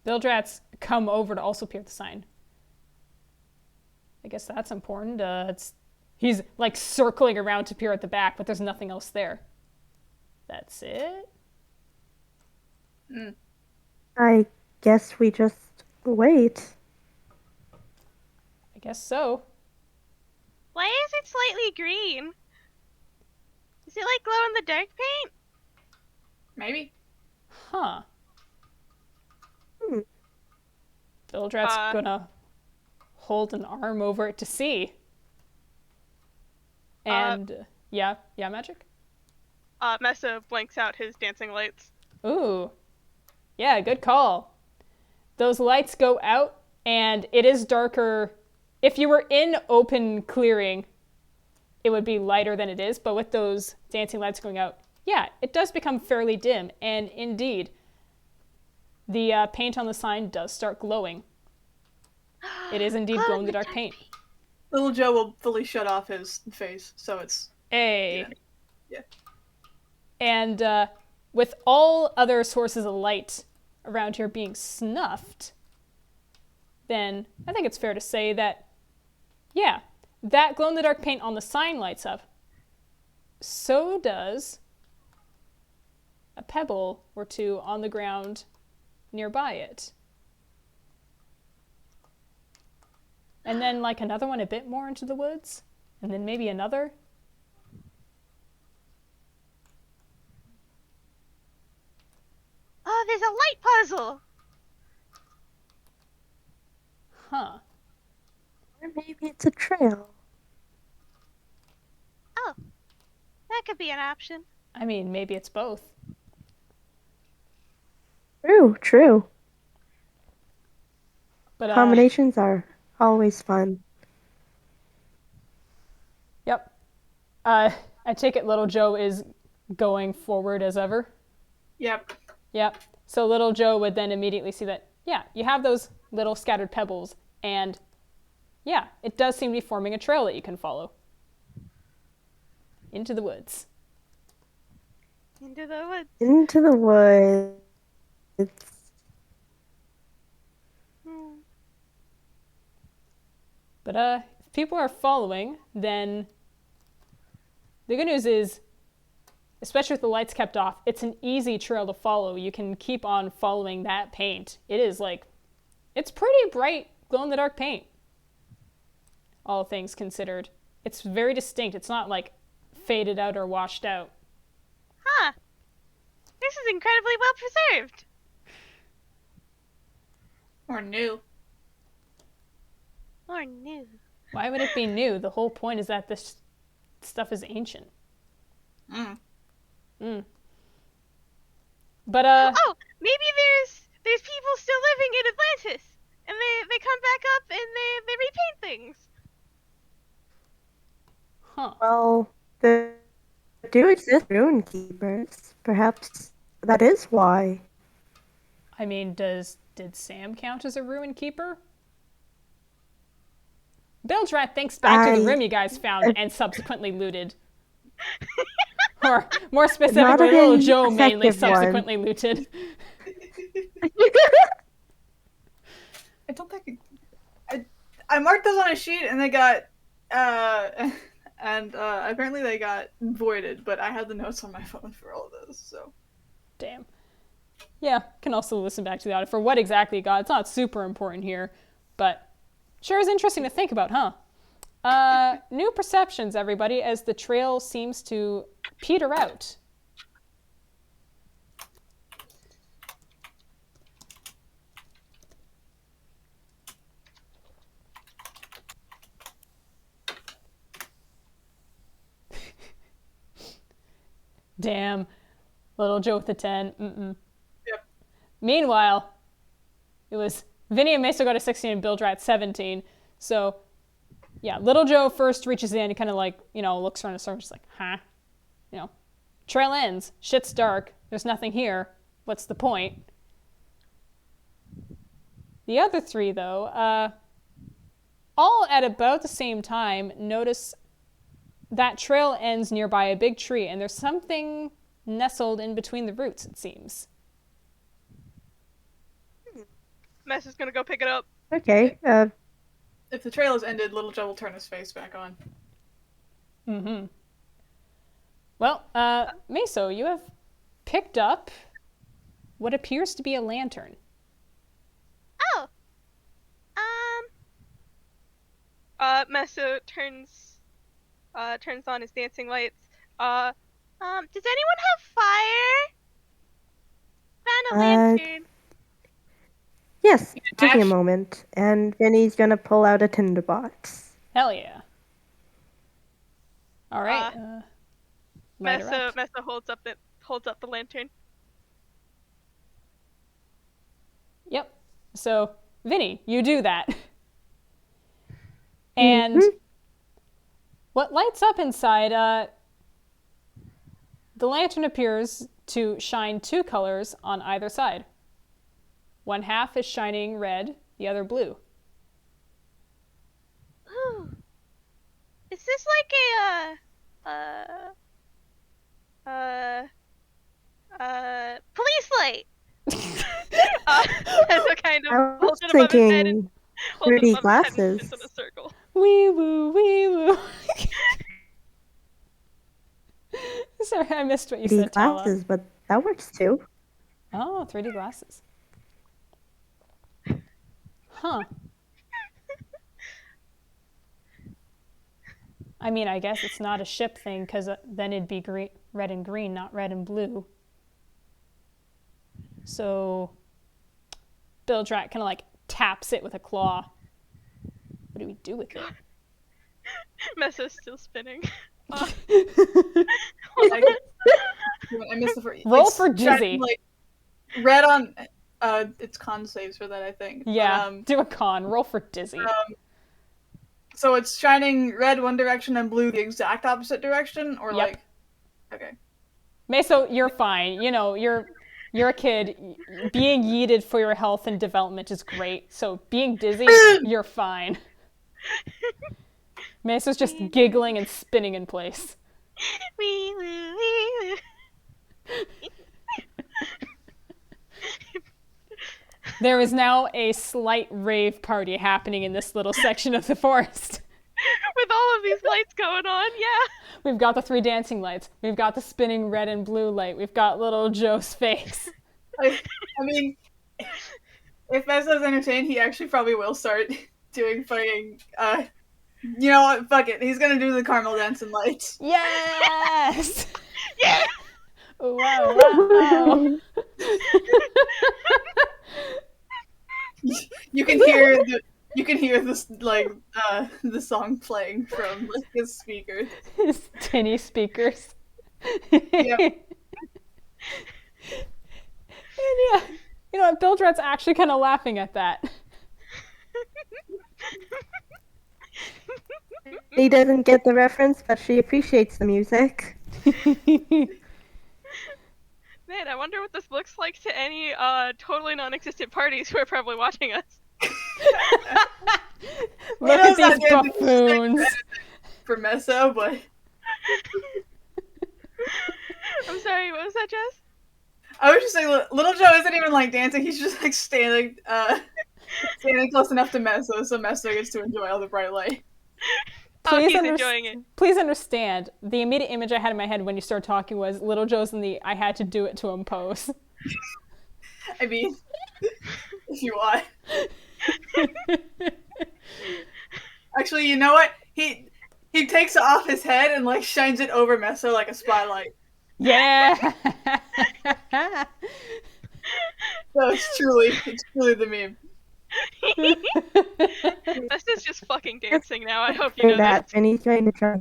Bilgerat's come over to also peer at the sign. I guess that's important. He's like circling around to peer at the back, but there's nothing else there. That's it. I guess we just wait. I guess so. Why is it slightly green? Is it like glow in the dark paint? Maybe. Huh. Bilgerat's gonna hold an arm over it to see. And yeah, Magic? Messa blanks out his dancing lights. Ooh. Yeah, good call. Those lights go out, and it is darker. If you were in open clearing, it would be lighter than it is, but with those dancing lights going out, yeah, it does become fairly dim, and indeed, the paint on the sign does start glowing. It is indeed glow-in-the-dark paint. Little Joe will fully shut off his face, so it's... Hey. Yeah. And with all other sources of light around here being snuffed, then I think it's fair to say that, yeah, that glow-in-the-dark paint on the sign lights up. So does a pebble or two on the ground nearby it. And then like another one a bit more into the woods, and then maybe another. Oh, there's a light puzzle! Huh. Or maybe it's a trail. Oh, that could be an option. I mean, maybe it's both. True. But Combinations are always fun. I take it Little Joe is going forward as ever? Yep. Yep. So Little Joe would then immediately see that, yeah, you have those little scattered pebbles, and yeah, it does seem to be forming a trail that you can follow. Into the woods. Into the woods. Into the woods. But if people are following, then the good news is, especially with the lights kept off, it's an easy trail to follow. You can keep on following that paint. It is like, it's pretty bright, glow-in-the-dark paint. All things considered. It's very distinct. It's not like faded out or washed out. Huh. This is incredibly well preserved. Or new. Or new. Why would it be new? The whole point is that this stuff is ancient. But Oh, maybe there's people still living in Atlantis, and they come back up and they repaint things. huh. Well, there do exist rune keepers. Perhaps that is why. I mean, did Sam count as a ruin keeper? Bilgerat thinks back to the room you guys found and subsequently looted. Or, more specifically, Little Joe mainly subsequently looted. I don't think I marked those on a sheet and they got apparently they got voided, but I had the notes on my phone for all of those, so. Damn. Yeah, can also listen back to the audio for what exactly it got. It's not super important here, but sure is interesting to think about, huh? New perceptions, everybody, as the trail seems to peter out. Damn. Little Joe with a 10. Yep. Meanwhile, it was Vinny and Meso got a 16 and Bilgerat 17. So, yeah, Little Joe first reaches in and kind of like, looks around the circle, just like, huh? Trail ends. Shit's dark. There's nothing here. What's the point? The other three, though, all at about the same time, notice that trail ends nearby a big tree, and there's something nestled in between the roots, it seems. Mess is gonna go pick it up. Okay. If the trail is ended, Little Joe will turn his face back on. Mm-hmm. Well, Meso, you have picked up what appears to be a lantern. Oh. Meso turns on his dancing lights. Does anyone have fire? Found a lantern. Yes, give me a moment. And Vinny's gonna pull out a tinderbox. Hell yeah. All right. Light her up. Meso holds up the lantern. Yep. So, Vinny, you do that. And what lights up inside, the lantern appears to shine two colors on either side. One half is shining red, the other blue. Ooh. Is this like a police light? Meso kind I of was holds it above his head and thinking holds it 3D above his head and glasses. spins in a circle. Wee woo, wee woo. Sorry, I missed what you 3D said, Tala. glasses, but that works too. Oh, 3D glasses. Huh. I mean, I guess it's not a ship thing, because then it'd be red and green, not red and blue. So, Bilgerat kind of like taps it with a claw. What do we do with it? Meso's still spinning. I missed the first. Roll for dizzy. Like, red on. It's con saves for that, I think. Yeah, But, do a con. Roll for dizzy. So it's shining red one direction and blue the exact opposite direction, or Yep. like, okay. Meso, you're fine. You know, you're a kid. Being yeeted for your health and development is great. So being dizzy, you're fine. Meso's just giggling and spinning in place. Wee woo, wee woo. There is now a slight rave party happening in this little section of the forest. With all of these lights going on, yeah. We've got the 3 dancing lights. We've got the spinning red and blue light. We've got little Joe's face. I mean, if Messo's entertained, he actually probably will start doing fucking, you know what, fuck it. He's gonna do the caramel dancing lights. Yes! Yeah. Wow, wow. You can hear this like the song playing from like his speakers. His tinny speakers. Yep. And yeah, you know what, Bilgerat's actually kind of laughing at that. He doesn't get the reference, but she appreciates the music. Man, I wonder what this looks like to any totally non-existent parties who are probably watching us. Look at these buffoons. For Meso, but I'm sorry, what was that, Jess? I was just saying, Little Joe isn't even like dancing. He's just like standing close enough to Meso, so Meso gets to enjoy all the bright light. Please He's enjoying it. Please understand, the immediate image I had in my head when you started talking was Little Joe's in the I had to do it to him pose. I mean, if you want. Actually, you know what? He takes it off his head and like shines it over Meso like a spotlight. Yeah! So it's truly the meme. This is just fucking dancing now. I hope you know Doing that. that, Vinny's trying to try.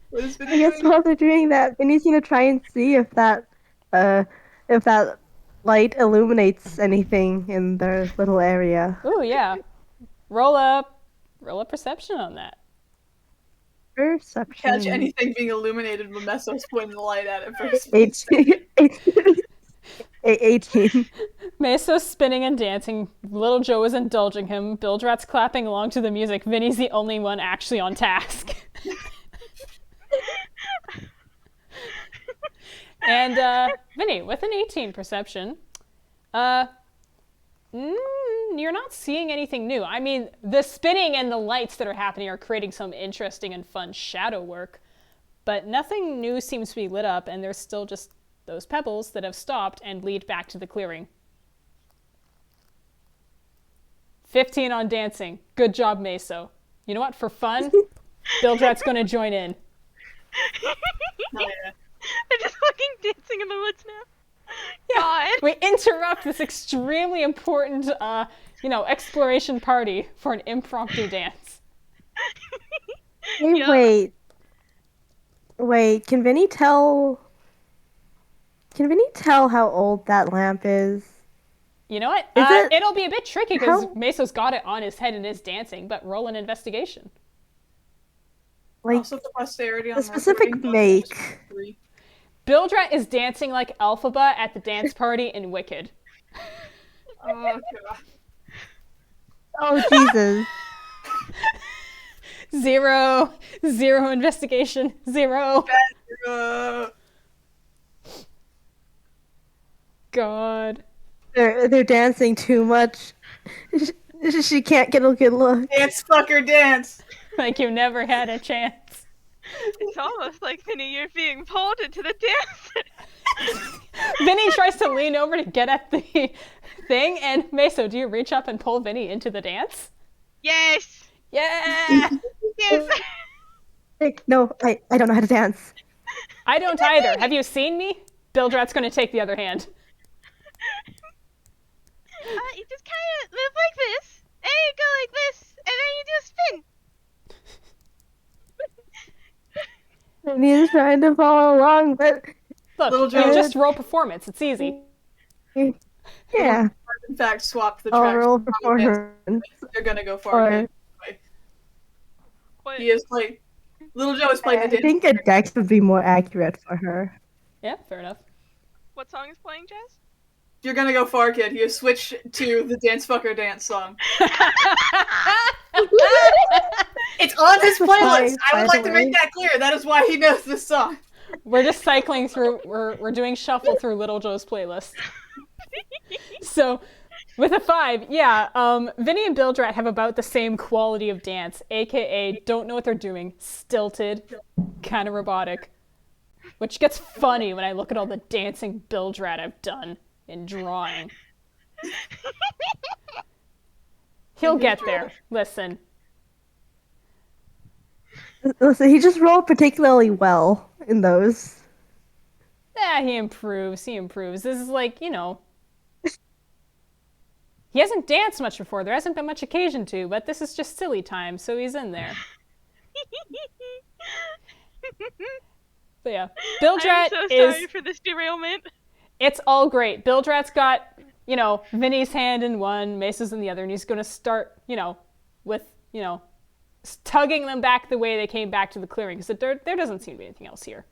What is I Vinny guess doing? while they're doing that, Vinny's gonna try and see if that light illuminates anything in their little area. Ooh, yeah. Roll a perception on that. Perception. Catch anything being illuminated when Meso's pointing the light at it first. 18. Meso's spinning and dancing. Little Joe is indulging him. Bilgerat's clapping along to the music. Vinny's the only one actually on task. And Vinny, with an 18 perception, you're not seeing anything new. I mean, the spinning and the lights that are happening are creating some interesting and fun shadow work, but nothing new seems to be lit up, and there's still just those pebbles that have stopped and lead back to the clearing. 15 on dancing. Good job, Meso. You know what? For fun, Bilgerat's going to join in. Oh, yeah. They're just fucking dancing in the woods now. God. We interrupt this extremely important, exploration party for an impromptu dance. Hey, Yeah. wait. Can Vinny tell how old that lamp is? You know what? Is It'll be a bit tricky because How- Meso's got it on his head and is dancing, but roll an investigation. Like Also, the posterity on a specific recording, make. 3. Bildrat is dancing like Elphaba at the dance party in Wicked. Oh, God. Oh Jesus! Zero investigation. 0. Uh, God. They're dancing too much. She can't get a good look. dance, fucker, dance! Like you never had a chance. It's almost like, Vinny, you're being pulled into the dance. Vinny tries to lean over to get at the thing, and Meso, do you reach up and pull Vinny into the dance? Yes. Yeah! Yes. No, I don't know how to dance. I don't either. Have you seen me? Bildrat's going to take the other hand. You just kind of move like this, and you go like this, and then you do a spin. And he's trying to follow along, but Look, Little you Joe. just roll performance. It's easy. yeah. in fact swapped the I'll tracks. roll performance. They're gonna go far. Or Anyway. What? He is playing. Little Joe is playing the I dance. think a dex would be more accurate for her. Yeah, fair enough. What song is playing, Jazz? You're gonna go far, kid. He has switched to the Dance Fucker Dance song. It's on his playlist. I would like to make that clear. That is why he knows this song. We're just cycling through. We're doing shuffle through Little Joe's playlist. So, with a 5, yeah, Vinny and Bilgerat have about the same quality of dance, aka don't know what they're doing, stilted, kind of robotic, which gets funny when I look at all the dancing Bilgerat I've done in drawing. He'll get there. Listen. Listen, he just rolled particularly well in those. Yeah, he improves. This is like, he hasn't danced much before. There hasn't been much occasion to, but this is just silly time, so he's in there. But yeah, Bilgerat I'm so sorry for this derailment. It's all great. Bilgerat's got, Vinny's hand in one, Meso's in the other, and he's going to start, with, tugging them back the way they came back to the clearing, because there doesn't seem to be anything else here.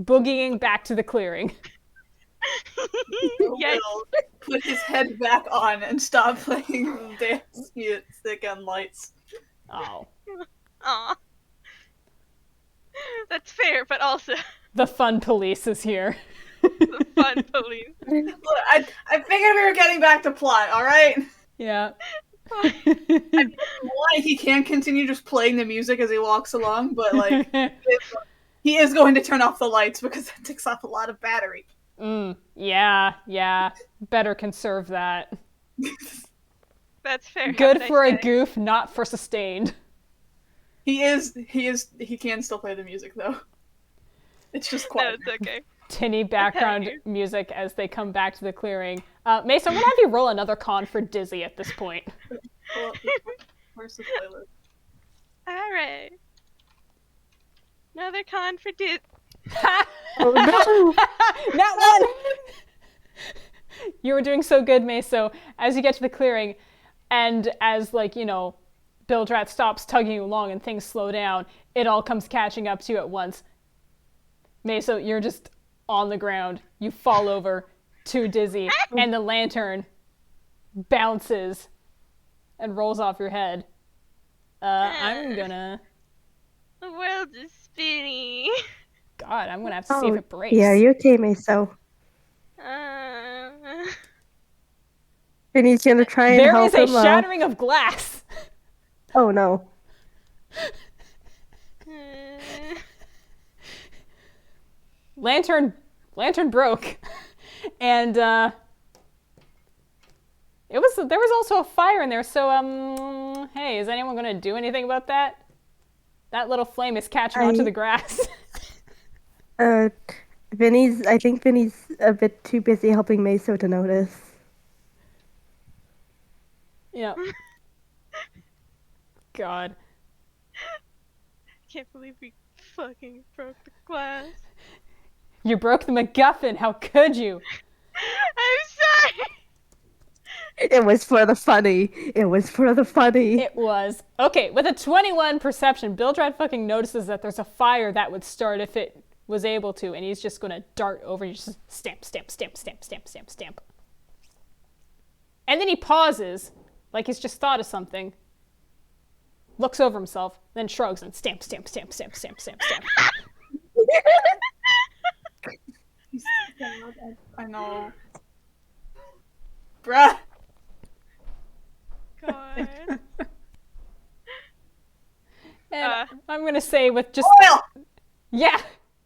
Boogieing back to the clearing. Yes. Put his head back on and stop playing dance music and lights. Oh. Aw. That's fair, but also The fun police is here. the fun police. Look, I figured we were getting back to plot, alright? Yeah. Why he can continue just playing the music as he walks along, but like he is going to turn off the lights because that takes off a lot of battery. Yeah. Better conserve that. That's fair. Good for a goof, not for sustained. He can still play the music though. It's just No, quiet. it's okay. Tinny background music as they come back to the clearing. Mason, I'm gonna have you roll another con for Dizzy at this point. Well, where's the playlist? Alright. Another con for Oh no! That one! You were doing so good, Meso. As you get to the clearing, and as, Bilgerat stops tugging you along and things slow down, it all comes catching up to you at once. Meso, you're just on the ground. You fall over, too dizzy, and the lantern bounces and rolls off your head. I'm gonna... The world is spinning. God, I'm gonna have to see if it breaks. Yeah, you okay, Meso? Vinny's gonna try and There help is a him. shattering of glass. Oh no. Lantern broke, and there was also a fire in there. So hey, is anyone gonna do anything about that? That little flame is catching onto the grass. I think Vinny's a bit too busy helping Meso to notice. Yeah. God. I can't believe we fucking broke the glass. You broke the MacGuffin. How could you? I'm sorry. It was for the funny. It was. Okay, with a 21 perception, Bilgerat fucking notices that there's a fire that would start if it was able to, and he's just gonna dart over and just stamp. And then he pauses, like he's just thought of something, looks over himself, then shrugs and stamp. I know. Bruh. God. And I'm gonna say with just... Oil!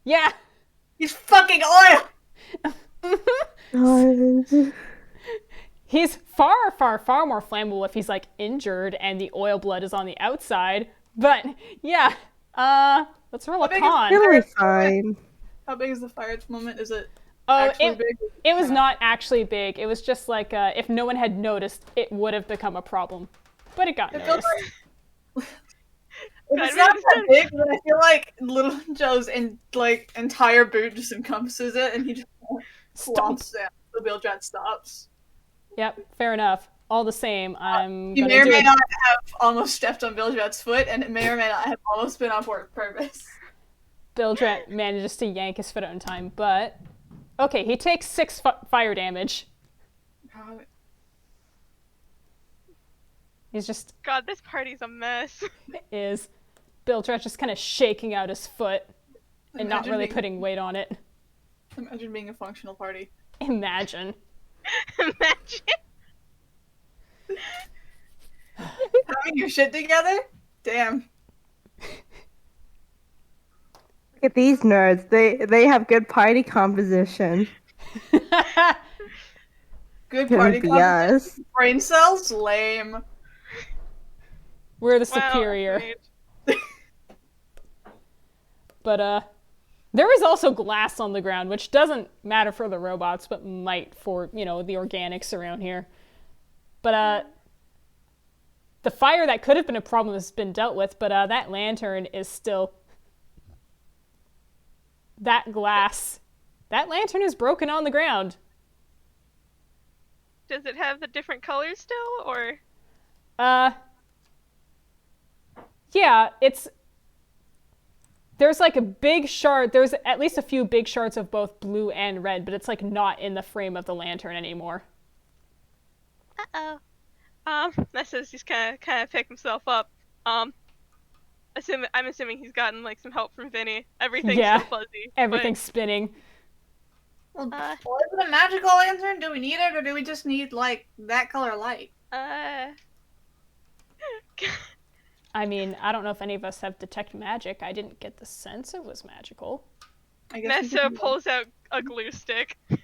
Yeah! He's fucking oil! He's far more flammable if he's, injured and the oil blood is on the outside. But, yeah. Let's roll a con. It'll be fine. How big is the fire at the moment? Is it Oh, actually big? it was not actually big. It was just if no one had noticed, it would have become a problem. But it got noticed. It's not that big, but I feel like Little Joe's entire boot just encompasses it, and he just swamps it. So Bilgerat stops. Yep, fair enough. All the same, I'm He gonna may or do may it. not have almost stepped on Bilgerat's foot, and it may or may not have almost been on purpose. Bildrat manages to yank his foot out in time, but okay, he takes 6 fire damage. God. He's just God, this party's a mess. is Bildrat just kind of shaking out his foot and not Imagine really being- putting weight on it. Imagine being a functional party. Imagine. Imagine. Having your shit together? Damn. Look at these nerds. They have good party composition. Good Gonna party be composition. us. Brain cells? Lame. We're the Wow, superior. great. But there is also glass on the ground, which doesn't matter for the robots, but might for, the organics around here. But the fire that could have been a problem has been dealt with, but that lantern is still... That glass. That lantern is broken on the ground. Does it have the different colors still, or? Yeah, there's like a big shard, there's at least a few big shards of both blue and red, but it's like not in the frame of the lantern anymore. Uh-oh. Messo's just kind of pick himself up. I'm assuming he's gotten like some help from Vinny. Everything's Yeah, so fuzzy. Everything's spinning. Well, Uh. is it a magical lantern? Do we need it, or do we just need, like, that color light? I mean, I don't know if any of us have detect magic. I didn't get the sense it was magical. I guess we Messo can- pulls out a glue stick. I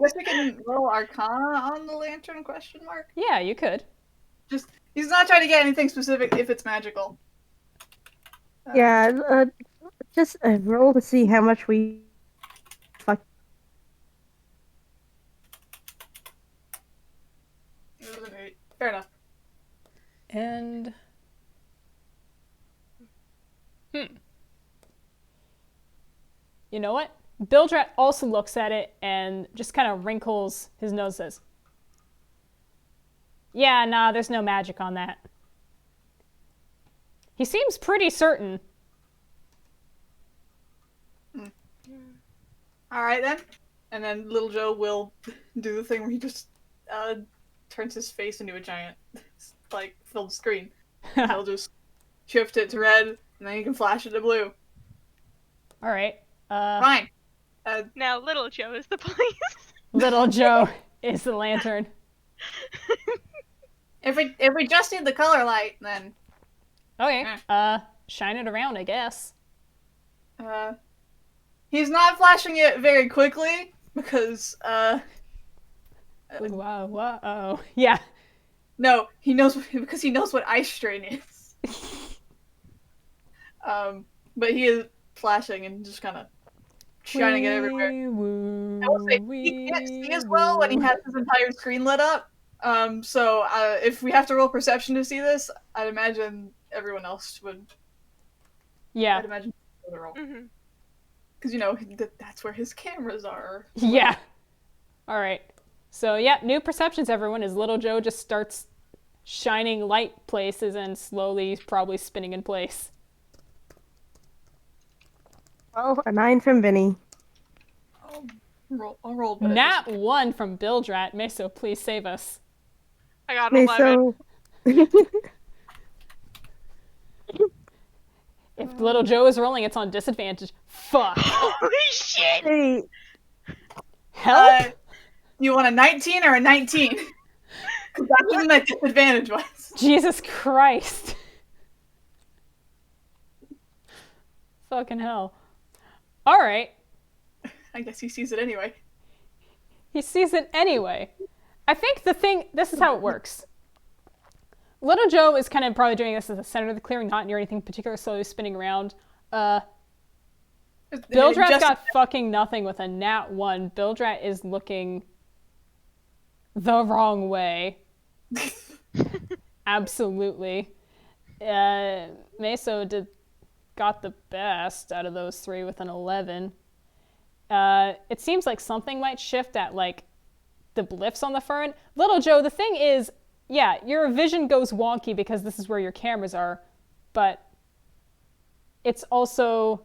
guess we can roll Arcana on the lantern, question mark? Yeah, you could. Just, he's not trying to get anything specific if it's magical. Yeah, just roll to see how much we. Fuck. Fair enough. And... You know what? Bildrat also looks at it and just kind of wrinkles his nose, says, yeah, nah, there's no magic on that. He seems pretty certain. Alright then. And then Little Joe will do the thing where he just turns his face into a giant, like, filled screen. He'll just shift it to red, and then he can flash it to blue. Alright. Fine. Now Little Joe is the police. Little Joe is the lantern. If we just need the color light, then Okay. Shine it around, I guess. he's not flashing it very quickly because Whoa. Yeah. no, he knows because he knows what ice strain is. But he is flashing and just kind of shining it everywhere. I will say he can't see as well when he has his entire screen lit up. So if we have to roll perception to see this, I'd imagine everyone else would. Yeah. I'd imagine would roll Mhm. because that's where his cameras are. Yeah. Alright. So, yeah, new perceptions, everyone, as Little Joe just starts shining light places and slowly probably spinning in place. Well, a 9 from Vinny. I'll roll. But Nat 1 from Bildrat. Meso, please save us. I got an 11. If Little Joe is rolling, it's on disadvantage. Fuck. Holy shit! Hey, Help? You want a 19 or a 19? Because that's what that disadvantage was. Jesus Christ. Fucking hell. Alright. I guess he sees it anyway. He sees it anyway. I think this is how it works. Little Joe is kind of probably doing this as the center of the clearing, not near anything particular, slowly spinning around. Bildrat's got fucking nothing with a nat 1. Bildrat is looking the wrong way. Absolutely. Meso got the best out of those 3 with an 11. it seems like something might shift at like the glyphs on the far end. Little Joe, the thing is, yeah, your vision goes wonky because this is where your cameras are, but it's also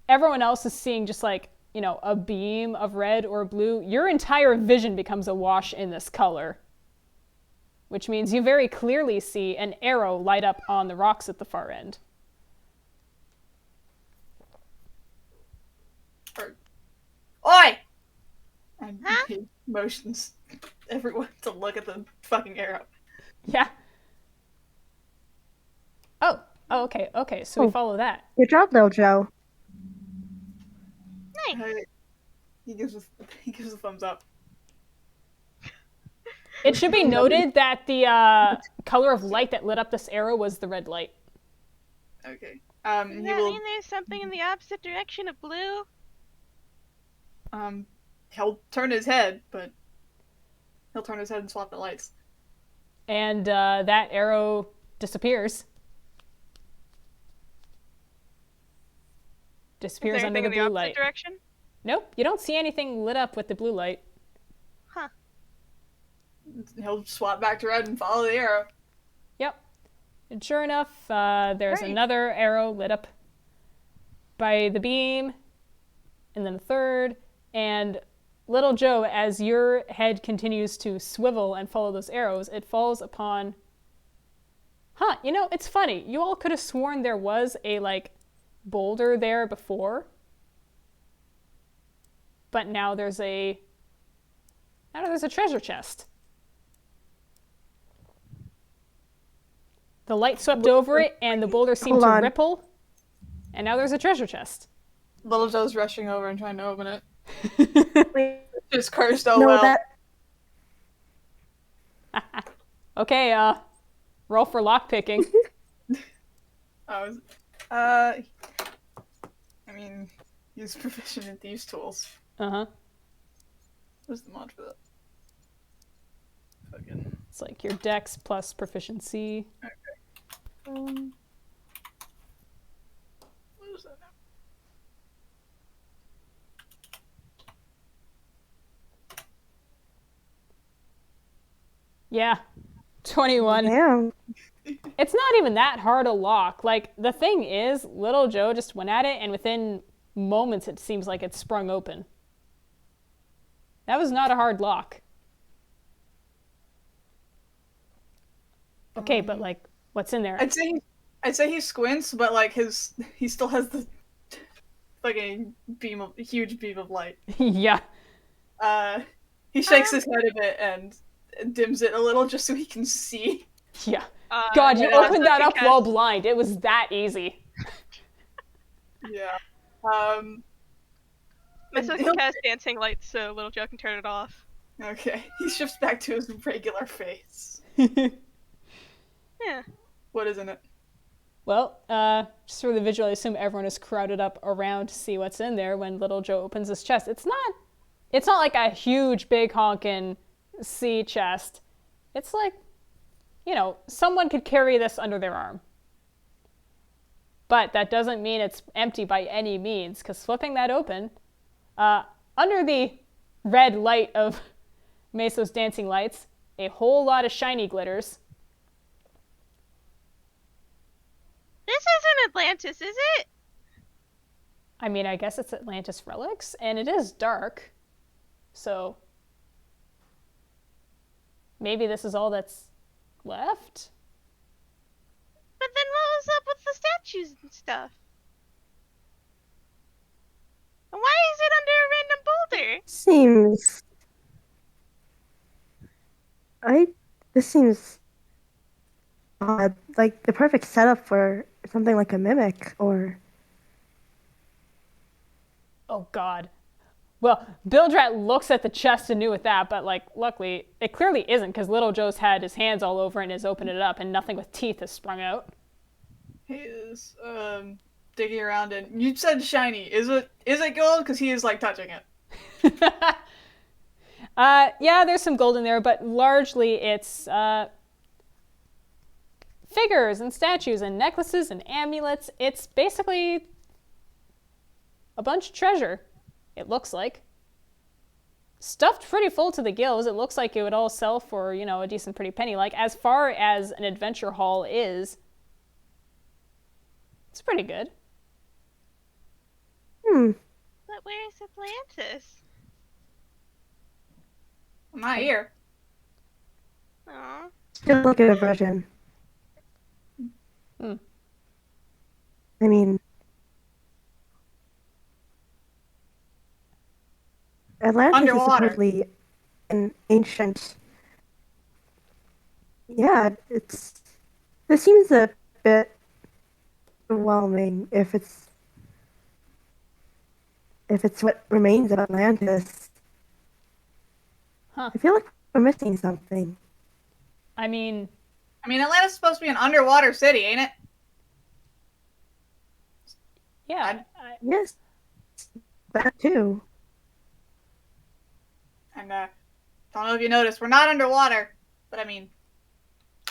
everyone else is seeing just like, you know, a beam of red or blue. Your entire vision becomes awash in this color, which means you very clearly see an arrow light up on the rocks at the far end. Oi! And he motions everyone to look at the fucking arrow. Yeah. Oh, okay, so we follow that. Good job, little Joe. Nice. He gives a thumbs up. It should be noted that the color of light that lit up this arrow was the red light. Okay. Does that mean there's something in the opposite direction of blue? He'll turn his head, but he'll turn his head and swap the lights. And that arrow disappears. Disappears under the blue light. Direction? Nope, you don't see anything lit up with the blue light. Huh. He'll swap back to red and follow the arrow. Yep. And sure enough, there's another arrow lit up by the beam, and then a third, and little Joe, as your head continues to swivel and follow those arrows, it falls upon... You know, it's funny. You all could have sworn there was a, like, boulder there before. But now there's a treasure chest. The light swept over it, and the boulder seemed to ripple. And now there's a treasure chest. Little Joe's rushing over and trying to open it. Just cursed, oh No, well. Okay, roll for lockpicking. I mean, he's proficient at these tools. Uh-huh. What's the mod for that? Fucking... It's like your dex plus proficiency. Okay. What is that now? Yeah, 21. Yeah. It's not even that hard a lock. Like, the thing is, little Joe just went at it, and within moments it seems like it sprung open. That was not a hard lock. Okay, but like, what's in there? I'd say he squints, but like he still has the fucking huge beam of light. Yeah. He shakes his head a bit and dims it a little just so he can see. Yeah. God, you yeah, opened that up while blind. It was that easy. Yeah. Messo can cast dancing lights so little Joe can turn it off. Okay. He shifts back to his regular face. Yeah. What is in it? Well, just for the visual, I assume everyone is crowded up around to see what's in there when little Joe opens his chest. It's not like a huge, big honkin' sea chest. It's like, you know, someone could carry this under their arm. But that doesn't mean it's empty by any means, because flipping that open, under the red light of Messo's dancing lights, a whole lot of shiny glitters. This isn't Atlantis, is it? I mean, I guess it's Atlantis relics, and it is dark. So maybe this is all that's left? But then what was up with the statues and stuff? And why is it under a random boulder? This seems like the perfect setup for something like a mimic or... Oh God. Well, Bilgerat looks at the chest and knew with that, but like, luckily, it clearly isn't, because little Joe's had his hands all over and has opened it up, and nothing with teeth has sprung out. He is digging around, and you said shiny. Is it gold? Because he is like touching it. Yeah, there's some gold in there, but largely it's figures and statues and necklaces and amulets. It's basically a bunch of treasure. it looks like. Stuffed pretty full to the gills. It looks like it would all sell for, a decent pretty penny. Like, as far as an adventure haul is, it's pretty good. But where's Atlantis? I'm not here. Aw. Still look at a version. Hmm. I mean, Atlantis Underwater. is supposedly an ancient. Yeah, This seems a bit overwhelming if it's what remains of Atlantis. Huh. I feel like we're missing something. I mean, Atlanta's supposed to be an underwater city, ain't it? yeah. Yes, that too. And don't know if you noticed, we're not underwater. But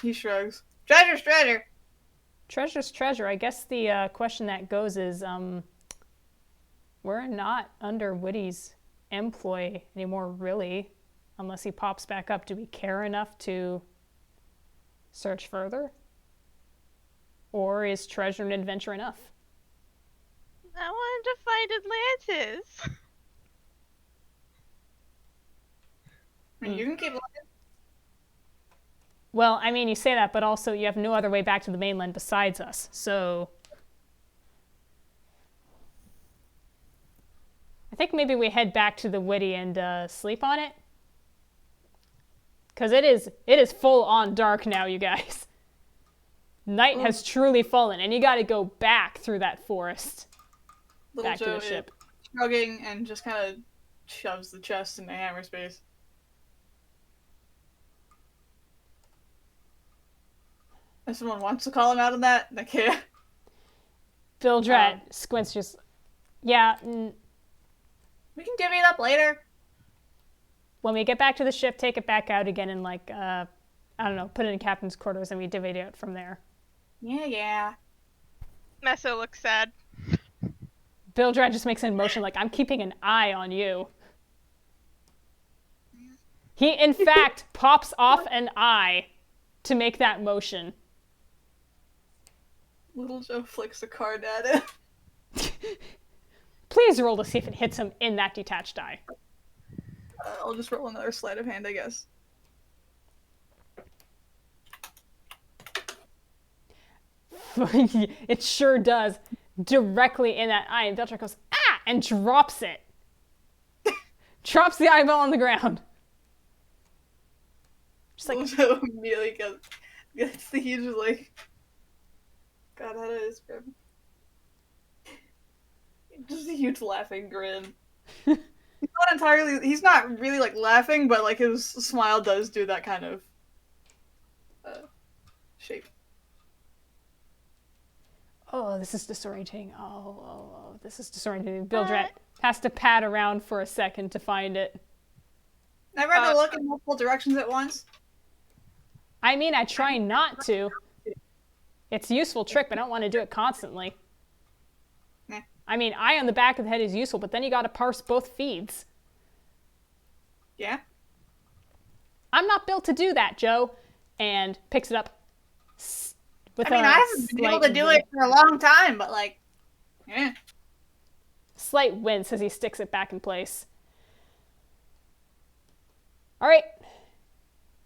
he shrugs. Treasure's treasure. Treasure's treasure. I guess the question that goes is, we're not under Woody's employ anymore, really, unless he pops back up. Do we care enough to search further? Or is treasure and adventure enough? I wanted to find Atlantis. You can keep looking. Well, you say that, but also you have no other way back to the mainland besides us, so I think maybe we head back to the Woody and sleep on it. Because it is full on dark now, you guys. Night has truly fallen, and you gotta go back through that forest. Little Back to Joe the ship. is shrugging and just kind of shoves the chest into hammer space. If someone wants to call him out on that, they can't. Bilgerat squints just, yeah, We can divvy it up later. when we get back to the ship, take it back out again and, I don't know, put it in captain's quarters and we divvy it out from there. Yeah. Messo looks sad. Bilgerat just makes a motion like, I'm keeping an eye on you. He, in fact, pops off an eye to make that motion. Little Joe flicks a card at it. Please roll to see if it hits him in that detached die. I'll just roll another sleight of hand, I guess. It sure does. Directly in that eye. And Bilgerat goes, ah! And drops it. Drops the eyeball on the ground. Just like, Little Joe immediately gets the huge, God, how do I describe him? Just a huge laughing grin. He's not really, laughing, but, his smile does do that kind of, shape. oh, this is disorienting. Oh, this is disorienting. Bilgerat has to pat around for a second to find it. Never had to look in multiple directions at once. I try not to. It's a useful trick, but I don't want to do it constantly. Nah. Eye on the back of the head is useful, but then you gotta parse both feeds. Yeah? I'm not built to do that, Joe. And picks it up. With I haven't been able to do it for a long time, but, yeah. Slight wince as he sticks it back in place. Alright.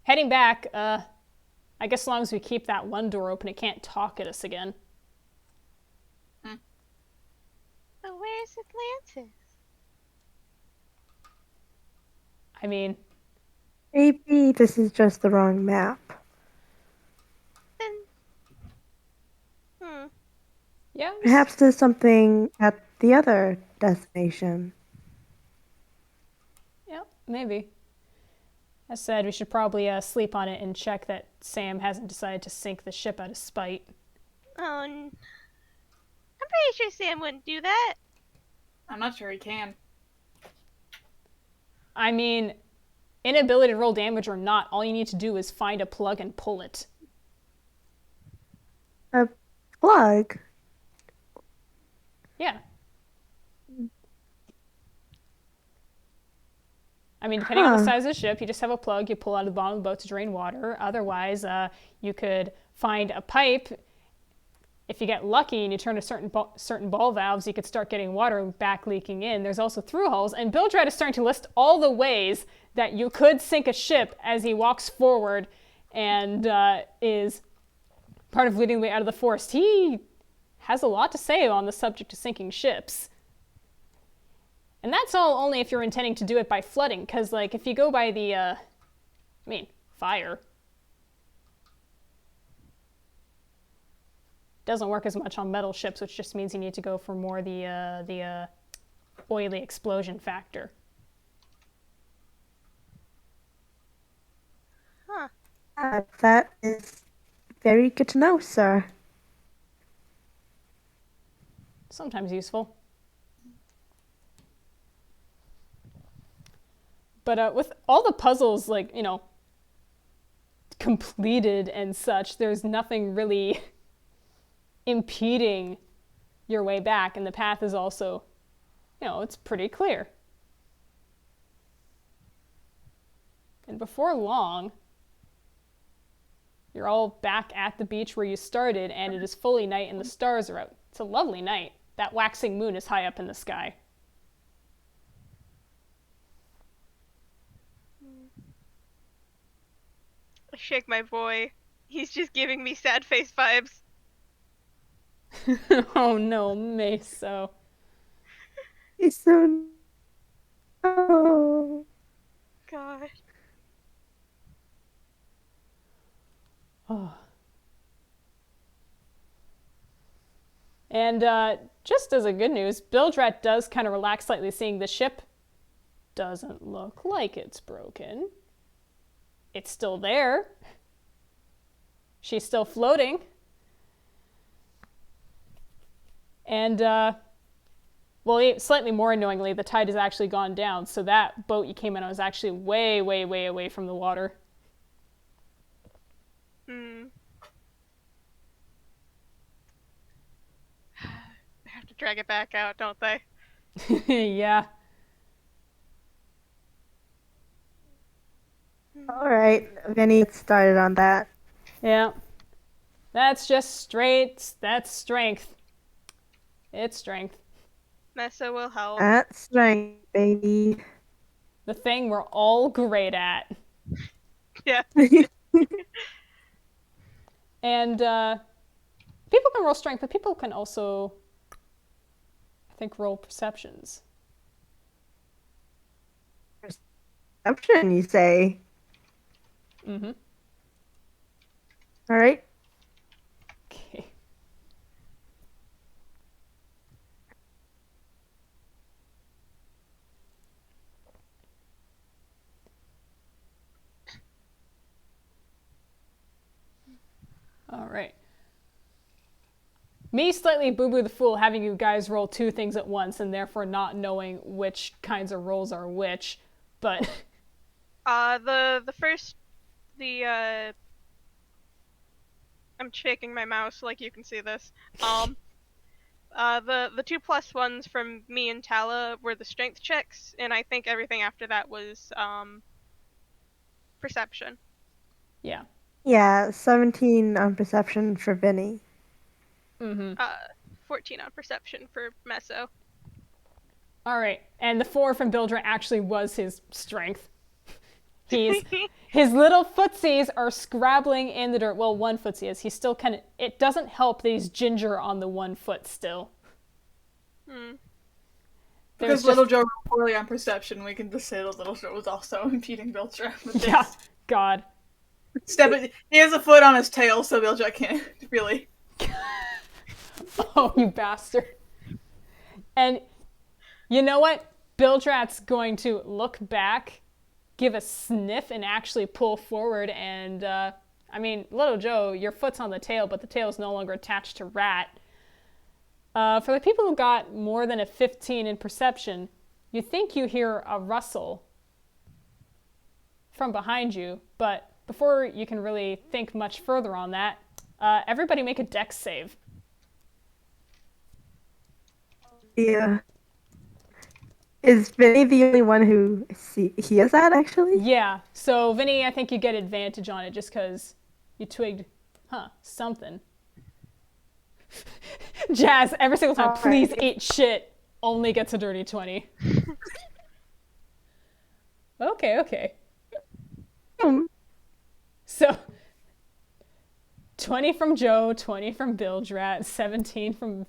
Heading back, I guess as long as we keep that one door open, it can't talk at us again. But where's Atlantis? Maybe this is just the wrong map. Then, Yeah. Perhaps there's something at the other destination. Yeah, maybe. As said, we should probably sleep on it and check that Sam hasn't decided to sink the ship out of spite. I'm pretty sure Sam wouldn't do that. I'm not sure he can. Inability to roll damage or not, all you need to do is find a plug and pull it. A plug? Yeah. I mean, depending on the size of the ship, you just have a plug you pull out of the bottom of the boat to drain water. Otherwise, you could find a pipe. If you get lucky and you turn a certain ball valves, you could start getting water back leaking in. There's also through hulls, and Bilgerat is starting to list all the ways that you could sink a ship as he walks forward and is part of leading the way out of the forest. He has a lot to say on the subject of sinking ships. And that's all only if you're intending to do it by flooding, because, like, if you go by the, fire, doesn't work as much on metal ships, which just means you need to go for more the oily explosion factor. Huh. That is very good to know, sir. Sometimes useful. But with all the puzzles, like, completed and such, there's nothing really impeding your way back, and the path is also, it's pretty clear. And before long, you're all back at the beach where you started, and it is fully night and the stars are out. It's a lovely night. That waxing moon is high up in the sky. I shake my boy. He's just giving me sad face vibes. Oh no, Meso. He's so... Oh. God. Oh. And just as a good news, Bilgerat does kind of relax slightly, seeing the ship doesn't look like it's broken. It's still there. She's still floating. And, slightly more annoyingly, the tide has actually gone down, so that boat you came in on was actually way, way, way away from the water. They have to drag it back out, don't they? Yeah. All right, Vinny, get started on that. Yeah. That's just that's strength. It's strength. Messo will help. That's right, baby. The thing we're all great at. Yeah. And people can roll strength, but people can also, I think, roll perceptions. Perception, you say? Mm-hmm. All right. Okay. All right. Me, slightly boo-boo the fool, having you guys roll two things at once and therefore not knowing which kinds of rolls are which, but... I'm shaking my mouse like you can see this. The 2+1s from me and Tala were the strength checks, and I think everything after that was perception. Yeah. Yeah, 17 on perception for Vinny. Mm-hmm. 14 on perception for Messo. All right, and the 4 from Bilgerat actually was his strength. His little footsies are scrabbling in the dirt. Well, one footsie is. He's still kind of... It doesn't help that he's ginger on the one foot still. Because Little Joe rolled poorly on perception, we can just say that Little Joe was also impeding Bilgerat with this. Yeah, God. He has a foot on his tail, so Bilgerat can't really... Oh, you bastard. And you know what? Bilgerat's going to look back, give a sniff, and actually pull forward. And, Little Joe, your foot's on the tail, but the tail's no longer attached to Rat. For the people who got more than a 15 in perception, you think you hear a rustle from behind you, but before you can really think much further on that, everybody make a dex save. Yeah. Is Vinny the only one who hears that, actually? Yeah. So, Vinny, I think you get advantage on it just because you twigged, something. Jazz, every single time, please eat shit, only gets a dirty 20. Okay. So, 20 from Joe, 20 from Bilgerat, 17 from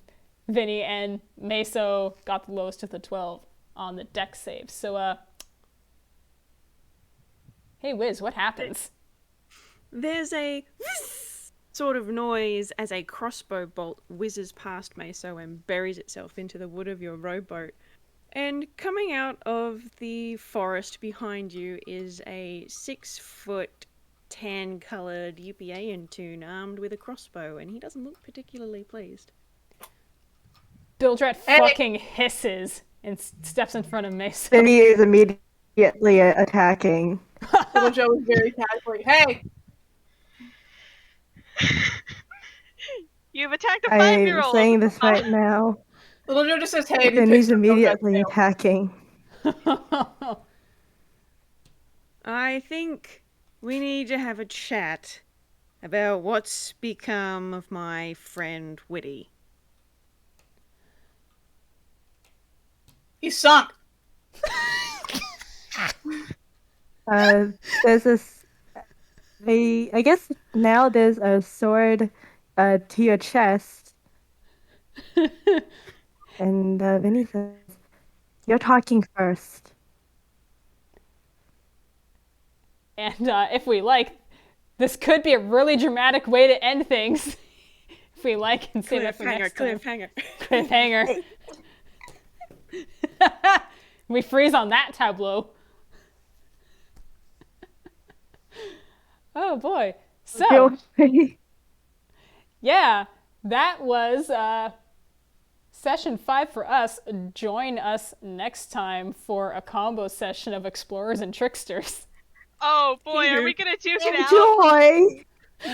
Vinny, and Meso got the lowest of the 12 on the dex save. So, hey Wiz, what happens? There's a sort of noise as a crossbow bolt whizzes past Meso and buries itself into the wood of your rowboat. And coming out of the forest behind you is a 6-foot tan-coloured UPA toon armed with a crossbow, and he doesn't look particularly pleased. Bilgerat fucking hisses and steps in front of Meso. Vinny is immediately attacking. Little Joe was very casually, hey! You've attacked a I'm 5-year-old. saying this right now. Little Joe just says, hey, and he Vinny's picks up immediately Bilgerat's tail. attacking. I think we need to have a chat about what's become of my friend Witty. He's sunk! There's this. I guess now there's a sword to your chest. And Vinny says, "You're talking first." And if we like, this could be a really dramatic way to end things. If we like and save that for next time. Cliffhanger. We freeze on that tableau. Oh boy. So, yeah, that was session 5 for us. Join us next time for a combo session of Explorers and Tricksters. Oh boy, are we gonna duke it out? Joy!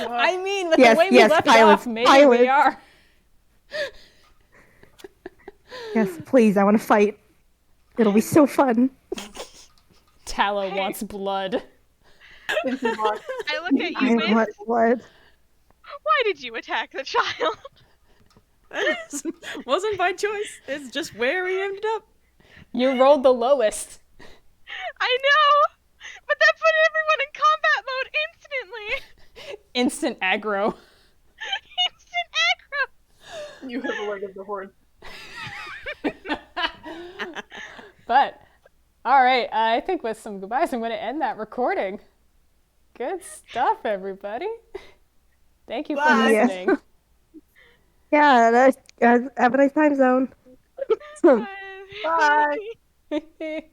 I mean, with Yes, the way we yes, left pilots, off, maybe pilots. we are. Yes, please, I want to fight. It'll be so fun. Tala wants blood. I look at I you, Wiz. want blood. Why did you attack the child? Wasn't by choice. It's just where we ended up. You rolled the lowest. I know, but that put everyone in combat mode instantly. Instant aggro. Instant aggro. You have the leg of the horde. But, alright, I think with some goodbyes, I'm going to end that recording. Good stuff, everybody. Thank you for Bye. listening. Yeah, have a nice time zone. Bye. Bye.